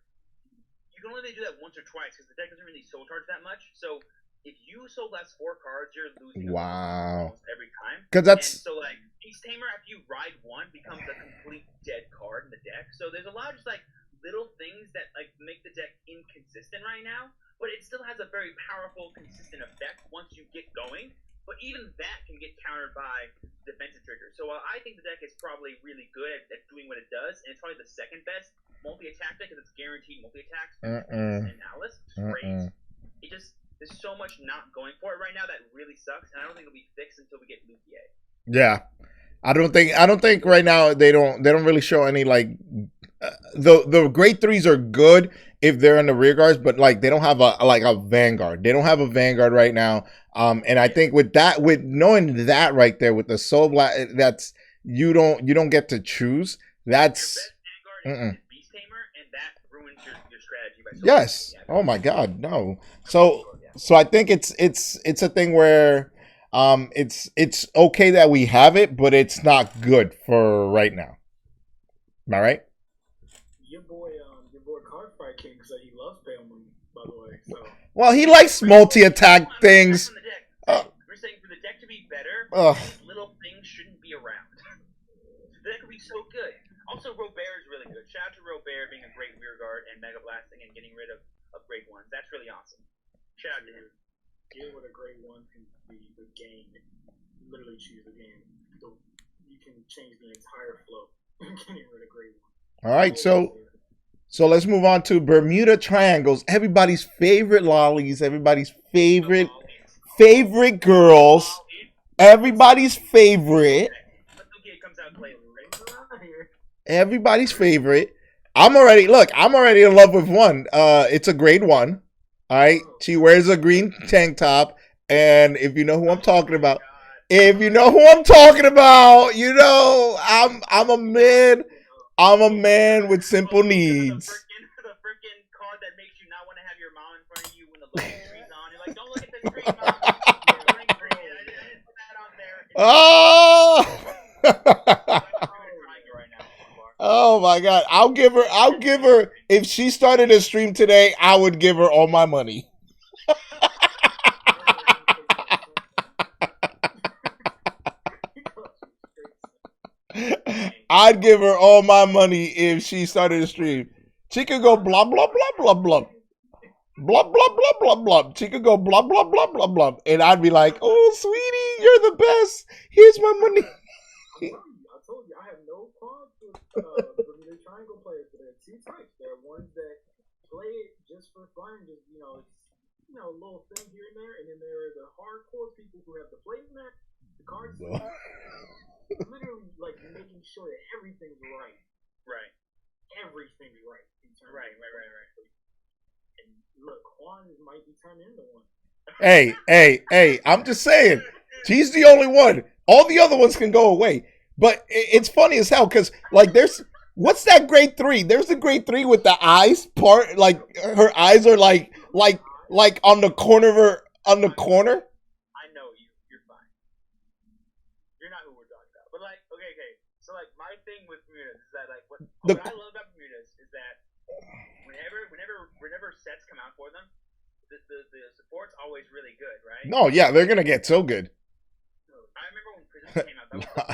Speaker 2: you can only do that once or twice because the deck doesn't really soul charge that much. So if you soul blast 4 cards, you're losing almost every time.
Speaker 1: Because that's...
Speaker 2: And so, like, Beast Tamer, after you ride 1, becomes a complete dead card in the deck. So there's a lot of just, like, little things that, like, make the deck inconsistent right now. But it still has a very powerful, consistent effect once you get going. But even that can get countered by defensive triggers. So while I think the deck is probably really good at doing what it does, and it's probably the second best multi-attack deck because it's guaranteed multi-attacks and Alice, it's great. It just... There's so much not going for it right now that really sucks, and I don't think it'll be fixed until we get Lugier.
Speaker 1: Yeah, I don't think right now they don't really show any like the grade 3s are good if they're in the rear guards, but like they don't have a vanguard. They don't have a vanguard right now. And I think with knowing that right there with the Soul Blast, that's you don't get to choose. That's
Speaker 2: your best vanguard is Beast Tamer, and that ruins your strategy by Soul
Speaker 1: yes.
Speaker 2: Blast.
Speaker 1: Oh my God, no. So I think it's a thing where it's okay that we have it, but it's not good for right now. Am I right?
Speaker 3: Your boy Cardfight King said he loves Pale Moon, by the way. So
Speaker 1: well, he likes multi-attack things.
Speaker 2: We're saying for the deck to be better, these little things shouldn't be around. The deck would be so good. Also, Robert is really good. Shout out to Robert being a great rear guard and mega blasting and getting rid of grade 1s. That's really awesome. Shout out to him.
Speaker 3: Get what a grade 1 can be the game. Literally choose the game. So you can change the entire flow. Getting rid of grade 1.
Speaker 1: All right, so let's move on to Bermuda Triangles. Everybody's favorite lollies. Everybody's favorite girls. Everybody's favorite. Everybody's favorite. I'm already in love with one. It's a grade 1. All right, she wears a green tank top, and if you know who I'm talking about, you know I'm a man. I'm a man with simple needs.
Speaker 2: The freaking card that makes you not want to have your mom in front of you when the loading screen's on. You're like, don't look at the screen, mom.
Speaker 1: Oh.
Speaker 2: Right now, Bar.
Speaker 1: Oh my god. I'll give her if she started a stream today, I would give her all my money. I'd give her all my money if she started a stream. She could go blah blah blah blah blah. Blah blah blah blah blah. She could go blah blah blah blah blah. And I'd be like, oh sweetie, you're the best. Here's my money.
Speaker 3: I told you, I have no qualms with the Bermuda Triangle players. There are two types. There are ones that play it just for fun, just it's a little thing here and there, and then there are the hardcore people who have the playmat, the cards, literally like making sure that everything's right.
Speaker 2: Right.
Speaker 3: Everything's right.
Speaker 2: Right.
Speaker 3: And look, Juan might be turning into one.
Speaker 1: Hey, I'm just saying. She's the only one. All the other ones can go away. But it's funny as hell because, like, what's that grade 3? There's a grade 3 with the eyes part. Like, her eyes are like on the corner of her, on the corner.
Speaker 2: I know you. You're fine. You're not who we're talking about. But, like, okay. So, like, my thing with Bermudas is that, like, what I love about Bermudas is that whenever sets come out for them, the support's always really good, right?
Speaker 1: No, yeah, they're going to get so good.
Speaker 2: I remember when Prism came out.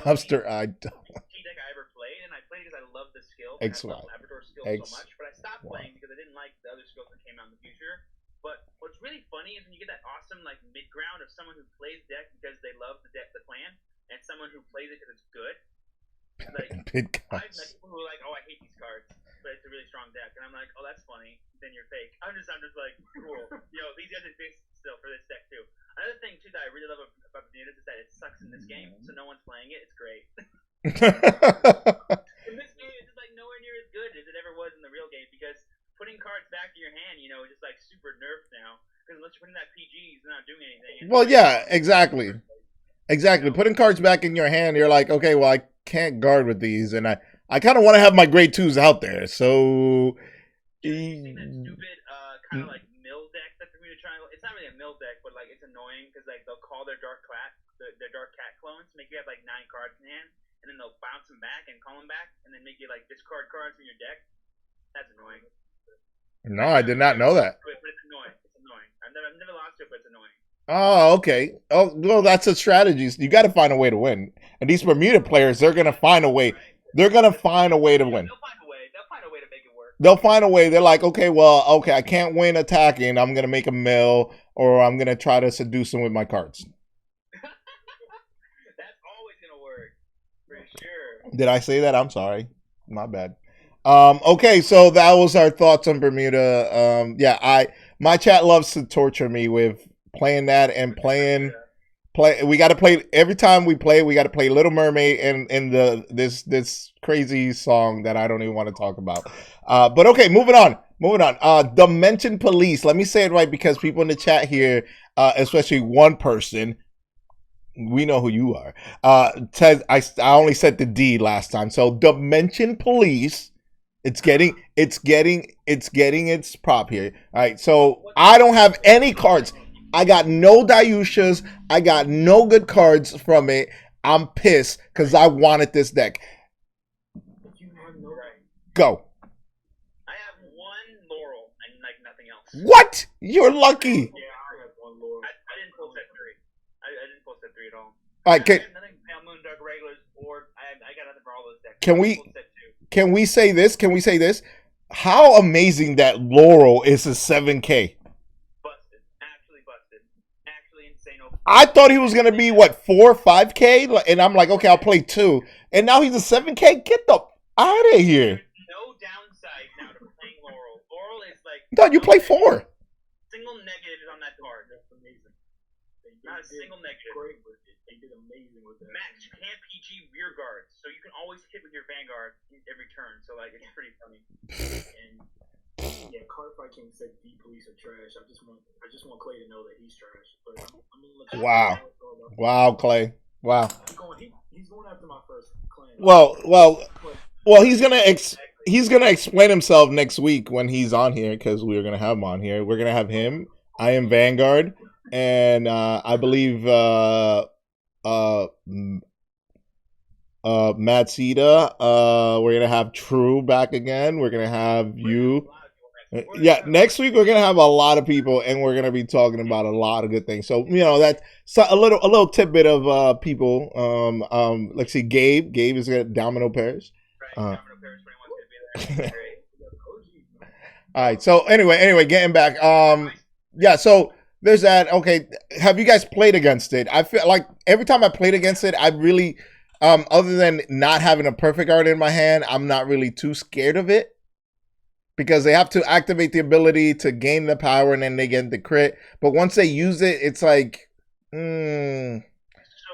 Speaker 2: That was the TD deck I ever played, and I played because I loved the skill. I love Labrador skill so much, but I stopped playing because I didn't like the other skills that came out in the future. But what's really funny is when you get that awesome like mid ground of someone who plays deck because they love the clan, and someone who plays it because it's good. Like I've met people who are like, oh, I hate these cards, but it's a really strong deck, and I'm like, oh, that's funny. Then you're fake. I'm just like, cool. These guys exist still for this deck too. Another thing too that I really love about Bermudas is that it sucks in this game, so no one's playing it. It's great. In this game, it's just like nowhere near as good as it ever was in the real game because putting cards back in your hand, is just like super nerfed now. Because unless you're putting that PGs, they're not doing anything.
Speaker 1: Well, yeah, exactly. Putting cards back in your hand, you're like, okay, well, I can't guard with these, and I kind of want to have my grade 2s out there, so.
Speaker 2: Have you seen that stupid kind of like mill deck that Bermuda Triangle? It's not really a mill deck, but like it's annoying because like they'll call their dark cat clones, make you have like 9 cards in hand, and then they'll bounce them back and call them back, and then make you like discard cards from your deck. That's annoying.
Speaker 1: No, I did not know that.
Speaker 2: But it's annoying. I've never lost it, but it's annoying.
Speaker 1: Oh, okay. Oh, well, that's a strategy. You got to find a way to win. And these Bermuda players, they're gonna find a way. They're gonna find a way to win.
Speaker 2: They'll find a way. They'll find a way to make it work.
Speaker 1: They'll find a way. They're like, okay, I can't win attacking. I'm gonna make a mill, or I'm gonna try to seduce them with my cards.
Speaker 2: That's always gonna work, for sure.
Speaker 1: Did I say that? I'm sorry. My bad. Okay, so that was our thoughts on Bermuda. My chat loves to torture me with playing that and play. We got to play every time we play. We got to play Little Mermaid and this crazy song that I don't even want to talk about. But okay, moving on. Dimension Police. Let me say it right because people in the chat here, especially one person, we know who you are. Says I only said the D last time. So Dimension Police. It's getting its prop here. All right. So I don't have any cards. I got no Dayushas. I got no good cards from it. I'm pissed because I wanted this deck. Go.
Speaker 2: I have 1 Laurel and like nothing else.
Speaker 1: What? You're lucky.
Speaker 3: Yeah, I have 1 Laurel.
Speaker 2: I didn't pull set 3. I didn't pull set 3 at all.
Speaker 1: All right.
Speaker 2: I have nothing Pale Moon, Dark Regulars, or I got nothing for all those decks.
Speaker 1: Can we say this? How amazing that Laurel is a 7K.
Speaker 2: Actually insane.
Speaker 1: I thought he was going to be, 4 or 5K? And I'm like, okay, I'll play 2. And now he's a 7K? Get the out of here.
Speaker 2: There's no downside now to playing Laurel. Laurel is like...
Speaker 1: No, you play 4.
Speaker 2: Single negative on that card.
Speaker 3: That's amazing.
Speaker 2: Not a single negative.
Speaker 3: Great with it. They did amazing with that.
Speaker 2: Max, you can't PG rear guards, so you can always hit with your Vanguard every turn. So, like, it's pretty funny.
Speaker 3: And yeah, Cardfight King said D Police are trash. I just want Clay to know that he's trash. But
Speaker 1: Wow, Clay. Wow.
Speaker 3: He's going after my first clan.
Speaker 1: Well, he's gonna explain himself next week when he's on here because we're gonna have him on here. We're gonna have him. I am Vanguard, and I believe Matsita. We're gonna have True back again. We're gonna have you. Yeah, next week we're gonna have a lot of people, and we're gonna be talking about a lot of good things. So that's a little tidbit of people. Let's see, Gabe. Gabe is at Domino Pairs.
Speaker 2: Right, Domino Paris 21's gonna be there. Great.
Speaker 1: All right. So anyway, getting back. Yeah. So there's that. Okay. Have you guys played against it? I feel like every time I played against it, I really, other than not having a perfect art in my hand, I'm not really too scared of it. Because they have to activate the ability to gain the power and then they get the crit. But once they use it, it's like,
Speaker 2: So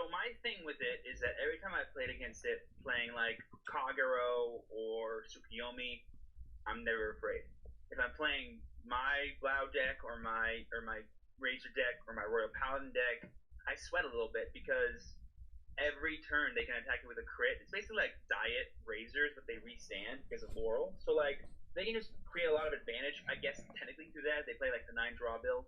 Speaker 2: my thing with it is that every time I played against it, playing like Kagero or Tsukiyomi, I'm never afraid. If I'm playing my Blau deck or my Razor deck or my Royal Paladin deck, I sweat a little bit because every turn they can attack you with a crit. It's basically like Diet Razors, but they restand because of Laurel. So like, they can just create a lot of advantage, I guess, technically through that. They play like the 9-draw build.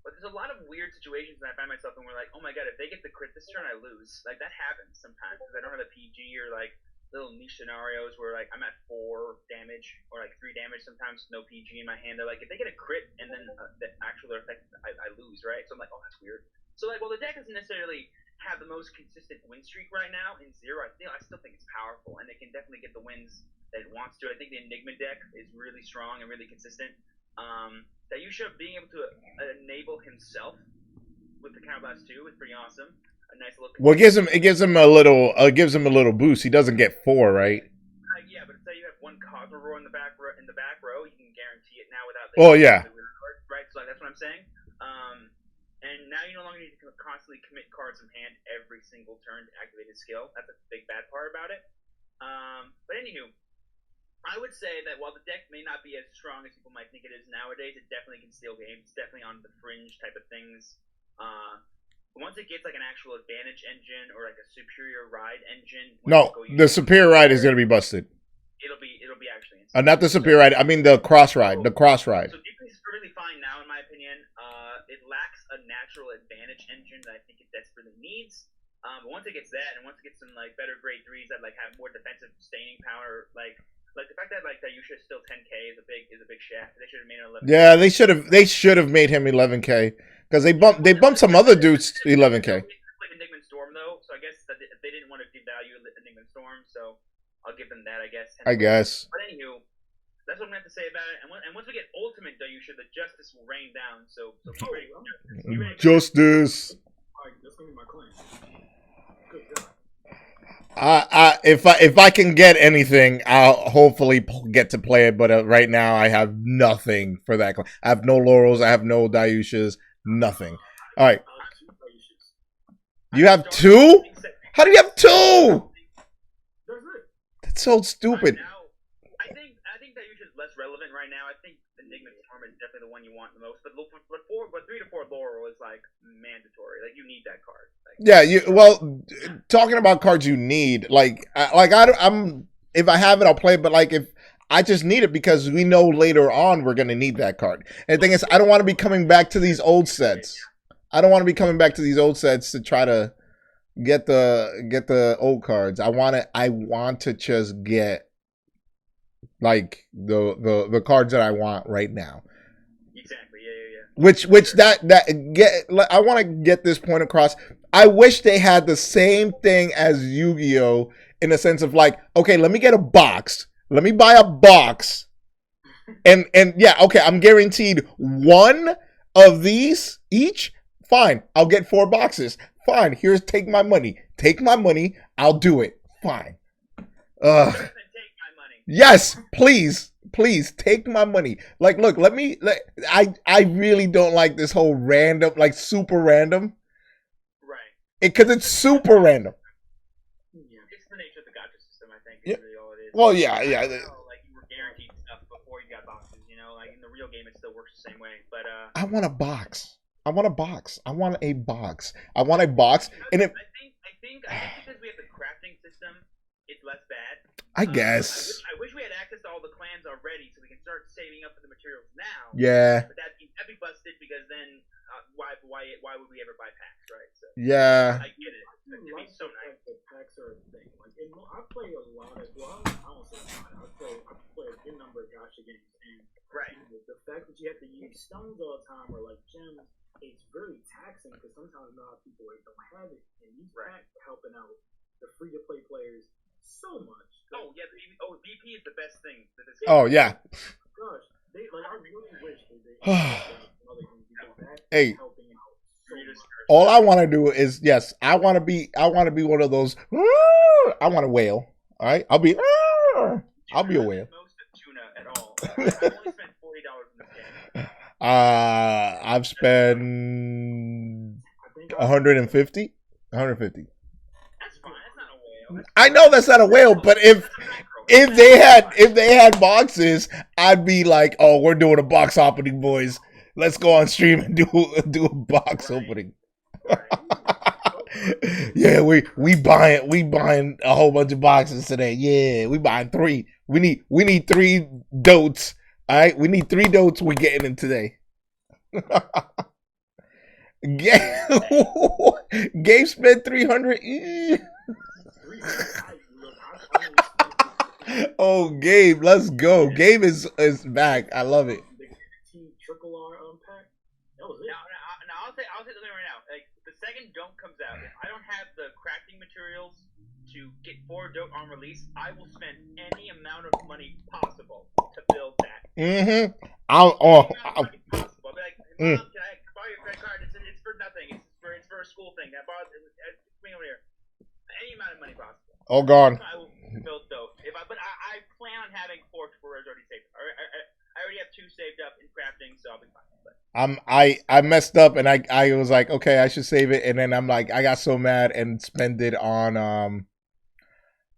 Speaker 2: But there's a lot of weird situations that I find myself in where like, oh my god, if they get the crit this turn, I lose. Like that happens sometimes because I don't have a PG or like little niche scenarios where like I'm at 4 damage or like 3 damage sometimes, no PG in my hand. They're like, if they get a crit and then the actual effect, I lose, right? So I'm like, oh, that's weird. So like, well, the deck doesn't necessarily have the most consistent win streak right now in Zero. I still think it's powerful and it can definitely get the wins that it wants to. I think the Enigma deck is really strong and really consistent. Dayusha being able to enable himself with the Counterblast 2 is pretty awesome. A nice little.
Speaker 1: Well, it gives him a little boost. He doesn't get 4, right?
Speaker 2: Yeah, but say you have one Cosmo Roar in the back row, you can guarantee it now without.
Speaker 1: Oh yeah.
Speaker 2: Right, so like, that's what I'm saying. And now you no longer need to constantly commit cards in hand every single turn to activate his skill. That's a big bad part about it. But anywho, I would say that while the deck may not be as strong as people might think it is nowadays, it definitely can steal games. It's definitely on the fringe type of things. Once it gets like an actual advantage engine or like a superior ride engine.
Speaker 1: No, the superior ride is going to be busted.
Speaker 2: It'll be actually insane.
Speaker 1: Not the superior ride. I mean the cross ride. The cross ride.
Speaker 2: So Deep is perfectly fine now, in my opinion. It lacks a natural advantage engine that I think it desperately needs. But once it gets that, and once it gets some like better grade 3s that like have more defensive sustaining power, like the fact that like Dayusha is still 10k is a big shaft. They should have made it 11.
Speaker 1: Yeah, they should have made him 11k because they bumped some other dudes 11k.
Speaker 2: Like Enigma Storm though, so I guess that they didn't want to devalue Enigma Storm, so I'll give them that. I guess. But anywho, that's what I'm going to have to say about it. And once we get Ultimate Dayusha, the justice will rain down. So be ready for
Speaker 1: justice.
Speaker 3: All right, that's gonna be my claim. Good God.
Speaker 1: If I can get anything, I'll hopefully get to play it. But right now, I have nothing for that. I have no Laurels. I have no Dayushas. Nothing. All right. You have 2? How do you have 2? That's so stupid.
Speaker 2: I think Dayusha is less relevant right now. I think Enigma Storm is definitely the one you want the most. But 3 to 4 Laurel is like mandatory. Like you need that card. Like,
Speaker 1: talking about cards you need, I'm if I have it, I'll play it. But like if I just need it because we know later on we're gonna need that card. And the thing is, I don't want to be coming back to these old sets. I don't want to be coming back to these old sets to try to get the old cards. I want to just get like the cards that I want right now.
Speaker 2: Exactly. Yeah.
Speaker 1: I want to get this point across. I wish they had the same thing as Yu-Gi-Oh! In the sense of like, okay, let me get a box. Let me buy a box. And yeah, okay, I'm guaranteed 1 of these each. Fine, I'll get 4 boxes. Fine, take my money. Take my money. I'll do it. Fine.
Speaker 2: Take my money.
Speaker 1: Yes, please take my money. Like, look, I really don't like this whole random, like super random.
Speaker 2: Right.
Speaker 1: Because it's super random.
Speaker 2: Yeah, it's the nature of the gacha system, I think. Is really all it is.
Speaker 1: Well, yeah.
Speaker 2: Like you were guaranteed stuff before you got boxes, like in the real game it still works the same way. But
Speaker 1: I want a box. I want a box. And if
Speaker 2: I think because we have the crafting system, it's less bad.
Speaker 1: I guess.
Speaker 2: I wish we had access to all the clans already, so we can start saving up for the materials now.
Speaker 1: Yeah.
Speaker 2: But that'd be busted because then why would we ever buy packs, right? So
Speaker 1: Yeah.
Speaker 2: I get it.
Speaker 3: I
Speaker 2: It'd
Speaker 3: do
Speaker 2: be
Speaker 3: like
Speaker 2: so
Speaker 3: the
Speaker 2: nice.
Speaker 3: fact that packs are a thing. Like, I play a lot of, well, I don't say a lot. I play a good number of gacha games, and
Speaker 2: Right.
Speaker 3: the fact that you have to use stones all the time or like gems, it's very taxing because sometimes a lot of people don't have it, and these
Speaker 2: Right.
Speaker 3: packs are helping out the free to play players so much.
Speaker 2: Oh yeah, VP is the best thing that this.
Speaker 1: Oh yeah.
Speaker 3: Gosh, I really wish they other games because that
Speaker 1: Hey.
Speaker 3: is helping out so
Speaker 2: Readers
Speaker 3: much.
Speaker 2: first.
Speaker 1: All I want to do is yes, I want to be one of those. I want to wail. All right, I'll be a whale.
Speaker 2: Most of tuna at all. I've only spent $40 in this game.
Speaker 1: I've spent
Speaker 3: I think
Speaker 1: 150. 150.
Speaker 2: That's fine. That's not a whale.
Speaker 1: I know that's not a whale, but if they had boxes, I'd be like, oh, we're doing a box opening, boys. Let's go on stream and do a box opening. Yeah, we buying a whole bunch of boxes today. Yeah, we buying 3. We need 3 dotes. All right, we need 3 dotes. We're getting in today. Gabe spent 300. Oh, Gabe, let's go. Gabe is back. I love it.
Speaker 3: Triple R pack. That was it.
Speaker 2: Now I'll say the thing right now. Like the second Don't comes out, if I don't have the crafting materials to get 4 Don't on release, I will spend any amount of money possible to build that.
Speaker 1: Mm-hmm.
Speaker 2: Possible. I'll be like, Mom, can I borrow your credit card? It's for nothing. It's for a school thing. I borrowed me over here. Any amount of money possible.
Speaker 1: Oh, gone.
Speaker 2: I will build Don't. But I plan on having 4 Temporaries already saved. I already have 2 saved up in crafting, so I'll be fine. But.
Speaker 1: I messed up and I was like, okay, I should save it, and then I'm like, I got so mad and spent it on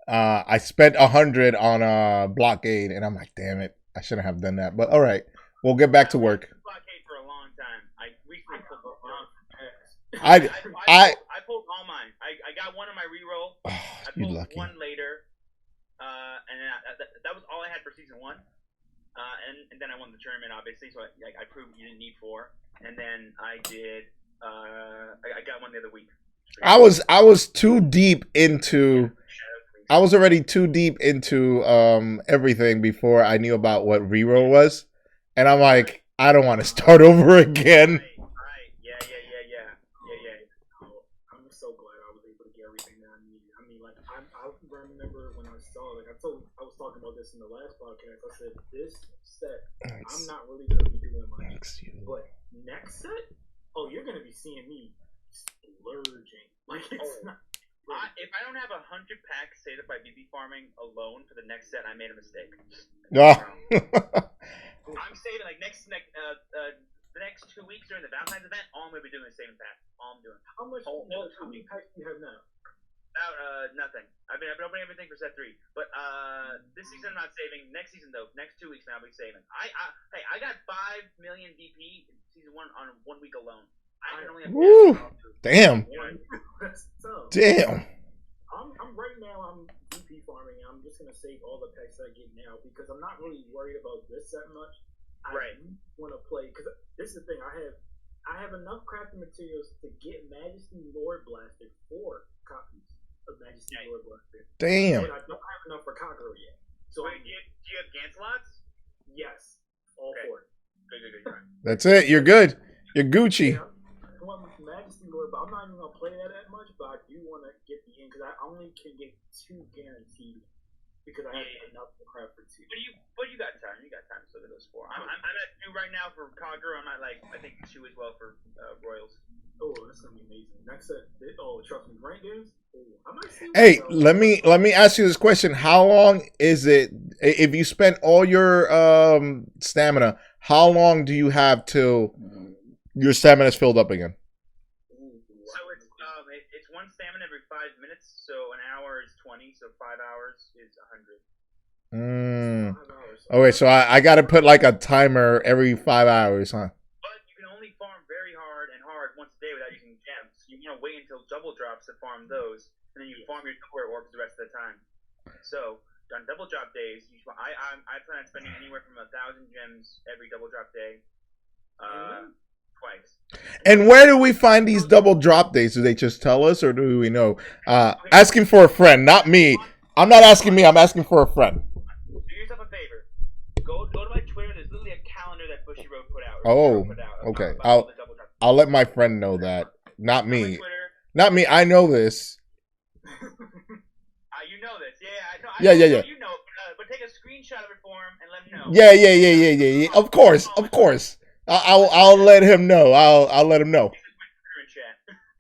Speaker 1: I spent 100 on Blockade, and I'm like, damn it, I shouldn't have done that. But all right, we'll get back to work.
Speaker 2: Blockade for a long time. I pulled
Speaker 1: I
Speaker 2: pulled all mine. I got one on my reroll. I
Speaker 1: you
Speaker 2: pulled
Speaker 1: lucky.
Speaker 2: one later, and then that was all I had for season 1. And then I won the tournament, obviously. So I proved you didn't need 4. And then I did. I got one the other week.
Speaker 1: I was too deep into. I was already too deep into everything before I knew about what reroll was, and I'm like, I don't want to start over again.
Speaker 2: Right. Yeah.
Speaker 3: I'm so glad I was able to get everything that I needed. I mean, like, I remember when I saw, like, I was talking about this in the last podcast. I said, this set, I'm not really going to be doing much. But next set, you're going to be seeing me splurging. Like, it's not.
Speaker 2: If I don't have 100 packs saved up by BB farming alone for the next set, I made a mistake.
Speaker 1: No.
Speaker 2: I'm saving like the next 2 weeks during the Valentine's event. All I'm gonna be doing is saving packs. All I'm doing.
Speaker 3: How many packs do you have now?
Speaker 2: Nothing. I've been opening everything for set 3, but this season I'm not saving. Next season though, next 2 weeks now I'll be saving. I got 5 million DP in season 1 on 1 week alone. I can only have.
Speaker 1: Woo! Damn.
Speaker 3: So,
Speaker 1: Damn.
Speaker 3: I'm right now. I'm DP farming. And I'm just gonna save all the packs I get now because I'm not really worried about this that much. I want to play because this is the thing. I have enough crafting materials to get Majesty Lord Blaster 4 copies of Majesty Lord Blaster.
Speaker 1: Damn.
Speaker 3: But I don't have enough for Conqueror yet. So
Speaker 2: wait, do you have Gancelots?
Speaker 3: Yes, all 4.
Speaker 2: Good.
Speaker 1: That's it. You're good. You're Gucci.
Speaker 3: Yeah, I want Majesty Lord, but I'm not even gonna play that much. But I do want to get the end because I only can get 2 guaranteed because I have enough to craft for 2.
Speaker 2: But you got time. You got time. So those 4. I'm at 2 right now for Conqueror. I'm at I think 2 as well for Royals.
Speaker 3: Oh, that's gonna be amazing. Next set. Trust me, rank games. I might see.
Speaker 1: Hey, let me ask you this question. How long is it if you spent all your stamina? How long do you have till your stamina is filled up again?
Speaker 2: So it's 1 stamina every 5 minutes. So an hour is 20. So 5 hours is 100.
Speaker 3: 5 hours.
Speaker 1: Okay, so I got to put like a timer every 5 hours, huh?
Speaker 2: But you can only farm very hard once a day without using gems. You want to wait until double drops to farm those, and then you farm your core orbs the rest of the time. So on double drop days, I plan on spending anywhere from 1,000 gems every double drop day. twice.
Speaker 1: And where do we find these double drop days? Do they just tell us, or do we know? Asking for a friend, not me. I'm not asking me. I'm asking for a friend.
Speaker 2: Do yourself a favor. Go to my Twitter. There's literally a calendar that Bushiroad put out.
Speaker 1: Oh, okay. I'll let my friend know that. Not me. Not me. I know this.
Speaker 2: You know this. Yeah, I know.
Speaker 1: Yeah.
Speaker 2: You know, but take a screenshot of it for him and let him know.
Speaker 1: Yeah. Of course. I'll let him know. I'll let him know.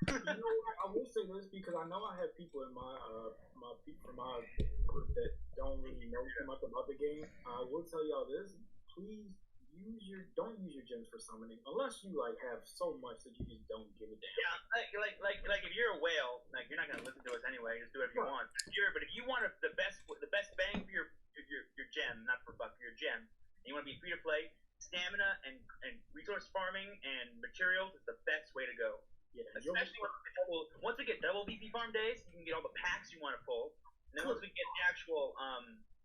Speaker 3: You know what? I will say this because I know I have people in my group that don't really know too much about the game. I will tell y'all this: please don't use your gems for summoning unless you like have so much that you just don't give a damn.
Speaker 2: Yeah, like if you're a whale, like you're not gonna listen to us anyway. Just do whatever you want. But if you want the best bang for your gem, not for buck, for your gem, and you want to be free to play, stamina and resource farming and materials is the best way to go.
Speaker 3: Yeah,
Speaker 2: especially once we get double VP farm days, you can get all the packs you want to pull. And then once we get the actual,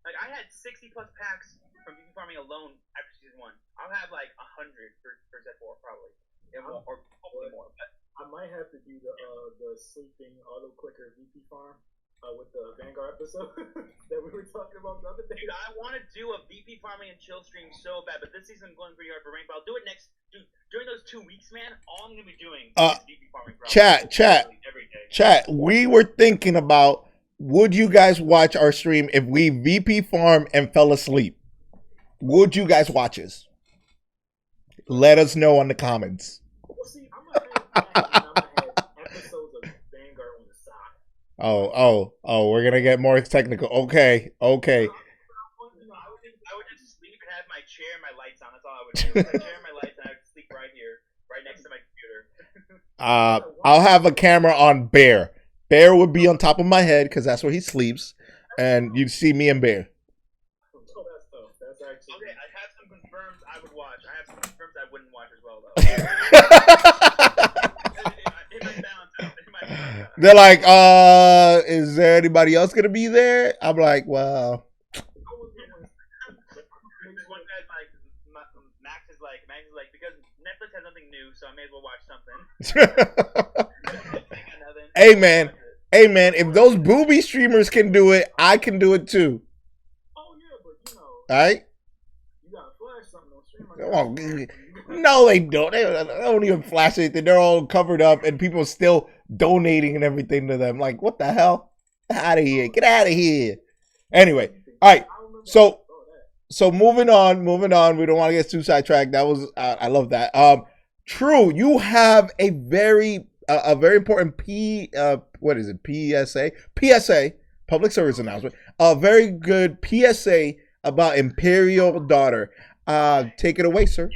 Speaker 2: like I had 60 plus packs from VP farming alone after season 1. I'll have like 100 for Z4 probably, or hopefully more. But
Speaker 3: I might have to do the sleeping auto clicker VP farm with the Vanguard episode that we were talking about the other day.
Speaker 2: Dude, I want to do a VP farming and chill stream so bad, but this season I'm going pretty hard for rank. But I'll do it during those 2 weeks, man. All I'm gonna be doing is VP farming.
Speaker 1: Chat. We were thinking about, would you guys watch our stream if we VP farm and fell asleep? Would you guys watch us? Let us know in the comments.
Speaker 3: Well, see, I'm gonna have episodes of Vanguard on the side.
Speaker 2: Oh,
Speaker 1: we're gonna get more technical. Okay.
Speaker 2: I would just sleep and have my chair and my lights on. That's all I would do. My chair and my lights, and I would sleep right here, right next to my computer.
Speaker 1: I'll have a camera on Bear. Bear would be on top of my head because that's where he sleeps, and you'd see me and Bear.
Speaker 3: Oh, that's tough. That's actually
Speaker 2: okay. I have some confirms I would watch. I have some confirms I wouldn't watch as well, though. It might balance out.
Speaker 1: They're like, is there anybody else gonna be there? I'm like, well.
Speaker 2: Max is like, because Netflix has nothing new, so I may as well watch something.
Speaker 1: Hey man, if those booby streamers can do it, I can do it too.
Speaker 3: Oh yeah, but you know.
Speaker 1: Right?
Speaker 3: You gotta flash something on stream.
Speaker 1: No, they don't. They don't even flash anything. They're all covered up, and people still donating and everything to them. Like, what the hell? Out of here! Get out of here! Anyway, all right. So moving on. We don't want to get too sidetracked. That was I love that. True, you have a very important what is it? PSA, public service announcement. A very good PSA about Imperial Daughter. Take it away, sir.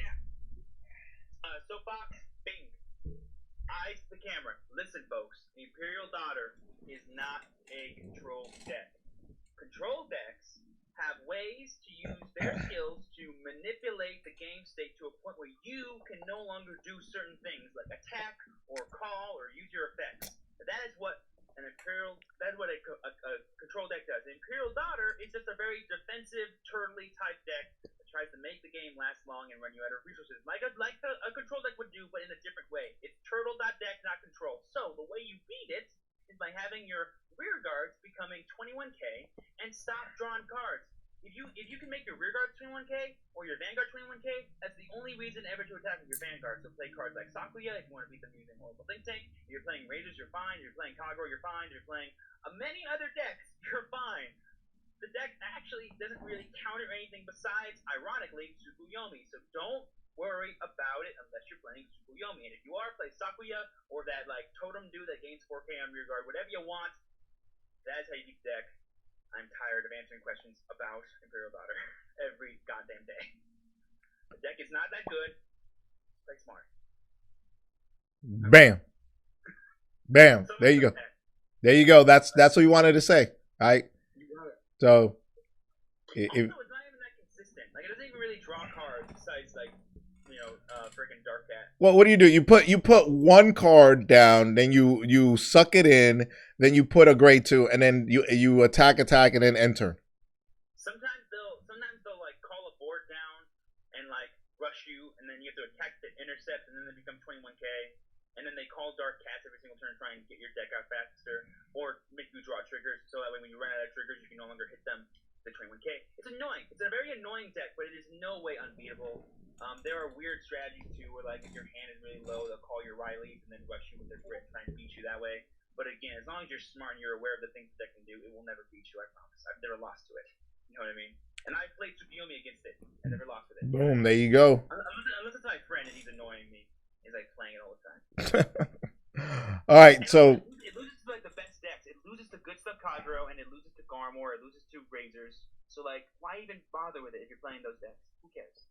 Speaker 2: Soapbox, bing. Eyes to the camera. Listen, folks. The Imperial Daughter is not a control deck. Control decks have ways to use their skills to manipulate the game state to a point where you can no longer do certain things like attack or call or use your effects. That is what a control deck does. The Imperial Daughter is just a very defensive, turtly type deck that tries to make the game last long and run you out of resources, like a control deck would do, but in a different way. It's turtle.deck, not control. So the way you beat it is by having your rear guards becoming 21k and stop drawing cards. If you can make your rear guard 21k or your vanguard 21k, that's the only reason ever to attack with your vanguard. So play cards like Sakuya if you want to beat them using Oracle Think Tank. If you're playing Razors, you're fine. If you're playing Kagura, you're fine. If you're playing many other decks, you're fine. The deck actually doesn't really counter anything besides, ironically, Tsukuyomi. So don't worry about it unless you're playing Tsukuyomi. And if you are, play Sakuya or that like totem dude that gains 4k on rear guard, whatever you want. That's how you beat the deck. I'm tired of answering questions about Imperial Daughter every goddamn day. The deck is not that good. Play smart.
Speaker 1: Bam. There you go. There you go. That's what you wanted to say, right? So,
Speaker 2: also, it's not even that consistent. Like it doesn't even really draw cards besides like, freaking Dark Cat.
Speaker 1: Well, what do? You put one card down, then you suck it in, then you put a grade 2, and then you attack, and then enter.
Speaker 2: Sometimes they'll like call a board down and like rush you, and then you have to attack the intercept, and then they become 21k, and then they call Dark Cats every single turn to try and get your deck out faster, or make you draw triggers, so that way when you run out of triggers, you can no longer hit them. The 21k. It's annoying. It's a very annoying deck, but it is no way unbeatable. There are weird strategies too, where like if your hand is really low, they'll call your Rileys and then rush you with their grit, trying to beat you that way. But again, as long as you're smart and you're aware of the things the deck can do, it will never beat you. I promise. I've never lost to it. You know what I mean? And I played Tsukiyomi against it. I never lost with it.
Speaker 1: Boom, there you go.
Speaker 2: Unless it's my friend and he's annoying me. He's like playing it all the time.
Speaker 1: All right, so
Speaker 2: It loses to like the best decks. It loses to good stuff Kagero, and it loses to Garmor. It loses to Razors. So like, why even bother with it if you're playing those decks? Who cares?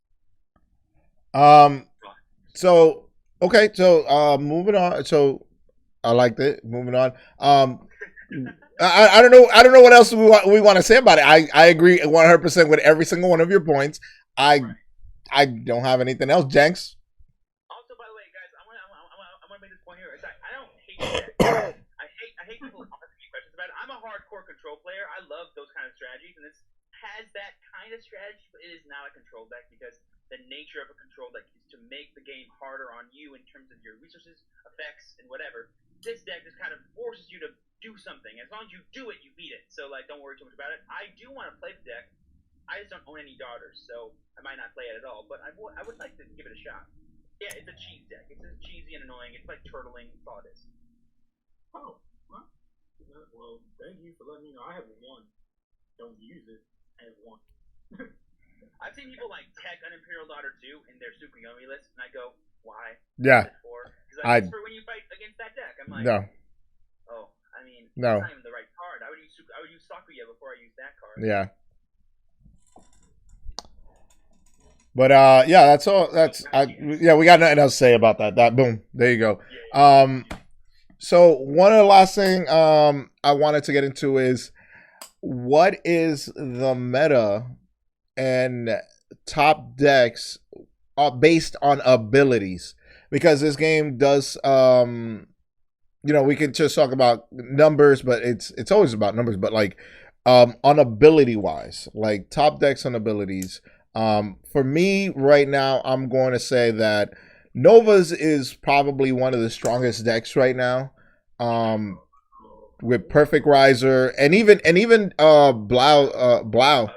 Speaker 1: so okay, so moving on. So I liked it. Moving on. I don't know what else we want to say about it. I agree 100% with every single one of your points. I don't have anything else, Jenks.
Speaker 2: Also, by the way, guys, I want to make this point here. It's like, I don't hate that. I hate people asking me questions about it. I'm a hardcore control player. I love those kind of strategies, and this has that kind of strategy, but it is not a control deck because the nature of a control deck is to make the game harder on you in terms of your resources, effects, and whatever. This deck just kind of forces you to do something. As long as you do it, you beat it. So like, don't worry too much about it. I do want to play the deck. I just don't own any daughters, so I might not play it at all. But I would like to give it a shot. Yeah, it's a cheese deck. It's just cheesy and annoying. It's like turtling. That's all it is.
Speaker 3: Oh, well, thank you for letting me know. I have one. Don't use it. I have one.
Speaker 2: I've seen people like tech an Imperial Daughter 2 in their Tsukuyomi list, and I go, why?
Speaker 1: Yeah.
Speaker 2: Because like, it's for when you fight against that deck. I'm like,
Speaker 1: no.
Speaker 2: Oh, I mean,
Speaker 1: no.
Speaker 2: That's not even the right card. I would use Sakuya before I use that card.
Speaker 1: Yeah. But yeah, that's all. Yeah, we got nothing else to say about that. Boom, there you go. So one of the last thing I wanted to get into is what is the meta and top decks based on abilities, because this game does we can just talk about numbers, but it's always about numbers, but like on ability wise, like top decks on abilities. For me right now, I'm going to say that Nova's is probably one of the strongest decks right now. With Perfect Riser and even Blau.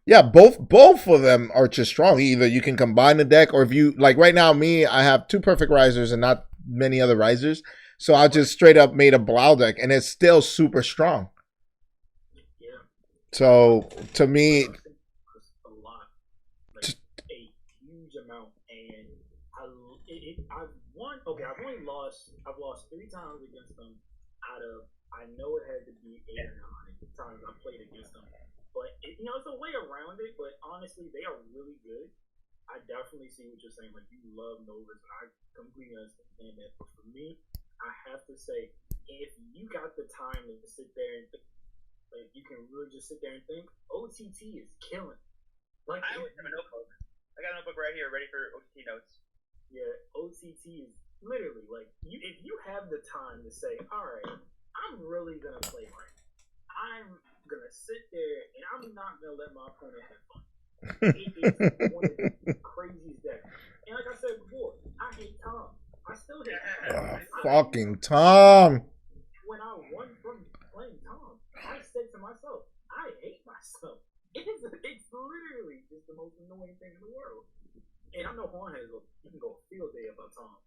Speaker 1: Yeah, both of them are just strong. Either you can combine the deck, or if you like right now, I have 2 Perfect Risers and not many other Risers. So I just straight up made a Blau deck, and it's still super strong.
Speaker 3: Yeah.
Speaker 1: So to me,
Speaker 3: a lot, like a huge amount, and I've won. Okay, I've lost 3 times against them out of, I know it had to be 8 or 9 times I played against them. But it's a way around it. But honestly, they are really good. I definitely see what you're saying. Like, you love Novas, and I completely understand that. But for me, I have to say, if you got the time to sit there and think, like, you can really just sit there and think, OTT is killing. Like,
Speaker 2: I always have a notebook. I got a notebook right here, ready for OTT notes.
Speaker 3: Yeah, OTT is literally like, if you have the time to say, all right, I'm really gonna play right. I'm gonna sit there and I'm not gonna let my opponent have fun. It is one of the craziest decks. And like I said before, I hate Tom. I still hate Tom.
Speaker 1: Fucking Tom.
Speaker 3: When I won from playing Tom, I said to myself, I hate myself. It's literally just the most annoying thing in the world. And I know Juan he can go field day about Tom.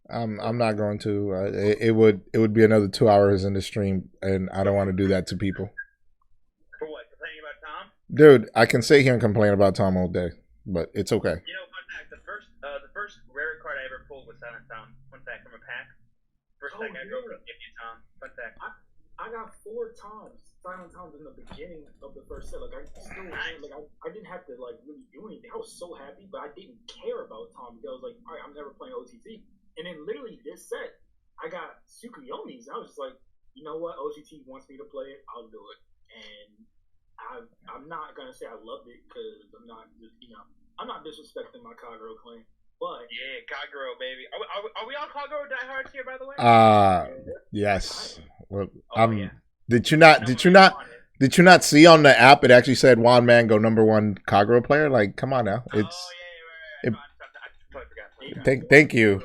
Speaker 1: I'm not going to. It would be another 2 hours in the stream, and I don't want to do that to people.
Speaker 2: For what? Complaining about Tom?
Speaker 1: Dude, I can sit here and complain about Tom all day, but it's okay.
Speaker 2: You know, fun fact: the first rare card I ever pulled was Silent Tom. Fun fact from a pack. First deck I ever give you Tom. Fun fact.
Speaker 3: I got 4 Toms, Silent Toms in the beginning of the first set. Like, I still I didn't have to like really do anything. I was so happy, but I didn't care about Tom because I was like, all right, I'm never playing OTT. And then literally this set, I got Tsukuyomis. I was just like, you know what? OTT wants me to play it. I'll do it. And I'm not gonna say I loved it because I'm not just I'm not disrespecting my Kagero claim. But
Speaker 2: yeah, Kagero, baby. Are we all Kagero diehards here, by the way?
Speaker 1: Yes. Well,
Speaker 2: yeah.
Speaker 1: Did you not see on the app? It actually said Juan Mango #1 Kagero player. Like, come on now. It's
Speaker 2: I totally forgot.
Speaker 1: Thank you.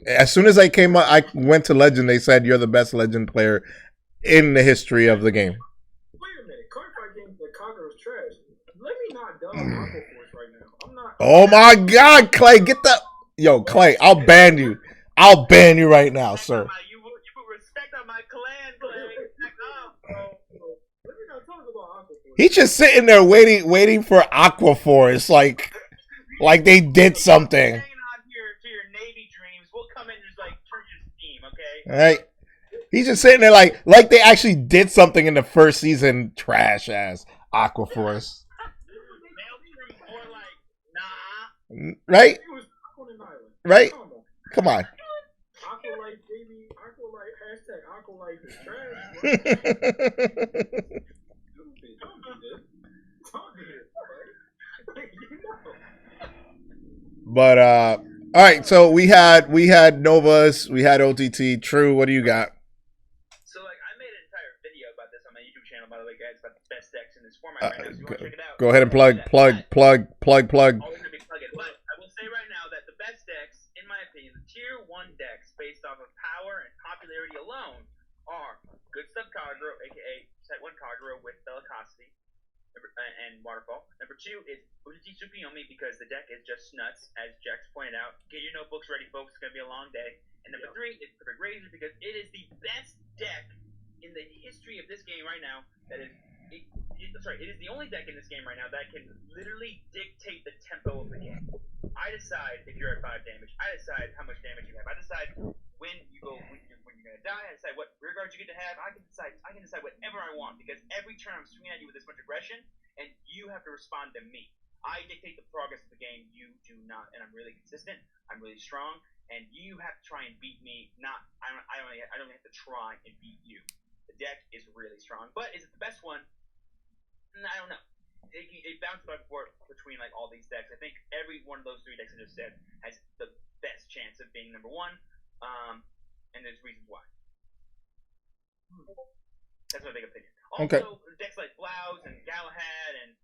Speaker 1: As soon as I came up, I went to Legend. They said you're the best Legend player in the history of the game.
Speaker 3: Wait a minute. Cardfight games that Conquer was trash. Let me not dub Aquaforce right now. I'm not.
Speaker 1: Oh my God, Clay, get the Clay. I'll ban you. I'll ban you right now, sir.
Speaker 2: You put respect on my clan, Clay.
Speaker 3: Let me not talk about Aquaforce.
Speaker 1: He's just sitting there waiting for Aquaforce, like they did something.
Speaker 2: Hanging on to your Navy dreams. We'll come in and just like turn your steam, okay?
Speaker 1: All right. He's just sitting there like they actually did something in the first season. Trash ass Aquaforce.
Speaker 2: Maelstrom or like, nah.
Speaker 1: Right?
Speaker 3: It was on an island.
Speaker 1: Right? Come on.
Speaker 3: Aqualight, baby. Aqualight. Hashtag Aqualight is trash. Stupid. Don't do this. Don't do this, right? You know.
Speaker 1: But all right, so we had Novus, we had OTT. True, what do you got?
Speaker 2: So like I made an entire video about this on my YouTube channel, by the way, guys, about the best decks in this format right now. So you want to check it out?
Speaker 1: Go ahead and plug.
Speaker 2: Always gonna be plugging. But I will say right now that the best decks, in my opinion, the tier 1 decks based off of power and popularity alone are Good Stuff Kagero, aka Set 1 Kagero with Bellicosity and Waterfall. Number 2 is Uji Tsukuyomi because the deck is just nuts, as Jax pointed out. Get your notebooks ready, folks. It's gonna be a long day. And number 3 is Perfect Razor because it is the best deck in the history of this game right now. That is, it is the only deck in this game right now that can literally dictate the tempo of the game. I decide if you're at 5 damage. I decide how much damage you have. I decide when you're gonna die. I decide what rear guards you get to have. I can decide whatever I want because every turn I'm swinging at you with this much aggression, and you have to respond to me. I dictate the progress of the game. You do not, and I'm really consistent. I'm really strong, and you have to try and beat me. I don't have to try and beat you. The deck is really strong, but is it the best one? I don't know. It bounced back and forth between like all these decks. I think every one of those 3 decks I just said has the best chance of being number 1, and there's reasons why. That's my big opinion. Also,
Speaker 1: Okay.
Speaker 2: decks like Blouse and Galahad and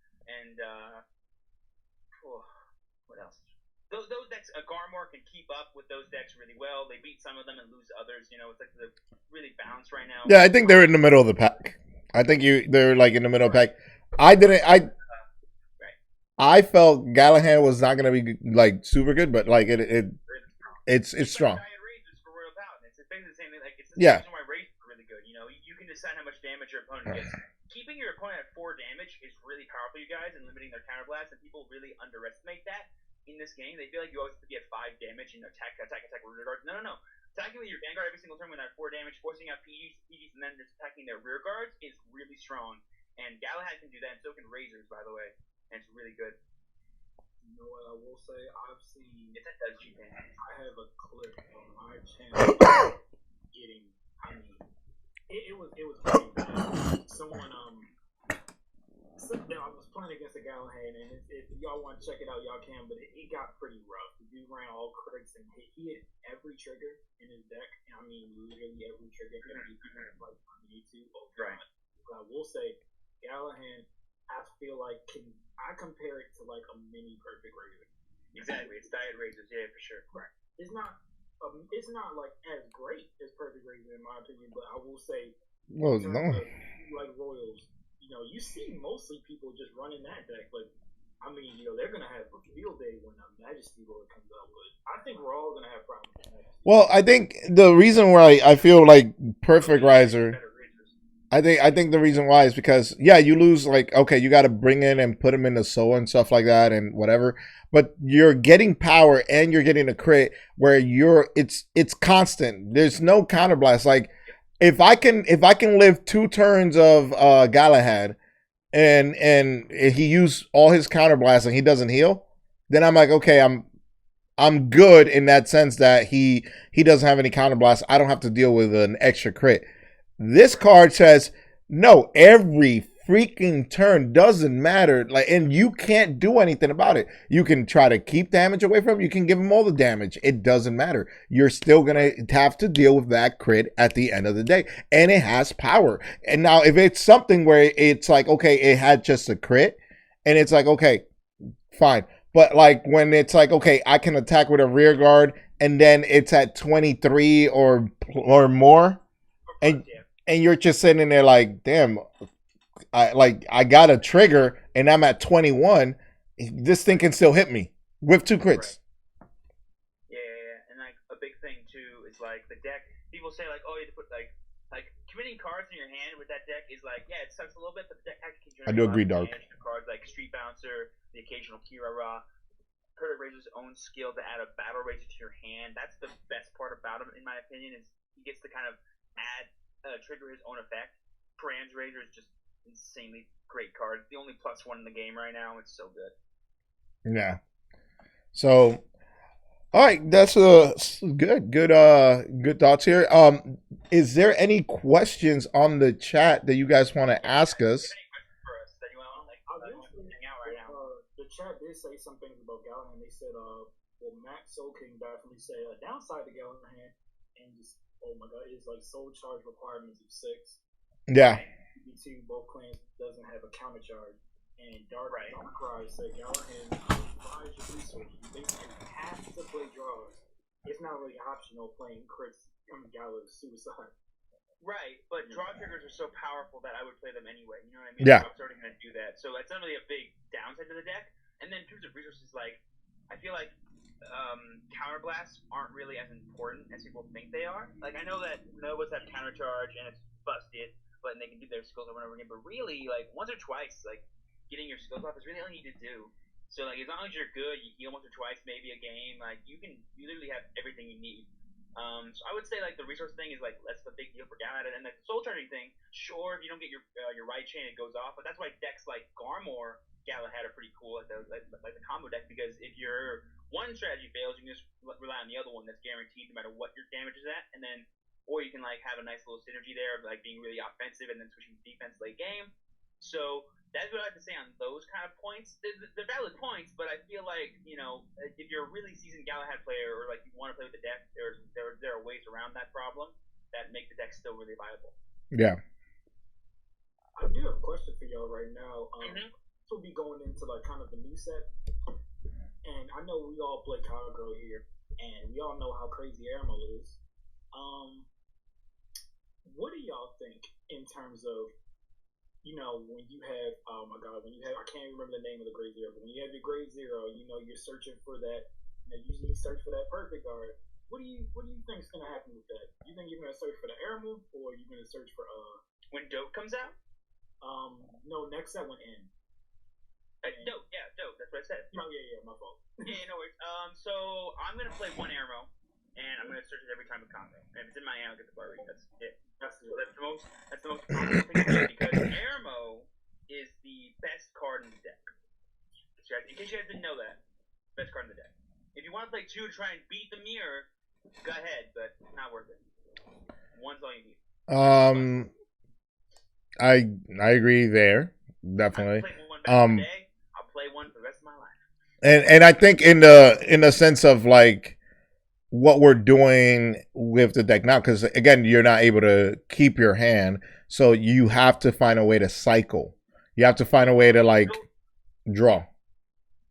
Speaker 2: what else? Those decks, Garmor can keep up with those decks really well. They beat some of them and lose others. You know, it's like they're really balanced right now.
Speaker 1: Yeah, I think they're in the middle of the pack. I think they're like in the middle of the pack. I felt Galahad was not gonna be like super good, but like it's strong.
Speaker 2: Diet Razors for Royal Paladin. It's basically the same thing. Like it's the
Speaker 1: Yeah.
Speaker 2: reason why Razors are really good. You know, you can decide how much damage your opponent gets. Keeping your opponent at 4 damage is really powerful, you guys, and limiting their counterblast. And people really underestimate that in this game. They feel like you always have to be at 5 damage and attack rear guards. No. Attacking with your Vanguard every single turn when they're at 4 damage, forcing out PDs, and then just attacking their rear guards is really strong. And Galahad can do that, and so can Razors, by the way. And it's really good.
Speaker 3: You know what I will say? I've seen.
Speaker 2: It does cheat in.
Speaker 3: I have a clip on my channel getting. I mean, it was pretty bad. Someone I was playing against a Galahad, and if y'all want to check it out, y'all can. But it got pretty rough. The dude ran all crits, and he hit every trigger in his deck. I mean, literally every trigger. Like on YouTube. Oh god.
Speaker 2: Right.
Speaker 3: But I will say, Galahad, I feel like I compare it to like a mini Perfect Razor.
Speaker 2: Exactly, it's Diet Razors, yeah, for sure.
Speaker 3: Right. It's not like as great as Perfect Razor in my opinion, but I will say,
Speaker 1: Well,
Speaker 3: in
Speaker 1: no.
Speaker 3: terms of, like Royals, you know, you see mostly people just running that deck, but I mean, you know, they're gonna have a field day when Majesty Lord comes out, but I think we're all gonna have problems with Majesty.
Speaker 1: Well, I think the reason why I feel like Perfect Riser, I think the reason why is because you lose like you got to bring in and put him in the soul and stuff like that and whatever, but you're getting power and you're getting a crit where it's constant. There's no counterblast. Like if I can live 2 turns of Galahad and he used all his counterblast and he doesn't heal, then I'm like, okay, I'm good in that sense that he doesn't have any counterblast. I don't have to deal with an extra crit. This card says, no, every freaking turn doesn't matter. Like, and you can't do anything about it. You can try to keep damage away from him. You can give him all the damage. It doesn't matter. You're still going to have to deal with that crit at the end of the day. And it has power. And now if it's something where it's like, okay, it had just a crit and it's like, okay, fine. but like when it's like, okay, I can attack with a rear guard, and then it's at 23 or more, and
Speaker 2: Yeah.
Speaker 1: and you're just sitting there like, damn, I got a trigger and I'm at 21. This thing can still hit me with 2 crits.
Speaker 2: And like a big thing too is like the deck. People say like, oh, you have to put like committing cards in your hand with that deck is like, yeah, it sucks a little bit, but the deck actually can
Speaker 1: I
Speaker 2: generate
Speaker 1: do
Speaker 2: a lot
Speaker 1: agree,
Speaker 2: of
Speaker 1: Dark.
Speaker 2: damage to cards like Street Bouncer, the occasional Kirara. Kurt Razor's own skill to add a Battle Razor to your hand. That's the best part about him, in my opinion, is he gets to kind of add trigger his own effect. Paran's Razor is just insanely great card. It's the only +1 in the game right now. It's so good.
Speaker 1: Yeah. So, all right, that's good thoughts here. Is there any questions on the chat that you guys want to ask us?
Speaker 2: Any questions for us that you want like hang out right now?
Speaker 3: The chat did say some things about Gallahan. They said, well, Matt Soul King definitely say a downside to Gallahan, and just, oh my god, is like soul charge requirements of 6.
Speaker 1: Yeah.
Speaker 3: BT both clans doesn't have a counter charge. And Dark
Speaker 2: Right.
Speaker 3: Cry said Gallahan buys your resources. You basically have to play draws. It's not really optional playing crits from Gallah's suicide.
Speaker 2: Right, but draw triggers are so powerful that I would play them anyway. You know what I mean?
Speaker 1: Yeah.
Speaker 2: So I was already going to do that. So that's not really a big downside to the deck. And then in terms of resources, like, I feel like counterblasts aren't really as important as people think they are. Like, I know that Novas have counter charge and it's busted, but they can do their skills over and over again. But really, like, once or twice, like, getting your skills off is really all you need to do. So, like, as long as you're good, you heal once or twice, maybe a game, like, you literally have everything you need. So I would say like the resource thing is like that's the big deal for Galahad, and the soul charging thing. Sure, if you don't get your right chain, it goes off, but that's why decks like Garmor Galahad are pretty cool, like the combo deck, because if your one strategy fails, you can just rely on the other one that's guaranteed no matter what your damage is at, and then or you can like have a nice little synergy there of like being really offensive and then switching to defense late game. So that's what I have to say on those kind of points. They're valid points, but I feel like, you know, if you're a really seasoned Galahad player or like you want to play with the deck, there are ways around that problem that make the deck still really viable.
Speaker 1: Yeah.
Speaker 3: I do have a question for y'all right now. This will be going into like kind of the new set, and I know we all play Cowgirl here, and we all know how crazy Airmo is. What do y'all think in terms of, you know, when you have, oh my god, when you have, I can't remember the name of the grade 0, but when you have your grade 0, you know, you're searching for that, you know, usually you search for that perfect guard. What do you think is going to happen with that? You think you're going to search for the Airmo, or are you going to search for,
Speaker 2: when Dope comes out?
Speaker 3: No, next set when end.
Speaker 2: Dope, that's what I said.
Speaker 3: No, yeah, my fault.
Speaker 2: Yeah, no worries. So I'm going to play one Airmo, and I'm going to search it every time with combo. And if it's in my hand, I'll get the bar read. That's it. That's the most powerful thing to do, because Airmo is the best card in the deck. In case you guys didn't know that, best card in the deck. If you want to play 2 to try and beat the mirror, go ahead, but not worth it. One's all you need.
Speaker 1: I agree there, definitely.
Speaker 2: I'll play one back today. I'll play one for the rest of my life.
Speaker 1: And I think in the sense of like what we're doing with the deck now, because again, you're not able to keep your hand, so you have to find a way to cycle. You have to find a way to like draw.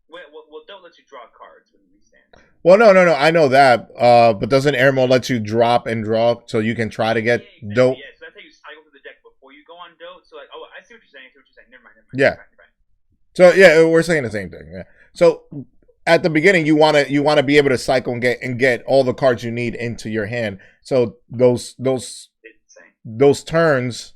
Speaker 2: Well, don't let you draw cards when you restand.
Speaker 1: Well, no, I know that. But doesn't Airmo let you drop and draw so you can try to get
Speaker 2: exactly.
Speaker 1: Dope?
Speaker 2: Yeah, so that's how you cycle through the deck before you go on Dope. So like, oh, I see what you're saying. Never mind.
Speaker 1: Yeah.
Speaker 2: You're fine.
Speaker 1: So yeah, we're saying the same thing. Yeah. So at the beginning, you want to be able to cycle and get all the cards you need into your hand. So those turns,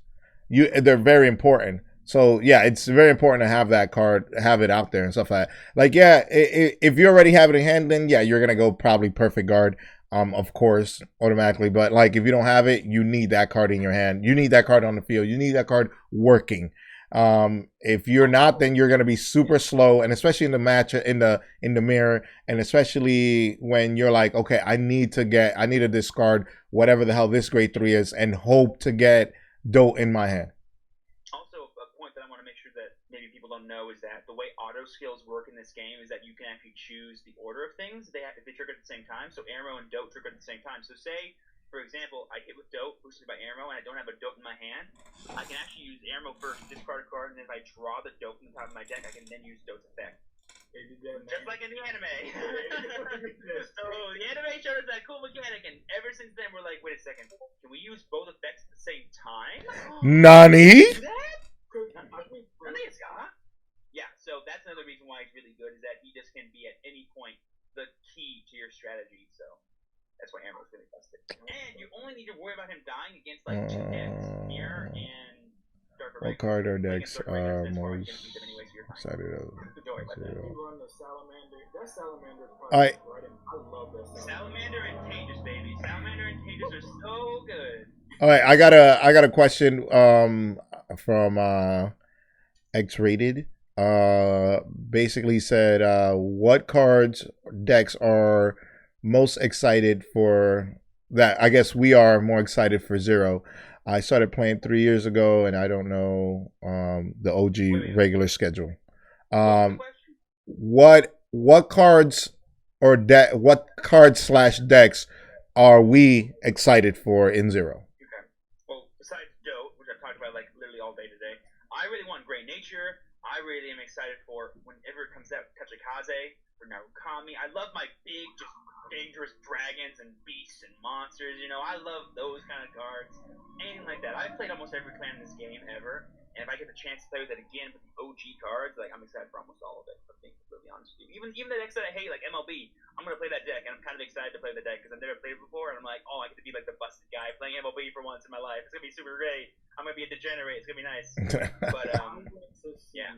Speaker 1: they're very important. So yeah, it's very important to have that card, have it out there and stuff like that. Like yeah, if you already have it in hand, then yeah, you're gonna go probably perfect guard, of course, automatically. But like if you don't have it, you need that card in your hand. You need that card on the field. You need that card working. If you're not, then you're gonna be super slow, and especially in the match in the mirror, and especially when you're like, okay, I need to discard whatever the hell this grade 3 is, and hope to get Dope in my hand.
Speaker 2: Also, a point that I want to make sure that maybe people don't know is that the way auto skills work in this game is that you can actually choose the order of things if they trigger at the same time. So Airmo and Dope trigger at the same time. So say, for example, I hit with Dope, boosted by Airmo, and I don't have a Dope in my hand, I can actually use Airmo first, discard a card, and then if I draw the Dope in the top of my deck, I can then use Dope's effect.
Speaker 3: They did that.
Speaker 2: Just like in the anime. So the anime showed us that cool mechanic, and ever since then we're like, wait a second, can we use both effects at the same time?
Speaker 1: Nani?
Speaker 2: Do that? I think it's yeah. So that's another reason why he's really good is that he just can be at any point the key to your strategy. So that's why Amber's really busted. And you only need to worry about him dying against like two decks, Mirror and Dark
Speaker 1: What
Speaker 2: Array.
Speaker 1: card or
Speaker 2: Against
Speaker 1: decks
Speaker 2: Dark Array,
Speaker 1: are
Speaker 2: that's fine.
Speaker 1: most
Speaker 2: You can beat them anyway, so you're fine.
Speaker 1: excited of?
Speaker 2: Don't worry about that.
Speaker 3: You run the Salamander. That Salamander.
Speaker 1: Alright.
Speaker 3: I love that
Speaker 2: Salamander and Tages, baby. Salamander and Tages are so good.
Speaker 1: All right, I got a question from X-Rated. Basically said what cards decks are most excited for that. I guess we are more excited for Zero. I started playing 3 years ago, and I don't know the OG regular schedule. What cards or what cards / decks are we excited for in Zero?
Speaker 2: Okay. Well, besides Dote, which I've talked about like literally all day today, I really want Grey Nature. I really am excited for whenever it comes out Tachikaze or Narukami. I love my big, just dangerous dragons and beasts and monsters. You know, I love those kind of cards. Anything like that. I've played almost every clan in this game ever. And if I get the chance to play with it again with the OG cards, like I'm excited for almost all of it. If I'm being completely honest with you. Even the decks that I hate, like MLB, I'm gonna play that deck, and I'm kind of excited to play the deck because I've never played it before, and I'm like, oh, I get to be like the busted guy playing MLB for once in my life. It's gonna be super great. I'm gonna be a degenerate. It's gonna be nice. But yeah.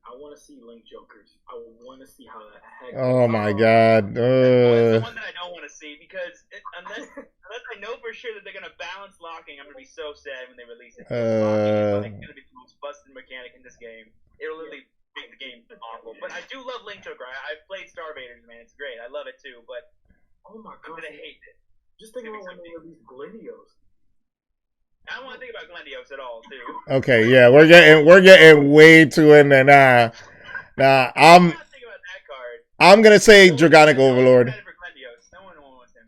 Speaker 3: I want to see Link Jokers. I want to see how the heck.
Speaker 1: Oh my God!
Speaker 2: The one that I don't want to see because unless I know for sure that they're gonna balance locking, I'm gonna be so sad when they release it. Locking is gonna be the most busted mechanic in this game. It'll literally make the game awful. But I do love Link Joker. I've played Star Vaders, man. It's great. I love it too. But
Speaker 3: oh my God,
Speaker 2: I'm gonna hate it.
Speaker 3: Just think about when they release Glendios.
Speaker 2: I don't want to think about Glendios at all, too.
Speaker 1: Okay, yeah, we're getting way too in there now. Nah, I'm gonna say Dragonic Overlord.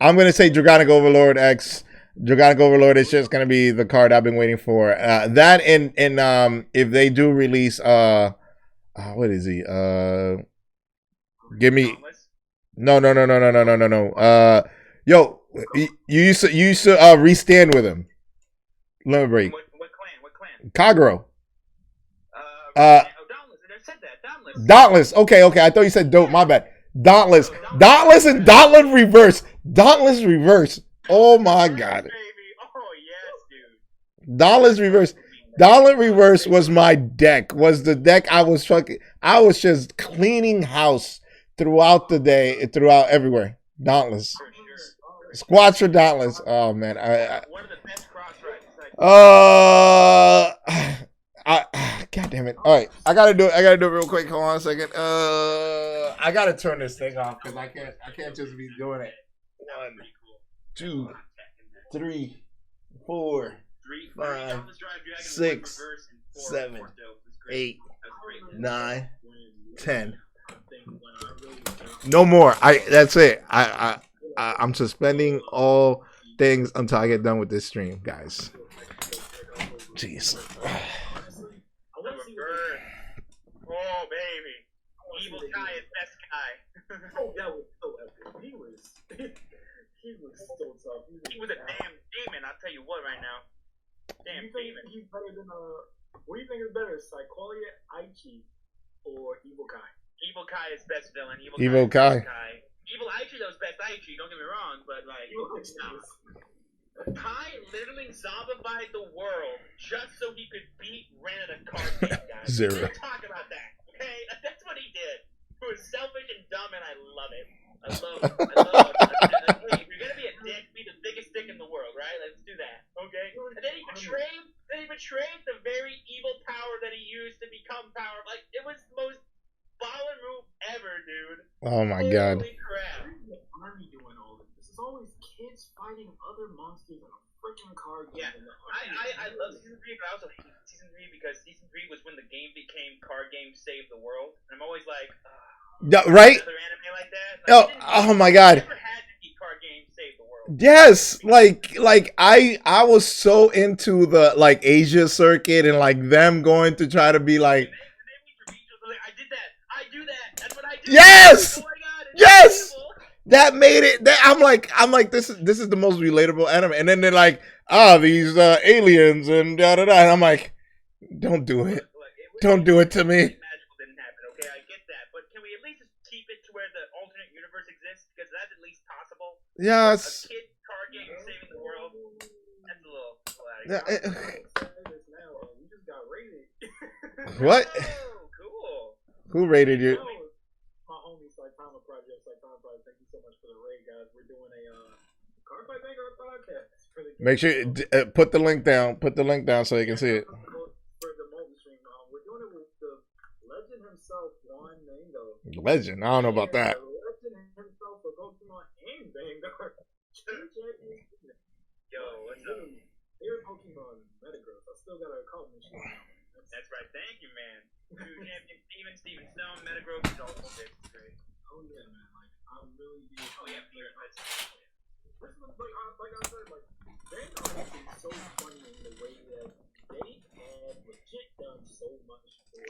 Speaker 1: I'm gonna say Dragonic Overlord X. Dragonic Overlord is just gonna be the card I've been waiting for. That and if they do release what is he? Give me no. Yo, you used to restand with him. Let me break.
Speaker 2: What clan?
Speaker 1: Kagero.
Speaker 2: Dauntless. I said that.
Speaker 1: Dauntless. Okay. I thought you said Dope. My bad. Dauntless. Dauntless and Dauntless reverse. Dauntless reverse. Oh my God.
Speaker 2: Oh yes, dude.
Speaker 1: Dauntless reverse. Dauntless reverse was my deck. Was the deck I was just cleaning house throughout the day, throughout everywhere. Dauntless. Squats for Dauntless. Oh man.
Speaker 2: One of the best cross rides.
Speaker 1: God damn it. All right. I gotta do it real quick. Hold on a second. I gotta turn this thing off because I can't just be doing it. 1, 2, 3, 4, 5, 6, 7, 8, 9, 10. No more. That's it. I'm suspending all things until I get done with this stream, guys. Jeez.
Speaker 2: Oh baby, Evil Kai is best guy.
Speaker 3: Oh, that was so epic. He was so tough.
Speaker 2: He was a damn demon. I'll tell you what, right now. Damn demon.
Speaker 3: He's better than what do you think is better, Psycholia, Aichi, or Evil Kai?
Speaker 2: Evil Kai is best villain.
Speaker 1: Evil Kai.
Speaker 2: Evil Aichi though is best Aichi. Don't get me wrong, but like. Kai literally zombified the world just so he could beat Ren at a card game, guys.
Speaker 1: Zero.
Speaker 2: We'll talk about that, okay? That's what he did. He was selfish and dumb, and I love it. I love it. Hey, if you're gonna be a dick, be the biggest dick in the world, right? Let's do that, okay? And then he betrayed the very evil power that he used to become power. Like, it was the most baller move ever, dude.
Speaker 1: Oh my God.
Speaker 2: Holy crap.
Speaker 3: Army doing all of this. It's always kids fighting other monsters in a freaking card game.
Speaker 2: Yeah, I love Season 3, but I also hate Season 3 because Season 3 was when the game became card game save the world. And I'm always like,
Speaker 1: right?
Speaker 2: Another anime like that? Like,
Speaker 1: oh my God.
Speaker 2: Never had to be card game save the world.
Speaker 1: Yes, like I was so into the like Asia circuit and like them going to try to be like.
Speaker 2: I did that. I do that. That's what I
Speaker 1: Yes!
Speaker 2: Oh my God, it's
Speaker 1: Yes!
Speaker 2: relatable.
Speaker 1: That made it. I'm like, this is the most relatable anime. And then they're like, these aliens and da da da. And I'm like, don't do it.
Speaker 2: Look,
Speaker 1: Don't do it to me.
Speaker 2: Magical didn't happen, okay? I get that. But can we at least just keep it to where the alternate universe exists? Because that's at least possible. A
Speaker 1: Yes.
Speaker 2: kid card game saving the world. That's a little out of
Speaker 1: Yeah,
Speaker 2: control.
Speaker 3: This now, we just got rated.
Speaker 1: What?
Speaker 2: Oh, cool.
Speaker 1: Who rated you?
Speaker 3: My homie Saitama Project. Saitama Project. Thank you so much for the raid, guys. We're doing a Card Fight Vanguard podcast. For the
Speaker 1: Make sure put the link down. Put the link down so you can see it.
Speaker 3: For the multi stream, we're doing it with the legend himself, Juan Mango.
Speaker 1: Legend. I don't know about that.
Speaker 3: The legend himself for Pokemon and Vanguard.
Speaker 2: Yo, what's up?
Speaker 3: Here's Pokemon Metagross. I still got a call machine now.
Speaker 2: That's right. Thank you, man. True champion Steven Stone, Metagross is also great.
Speaker 3: Oh yeah, man. Like I'm really being.
Speaker 2: Oh yeah, Peter.
Speaker 3: Like I said, like Vanguard has been so funny in the way that they have legit done so much for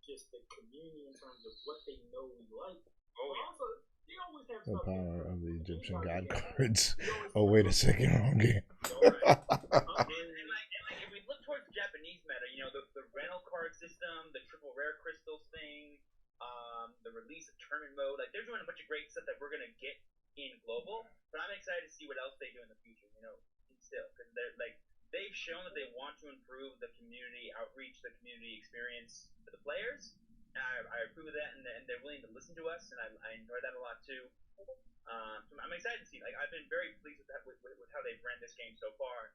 Speaker 3: just the community in terms of what they know we like.
Speaker 2: Oh
Speaker 3: But
Speaker 2: yeah.
Speaker 3: also, they always have
Speaker 1: The
Speaker 3: stuff.
Speaker 1: power of the Egyptian god cards. Oh, wait a second. Wrong game.
Speaker 2: And like if we look towards the Japanese meta, you know, the rental card system, the triple rare crystals thing, the release of tournament mode, like they're doing a bunch of great stuff that we're gonna get in global. But I'm excited to see what else they do in the future. You know, still because they're like they've shown that they want to improve the community outreach, the community experience for the players. And I approve of that, and they're willing to listen to us, and I enjoy that a lot too. So I'm excited to see. Like I've been very pleased with how they've ran this game so far.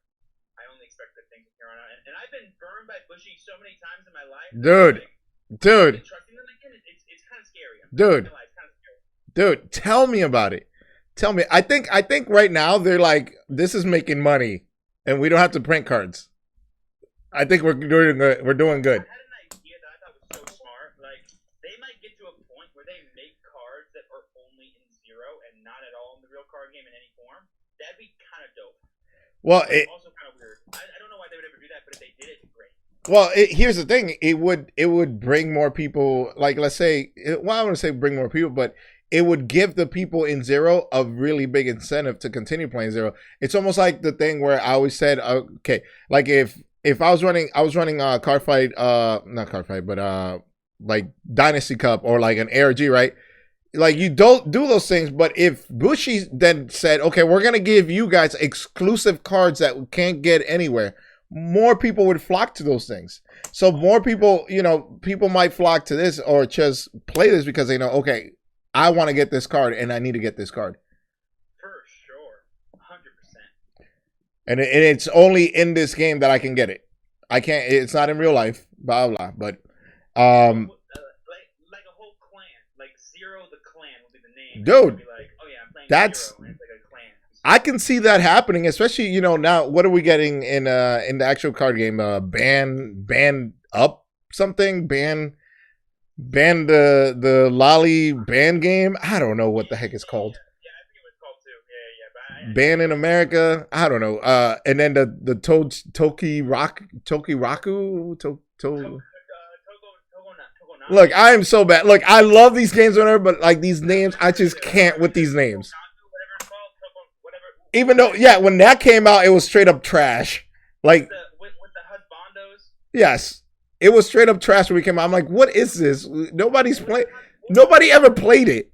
Speaker 2: I only expect good things from here on out. And I've been burned by Bushy so many times in my life.
Speaker 1: Dude.
Speaker 2: Like,
Speaker 1: Dude.
Speaker 2: trusting them again, it's kind of scary.
Speaker 1: Dude.
Speaker 2: It's kind of scary.
Speaker 1: Dude, tell me about it. Tell me. I think right now they're like, this is making money, and we don't have to print cards. I think we're doing good. We're doing good.
Speaker 2: I had an idea that I thought was so smart. Like they might get to a point where they make cards that are only in Zero and not at all in the real card game in any form. That'd be kind of dope.
Speaker 1: Well,
Speaker 2: Also kind of weird. I don't know why they would ever do that, but if they did it, great.
Speaker 1: well, here's the thing. It would bring more people. Like, let's say, well, I want to say bring more people, but it would give the people in Zero a really big incentive to continue playing Zero. It's almost like the thing where I always said, okay, like if I was running Card Fight, not Card Fight, but like Dynasty Cup or like an ARG, right? Like you don't do those things, but if Bushi then said, okay, we're gonna give you guys exclusive cards that we can't get anywhere, more people would flock to those things. So more people, people might flock to this or just play this because they know, okay, I want to get this card and I need to get this card.
Speaker 2: For sure, 100%.
Speaker 1: And it's only in this game that I can get it. I can't. It's not in real life. Blah blah. But
Speaker 2: Like a whole clan, like Zero the Clan would be the name.
Speaker 1: Dude,
Speaker 2: be like, oh yeah, I'm playing
Speaker 1: that's-
Speaker 2: Zero, and it's like a clan.
Speaker 1: I can see that happening, especially now. What are we getting in the actual card game? Ban up something. Ban the lolly ban game. I don't know what the heck it's called.
Speaker 2: Yeah, I think it was called too. Yeah. But
Speaker 1: Ban in America. I don't know. And then the Tokiraku.
Speaker 2: Togo
Speaker 1: Look, I am so bad. Look, I love these games, whatever, but like these names, I just can't with these names.
Speaker 2: Whatever it's called, whatever.
Speaker 1: Even though, yeah, when that came out, it was straight up trash. Like,
Speaker 2: With the husbandos.
Speaker 1: yes, it was straight up trash when we came out. I'm like, what is this? Nobody's played. Nobody ever played it.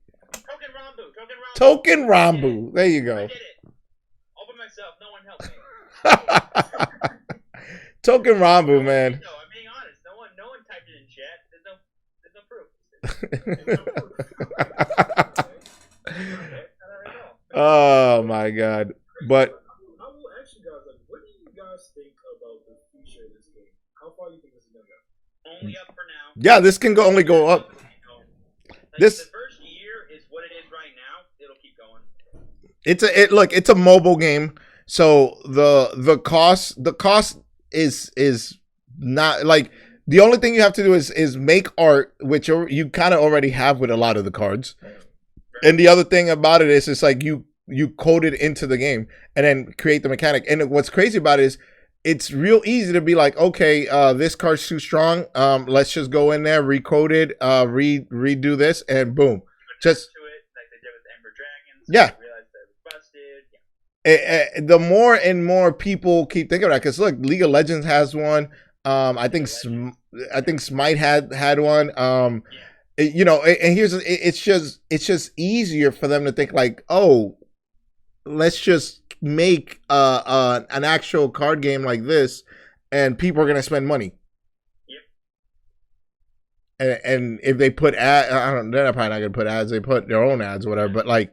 Speaker 1: Token Rambu. There you
Speaker 2: I
Speaker 1: go.
Speaker 2: did it. All by myself. No one helped me.
Speaker 1: Token Rambu, man.
Speaker 2: No, I'm being honest. No one typed it in chat. There's no proof.
Speaker 1: Oh my god. But
Speaker 3: I will ask you guys, like, what do you guys think about the future of this game? How far do you think this is gonna go?
Speaker 2: Only up for now.
Speaker 1: yeah, this can only go up.
Speaker 2: Like,
Speaker 1: This-
Speaker 2: the first year is what it is right now. It'll keep going.
Speaker 1: It's a mobile game. So the cost is not like the only thing you have to do is make art, which you kind of already have with a lot of the cards. And the other thing about it is it's like you code it into the game and then create the mechanic. And what's crazy about it is it's real easy to be like, okay, this card's too strong. Let's just go in there, recode it, redo this, and boom. Just
Speaker 2: to it like they did with Ember Dragons.
Speaker 1: Yeah.
Speaker 2: They realized that it was busted. Yeah.
Speaker 1: The more and more people keep thinking of that, because look, League of Legends has one. I think Smite had one. You know, and here's it's just easier for them to think like, oh, let's just make an actual card game like this, and people are gonna spend money.
Speaker 2: Yep.
Speaker 1: And if they put I don't, they're probably not gonna put ads. They put their own ads, or whatever. But like,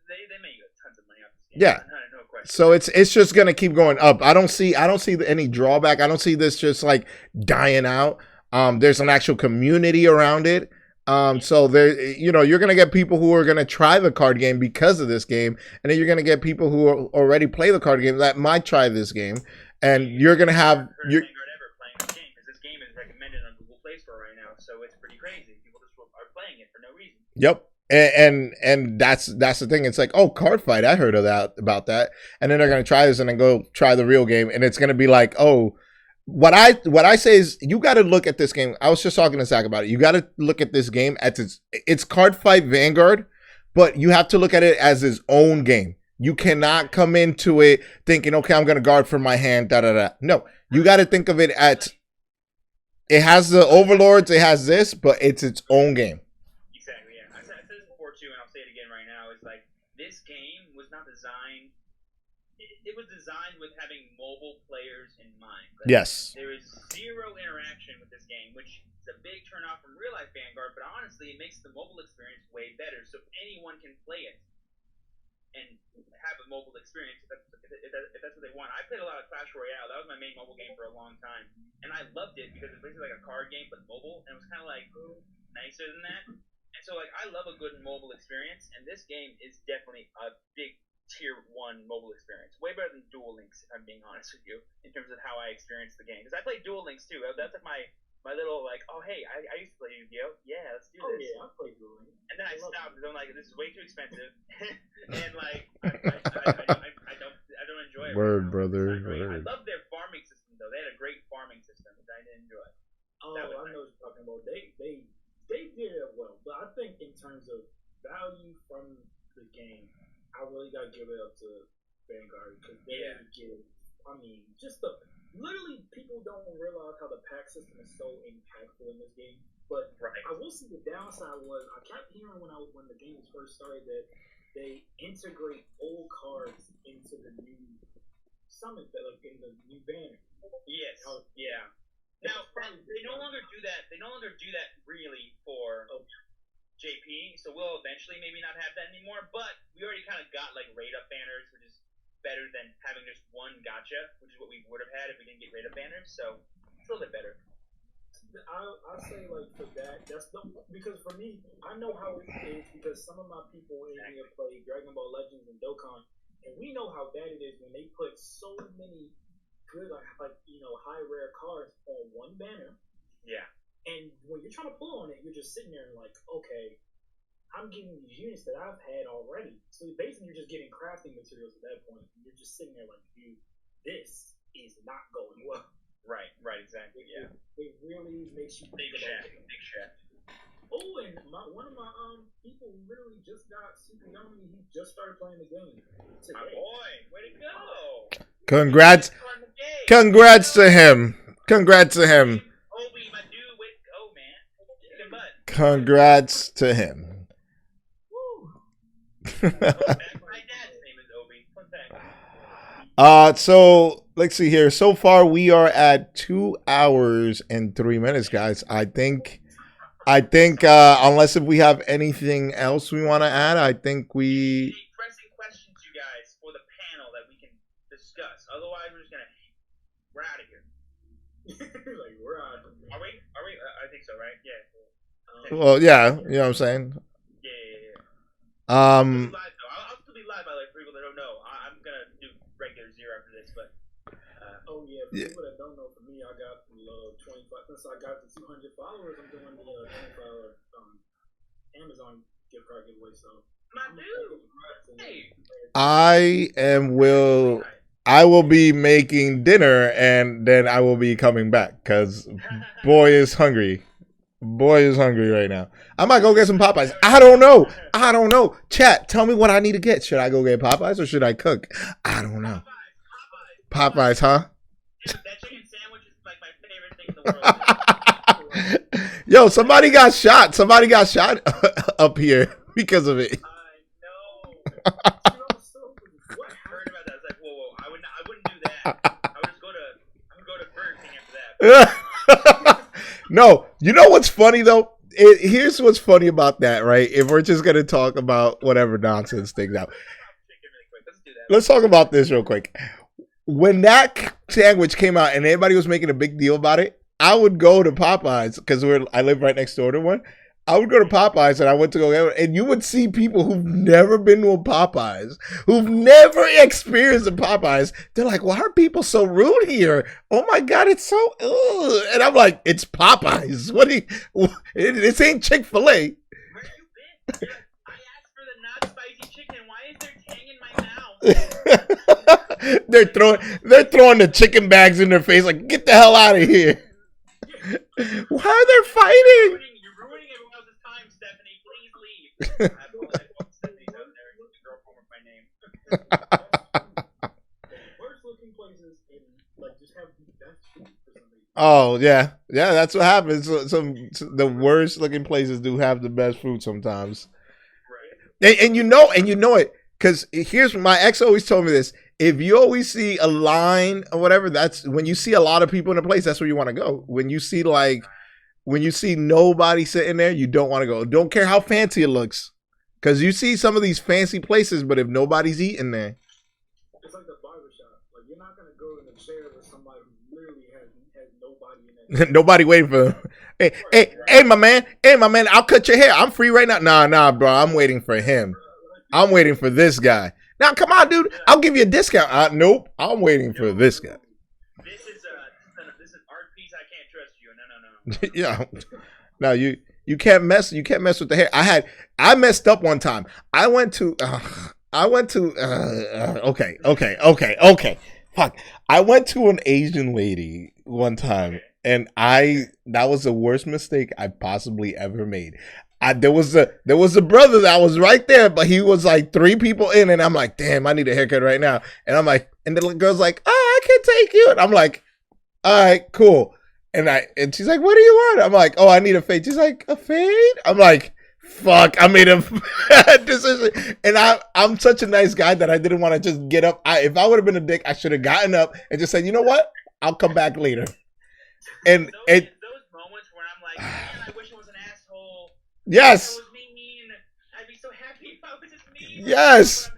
Speaker 2: They make tons of money off this game.
Speaker 1: yeah.
Speaker 2: No question.
Speaker 1: So it's just gonna keep going up. I don't see any drawback. I don't see this just like dying out. There's an actual community around it. So there, you know, you're gonna get people who are gonna try the card game because of this game, and then you're gonna get people who already play the card game that might try this game, and you're gonna have
Speaker 2: your Vanguard ever playing this game because this game is recommended on Google Play Store right now, so it's pretty crazy. People just are playing it for no reason.
Speaker 1: Yep. And that's the thing. It's like, oh, card fight. I heard of that about that, and then they're gonna try this and then go try the real game, and it's gonna be like, oh, what I say is you got to look at this game. I was just talking to Zach about it. You got to look at this game as it's card fight Vanguard, but you have to look at it as its own game. You cannot come into it thinking, okay, I'm gonna guard for my hand, da da da. No, you got to think of it as it has the overlords, it has this, but it's its own game.
Speaker 2: I said this before too, and I'll say it again right now. Is like this game was not designed. It was designed with having mobile players in mind. Like,
Speaker 1: Yes.
Speaker 2: there is zero interaction with this game, which is a big turnoff from real life Vanguard. But honestly, it makes the mobile experience way better, so anyone can play it and have a mobile experience if that's what they want. I played a lot of Clash Royale. That was my main mobile game for a long time, and I loved it because it's basically like a card game but mobile, and it was kind of like nicer than that. And so, like, I love a good mobile experience, and this game is definitely a big tier 1 mobile experience. Way better than Duel Links, if I'm being honest with you, in terms of how I experienced the game. Because I played Duel Links, too. That's like my little, like, oh, hey, I used to play Yu-Gi-Oh! Yeah, let's do this.
Speaker 3: Oh, yeah, I played Duel Links.
Speaker 2: And then I stopped because I'm like, this is way too expensive. And, like, I don't enjoy it.
Speaker 1: Word,
Speaker 2: right now.
Speaker 1: brother.
Speaker 2: It's not great. I
Speaker 1: Word.
Speaker 2: love their farming system, though. They had a great farming system, which I didn't enjoy.
Speaker 3: Oh, I know what you're talking about. They did it well, but I think in terms of value from the game, I really gotta give it up to Vanguard because they give. I mean, just literally people don't realize how the pack system is so impactful in this game. But I will say the downside was I kept hearing when the game was first started that they integrate old cards into the new summon, like in the new banner.
Speaker 2: Yes. Yeah. Now they no longer do that. They no longer do that really for JP. So we'll eventually maybe not have that anymore. But we already kind of got like raid up banners, which is better than having just one gotcha, which is what we would have had if we didn't get raid up banners. So it's a little bit better.
Speaker 3: I say like for that, because for me, I know how it is because some of my people in here play Dragon Ball Legends and Dokkan, and we know how bad it is when they put so many good like high rare cards on one banner.
Speaker 2: Yeah.
Speaker 3: And when you're trying to pull on it, you're just sitting there and like, okay, I'm getting these units that I've had already. So basically, you're just getting crafting materials at that point. You're just sitting there like, dude, this is not going well.
Speaker 2: Right, exactly. Yeah.
Speaker 3: It really makes you
Speaker 2: big shaft.
Speaker 3: Oh, and one of my people literally just got Super Yummy. He just started playing the game today.
Speaker 2: My boy, way to go!
Speaker 1: Congrats to him. Congrats to him.
Speaker 2: Obi, my dude, way to go, man. Kick him butt.
Speaker 1: Congrats to him.
Speaker 3: Woo.
Speaker 2: My dad's name is Obi. Fun fact.
Speaker 1: So let's see here. So far, we are at 2 hours and 3 minutes, guys. I think, unless if we have anything else we want to add, I think we.
Speaker 2: Any pressing questions, you guys, for the panel that we can discuss. Otherwise, we're out of here.
Speaker 3: Like we're out.
Speaker 2: Are we? I think so, right? Yeah.
Speaker 1: Well, yeah, you know what I'm saying.
Speaker 2: Yeah.
Speaker 1: Um.
Speaker 2: Live, though. I'll still be live by like for people that don't know. I'm gonna do regular zero after this, but.
Speaker 3: Oh yeah, for people that don't know, for me, I got 25. Since I got the 200 followers, I'm doing the $25 Amazon gift card giveaway. So
Speaker 2: my dude, hey.
Speaker 1: I will be making dinner and then I will be coming back because boy is hungry. Boy is hungry right now. I might go get some Popeyes. I don't know. Chat, tell me what I need to get. Should I go get Popeyes or should I cook? I don't know. Popeyes, huh?
Speaker 2: That chicken sandwich is like my favorite thing in the world.
Speaker 1: Yo, somebody got shot. Somebody got shot up here because of it.
Speaker 2: I know. I heard about that. I was like, whoa. I wouldn't do that. I would go to Burger King after that.
Speaker 1: No, you know what's funny though? Here's what's funny about that, right? If we're just gonna talk about whatever nonsense things out, let's talk about this real quick. When that sandwich came out and everybody was making a big deal about it, I would go to Popeyes because I live right next door to one. I would go to Popeyes and I went to go get it, and you would see people who've never been to a Popeyes, who've never experienced a Popeyes. They're like, why are people so rude here? Oh my God, it's so, ugh. And I'm like, it's Popeyes. This ain't Chick-fil-A.
Speaker 2: Where you been? I asked for the not spicy chicken. Why is there tang in my mouth?
Speaker 1: They're throwing the chicken bags in their face like, get the hell out of here. Why are they fighting?
Speaker 2: You're ruining everyone else's time, Stephanie. Please leave. Stephanie's out there. The girl from my name.
Speaker 3: Worst looking places in like just have the best food for some reason.
Speaker 1: Oh yeah, that's what happens. The worst looking places do have the best food sometimes.
Speaker 2: Right.
Speaker 1: And you know it, because here's my ex always told me this. If you always see a line or whatever, that's when you see a lot of people in a place, that's where you want to go. When you see nobody sitting there, you don't want to go. Don't care how fancy it looks. Because you see some of these fancy places, but if nobody's eating there.
Speaker 3: It's like the barbershop. Like, you're not going to go in the chair with somebody who literally has nobody in it.
Speaker 1: Nobody waiting for them. Hey, my man, I'll cut your hair. I'm free right now. Nah, bro, I'm waiting for him. I'm waiting for this guy. Now, come on, dude. I'll give you a discount. Nope. I'm waiting for this guy.
Speaker 2: This is an art piece. I can't trust you. No.
Speaker 1: Yeah. No, you can't mess with the hair. I messed up one time. Okay. Fuck. I went to an Asian lady one time and that was the worst mistake I possibly ever made. There was a brother that was right there, but he was like 3 people in, and I'm like, damn, I need a haircut right now. And I'm like, and the girl's like, oh, I can take you. And I'm like, all right, cool. And she's like, what do you want? I'm like, oh, I need a fade. She's like, a fade? I'm like, fuck, I made a decision. And I'm such a nice guy that I didn't want to just get up. If I would have been a dick, I should have gotten up and just said, you know what? I'll come back later. And
Speaker 2: those moments where I'm like, man, I wish I was an asshole.
Speaker 1: Yes.
Speaker 2: If I was mean, I'd be so happy if I was just mean.
Speaker 1: Yes.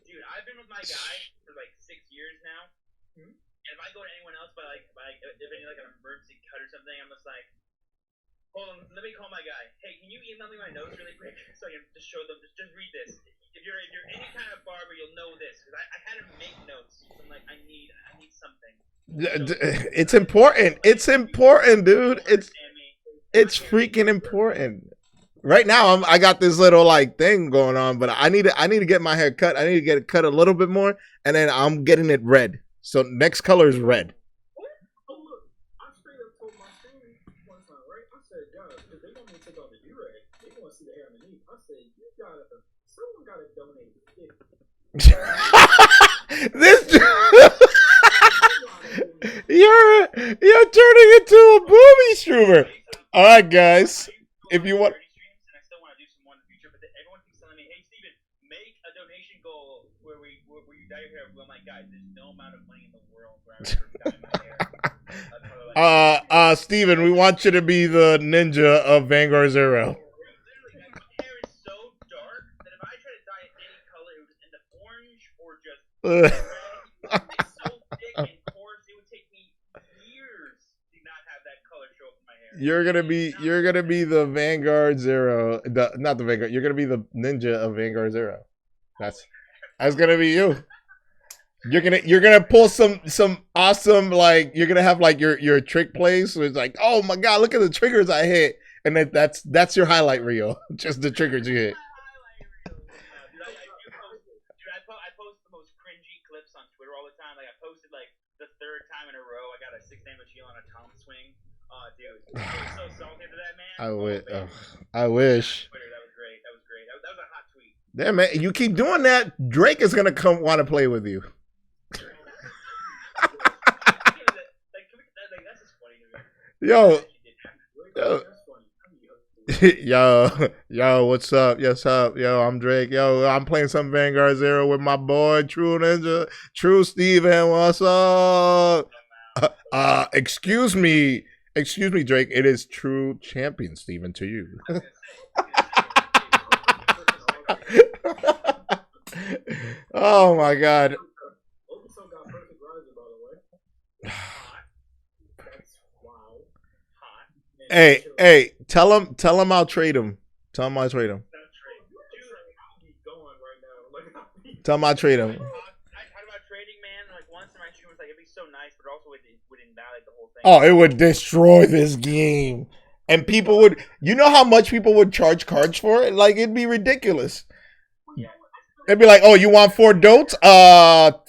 Speaker 2: Dude, I've been with my guy for like 6 years now. And if I go to anyone else, if any like an emergency cut or something, I'm just like, hold on, let me call my guy. Hey, can you email me my notes really quick so I can just show them? Just read this. If you're any kind of barber, you'll know this because I had to make notes. So I'm like, I need something.
Speaker 1: It's important. It's important, dude. It's freaking important. Right now, I got this little like thing going on, but I need to get my hair cut. I need to get it cut a little bit more, and then I'm getting it red. So next color is red.
Speaker 3: Oh look, I straight up told my family one time, right? I said, guys, if they want me to take out the do-rag, they want to see the hair underneath. I said, someone gotta donate
Speaker 1: You're turning into a booby stroomer. All right, guys. If you want,
Speaker 2: and I still want to do some more in the future, but everyone keeps telling me, "Hey, Steven, make a donation goal where you dye your hair." I'm like, guys, there's no amount of money in the world where I would dye my hair.
Speaker 1: Steven, we want you to be the ninja of Vanguard Zero.
Speaker 2: Literally, my hair is so dark that if I try to dye it any color, it would just end up orange or just red. It's so thick and coarse, it would take me years to not have that color show up in my hair.
Speaker 1: You're gonna be the Vanguard Zero. Not the Vanguard. You're gonna be the ninja of Vanguard Zero. That's gonna be you. You're gonna pull some awesome, like, you're gonna have like your trick plays. So it's like, oh my god, look at the triggers I hit, and then that's your highlight reel. Just the triggers you hit.
Speaker 2: I post the most cringy clips on on a Tom swing. Dude, I was so salty after that, man.
Speaker 1: I wish.
Speaker 2: baby.
Speaker 1: I wish.
Speaker 2: Twitter, that was great. That was great. That was a hot tweet.
Speaker 1: Damn, man, you keep doing that, Drake is gonna come want to play with you.
Speaker 2: That's just funny to me.
Speaker 1: Yo,
Speaker 3: That's funny.
Speaker 1: yo, what's up? Yes, up. Yo, I'm Drake. Yo, I'm playing some Vanguard Zero with my boy True Ninja, True Steven. What's up? Excuse me, Drake. It is True Champion Steven to you. Oh my God.
Speaker 3: Also got perfect riser, by the way. That's wow.
Speaker 2: Hot.
Speaker 1: Hey, tell him I'll trade him. Tell him I'll trade him.
Speaker 3: He's going right now. Look at
Speaker 1: Tell him I'll trade him.
Speaker 2: I thought about trading, man. Like once in my stream was like, it'd be so nice, but also would invalidate the whole thing.
Speaker 1: Oh, it would destroy this game. And people would, you know how much people would charge cards for it? Like, it'd be ridiculous. They'd be like, oh, you want 4 dotes? $400.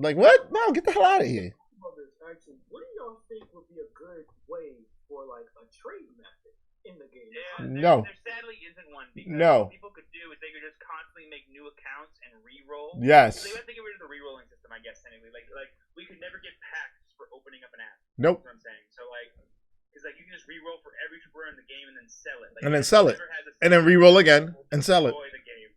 Speaker 1: Like, what? No, get the hell out of here.
Speaker 3: Actually, what do y'all think would be a good way for like a trade method in the game?
Speaker 2: Yeah,
Speaker 1: No.
Speaker 2: There sadly isn't one. Because
Speaker 1: No.
Speaker 2: what people could do is they could just constantly make new accounts and re-roll.
Speaker 1: Yes.
Speaker 2: So they have to get rid of the re-rolling system, I guess, technically. Like we could never get packs for opening up an app.
Speaker 1: Nope.
Speaker 2: That's what I'm saying. So, like, because like you can just re-roll for every trooper in the game and then sell it. Like,
Speaker 1: And then sell it.
Speaker 2: whoever has a
Speaker 1: And then re-roll again and sell it.
Speaker 2: destroy the game.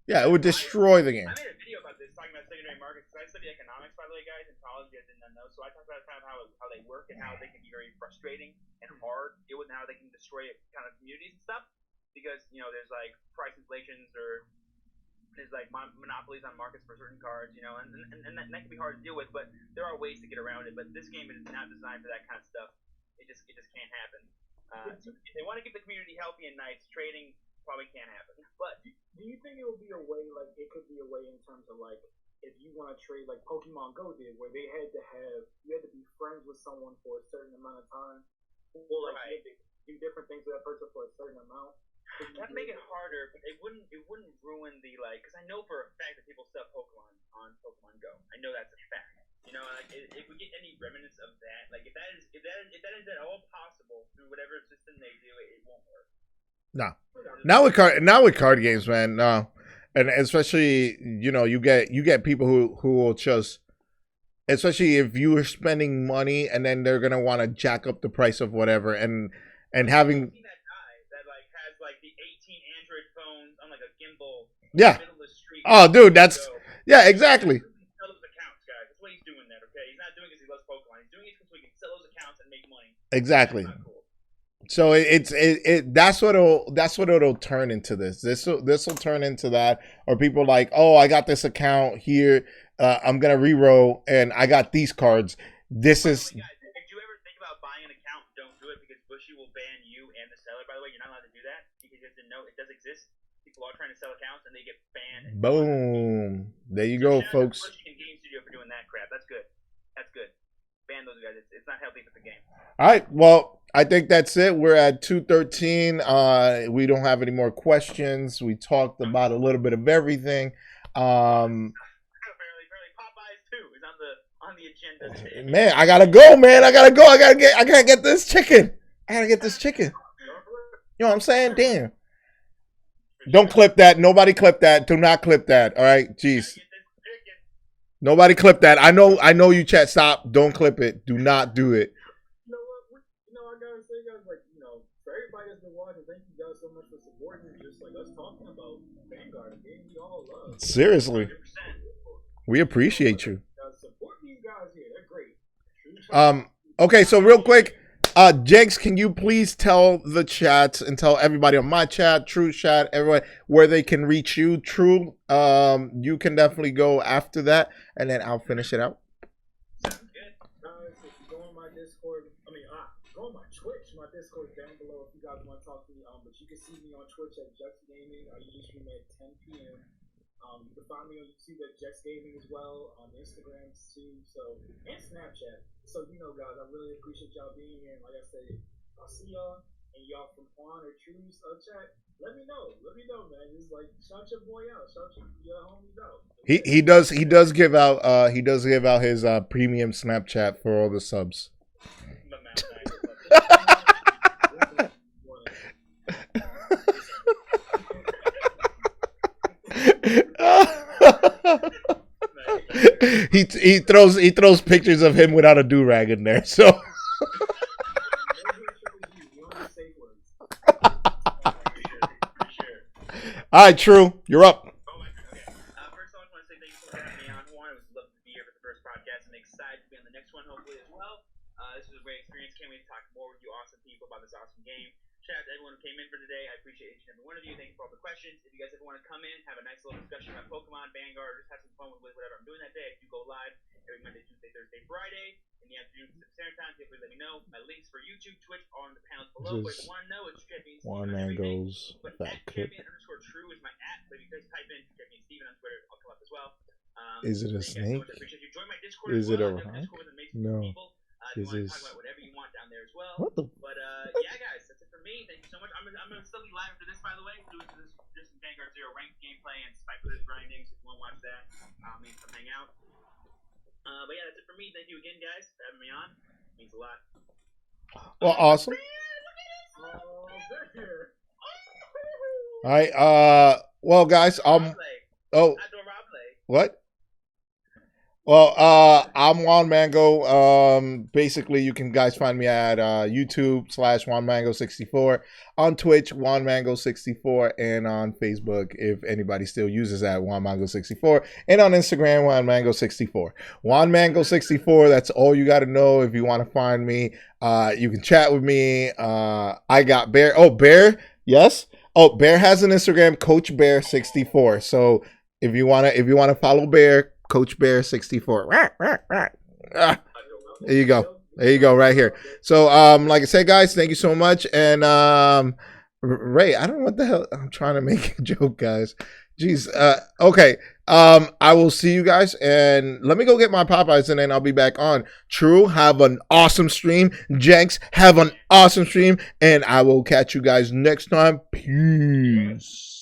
Speaker 1: Yeah, it would destroy the game.
Speaker 2: I made a video about this talking about secondary markets because I study economics, by the way, guys, in college. You guys did not know. So I talked about kind of how they work and how they can be very frustrating and hard to deal with, and how they can destroy kind of communities and stuff. Because there's like price inflations or there's like monopolies on markets for certain cards, and that can be hard to deal with. But there are ways to get around it. But this game is not designed for that kind of stuff. It just can't happen. So if they want to keep the community healthy and nice, trading probably can't happen. But
Speaker 3: Do you think it would be a way, like, it could be a way in terms of, like, if you want to trade, like Pokemon Go did, where you had to be friends with someone for a certain amount of time, or, like, you had to do different things with that person for a certain amount?
Speaker 2: that'd make it harder, but it wouldn't ruin the, like, because I know for a fact that people sell Pokemon on Pokemon Go. I know that's a fact. Like, if we get any remnants of that, like, if that is at all possible through whatever system they do, it won't work.
Speaker 1: No. Now with card games, man, no. And especially, you get people who will just, especially if you are spending money and then they're gonna want to jack up the price of whatever and having.
Speaker 2: I've seen that guy that like has like the 18 Android phones on like a gimbal.
Speaker 1: Yeah.
Speaker 2: In the middle of the street.
Speaker 1: Oh, dude, yeah, exactly.
Speaker 2: Sell those accounts, guys. That's what he's doing there. Okay, he's not doing it because he loves Pokemon. He's doing it so he can sell those accounts and make money.
Speaker 1: Exactly.
Speaker 2: That's not cool.
Speaker 1: So that's what it'll turn into. This will turn into that, or people like, oh, I got this account here, I'm gonna re-roll, and I got these cards. This is.
Speaker 2: Guys, if you ever think about buying an account, don't do it because Bushy will ban you and the seller. By the way, you're not allowed to do that because you didn't know it does exist. People are trying to sell accounts and they get banned.
Speaker 1: Boom. There you go, folks.
Speaker 2: Bushy and Game Studio for doing that crap. That's good. That's good. Ban those guys. It's not healthy for the game.
Speaker 1: All right. Well, I think that's it. We're at 2:13. We don't have any more questions. We talked about a little bit of everything.
Speaker 2: Apparently, Popeyes too is on the agenda today.
Speaker 1: Man, I gotta go, man. I gotta go. I gotta get this chicken. I gotta get this chicken. You know what I'm saying? Damn. Don't clip that. Nobody clip that. Do not clip that. All right. Jeez. Nobody clip that. I know you chat. Stop. Don't clip it. Do not do it.
Speaker 3: You know what? I gotta say, guys, like, for everybody that's been watching, thank you guys so much for supporting just like us talking about Vanguard, a game we all love.
Speaker 1: Seriously.
Speaker 2: 100%.
Speaker 1: We appreciate you.
Speaker 3: Support these guys here. They're great.
Speaker 1: Okay, so real quick, Jegs, can you please tell the chats and tell everybody on my chat, True chat, everyone, where they can reach you? True, you can definitely go after that, and then I'll finish it out.
Speaker 2: Sounds good.
Speaker 3: Guys, if you go on my Discord, go on my Twitch. My Discord down below if you guys want to talk to me. But you can see me on Twitch at Jex Gaming. I usually stream at 10 p.m. You can find me on YouTube at Jex Gaming as well, on Instagram too, and Snapchat. So, guys, I really appreciate y'all being here. And like I said, I'll see y'all, and y'all from Juan or True's chat. Let me know, man. Just like shout your boy out, shout your homies out.
Speaker 1: He does give out his premium Snapchat for all the subs. he throws pictures of him without a do rag in there. So all right, True, you're up.
Speaker 2: Oh my god. Okay. First off, I want to say thank you for having me on, Juan. It was lovely to be here for the first podcast. I'm excited to be on the next one, hopefully, as well. This was a great experience. Can't wait to talk more with you awesome people about this awesome game. Shout out to everyone who came in for today. I appreciate each and every one of you. Thank you for all the questions. If you guys ever want to come in, have a nice little discussion about Pokemon, Vanguard, or just have some fun with whatever I'm doing that day, I do go live every Monday, Tuesday, Thursday, Friday in the afternoon Pacific Standard Time. Feel free to let me know. My links for YouTube, Twitch are on the panels below. But if you want to know, it's Champion Steven on everything. But at Champion_True is my at. But if you guys type in Champion Steven on Twitter, I'll come up as well.
Speaker 1: Is it a snake?
Speaker 2: So appreciate you. Join my Discord
Speaker 1: Is
Speaker 2: as
Speaker 1: it
Speaker 2: well.
Speaker 1: a rock?
Speaker 2: No.
Speaker 1: No.
Speaker 2: If you want to talk about whatever you want down there as well.
Speaker 1: What the?
Speaker 2: But yeah, guys, that's it for me. Thank you so much. I'm gonna still be live after this, by the way, doing this just some Vanguard Zero ranked gameplay and Spike Wizard grinding. So if you want to watch that, maybe come hang out. But yeah, that's it for me. Thank you again, guys, for having me on. It means a lot.
Speaker 1: Well, awesome. All right. Well, guys,
Speaker 2: Oh,
Speaker 1: what? Well, I'm Juan Mango. Basically, you can guys find me at YouTube /JuanMango64, on Twitch JuanMango64, and on Facebook if anybody still uses that JuanMango64, and on Instagram JuanMango64. JuanMango64. That's all you got to know if you want to find me. You can chat with me. I got Bear. Oh, Bear. Yes. Oh, Bear has an Instagram, Coach Bear 64. So if you wanna follow Bear, Coach Bear 64. There you go. There you go, right here. So, like I said, guys, thank you so much. And Ray, I don't know what the hell I'm trying to make a joke, guys. Jeez. Okay. I will see you guys, and let me go get my Popeyes, and then I'll be back on. True, have an awesome stream. Jenks, have an awesome stream, and I will catch you guys next time. Peace.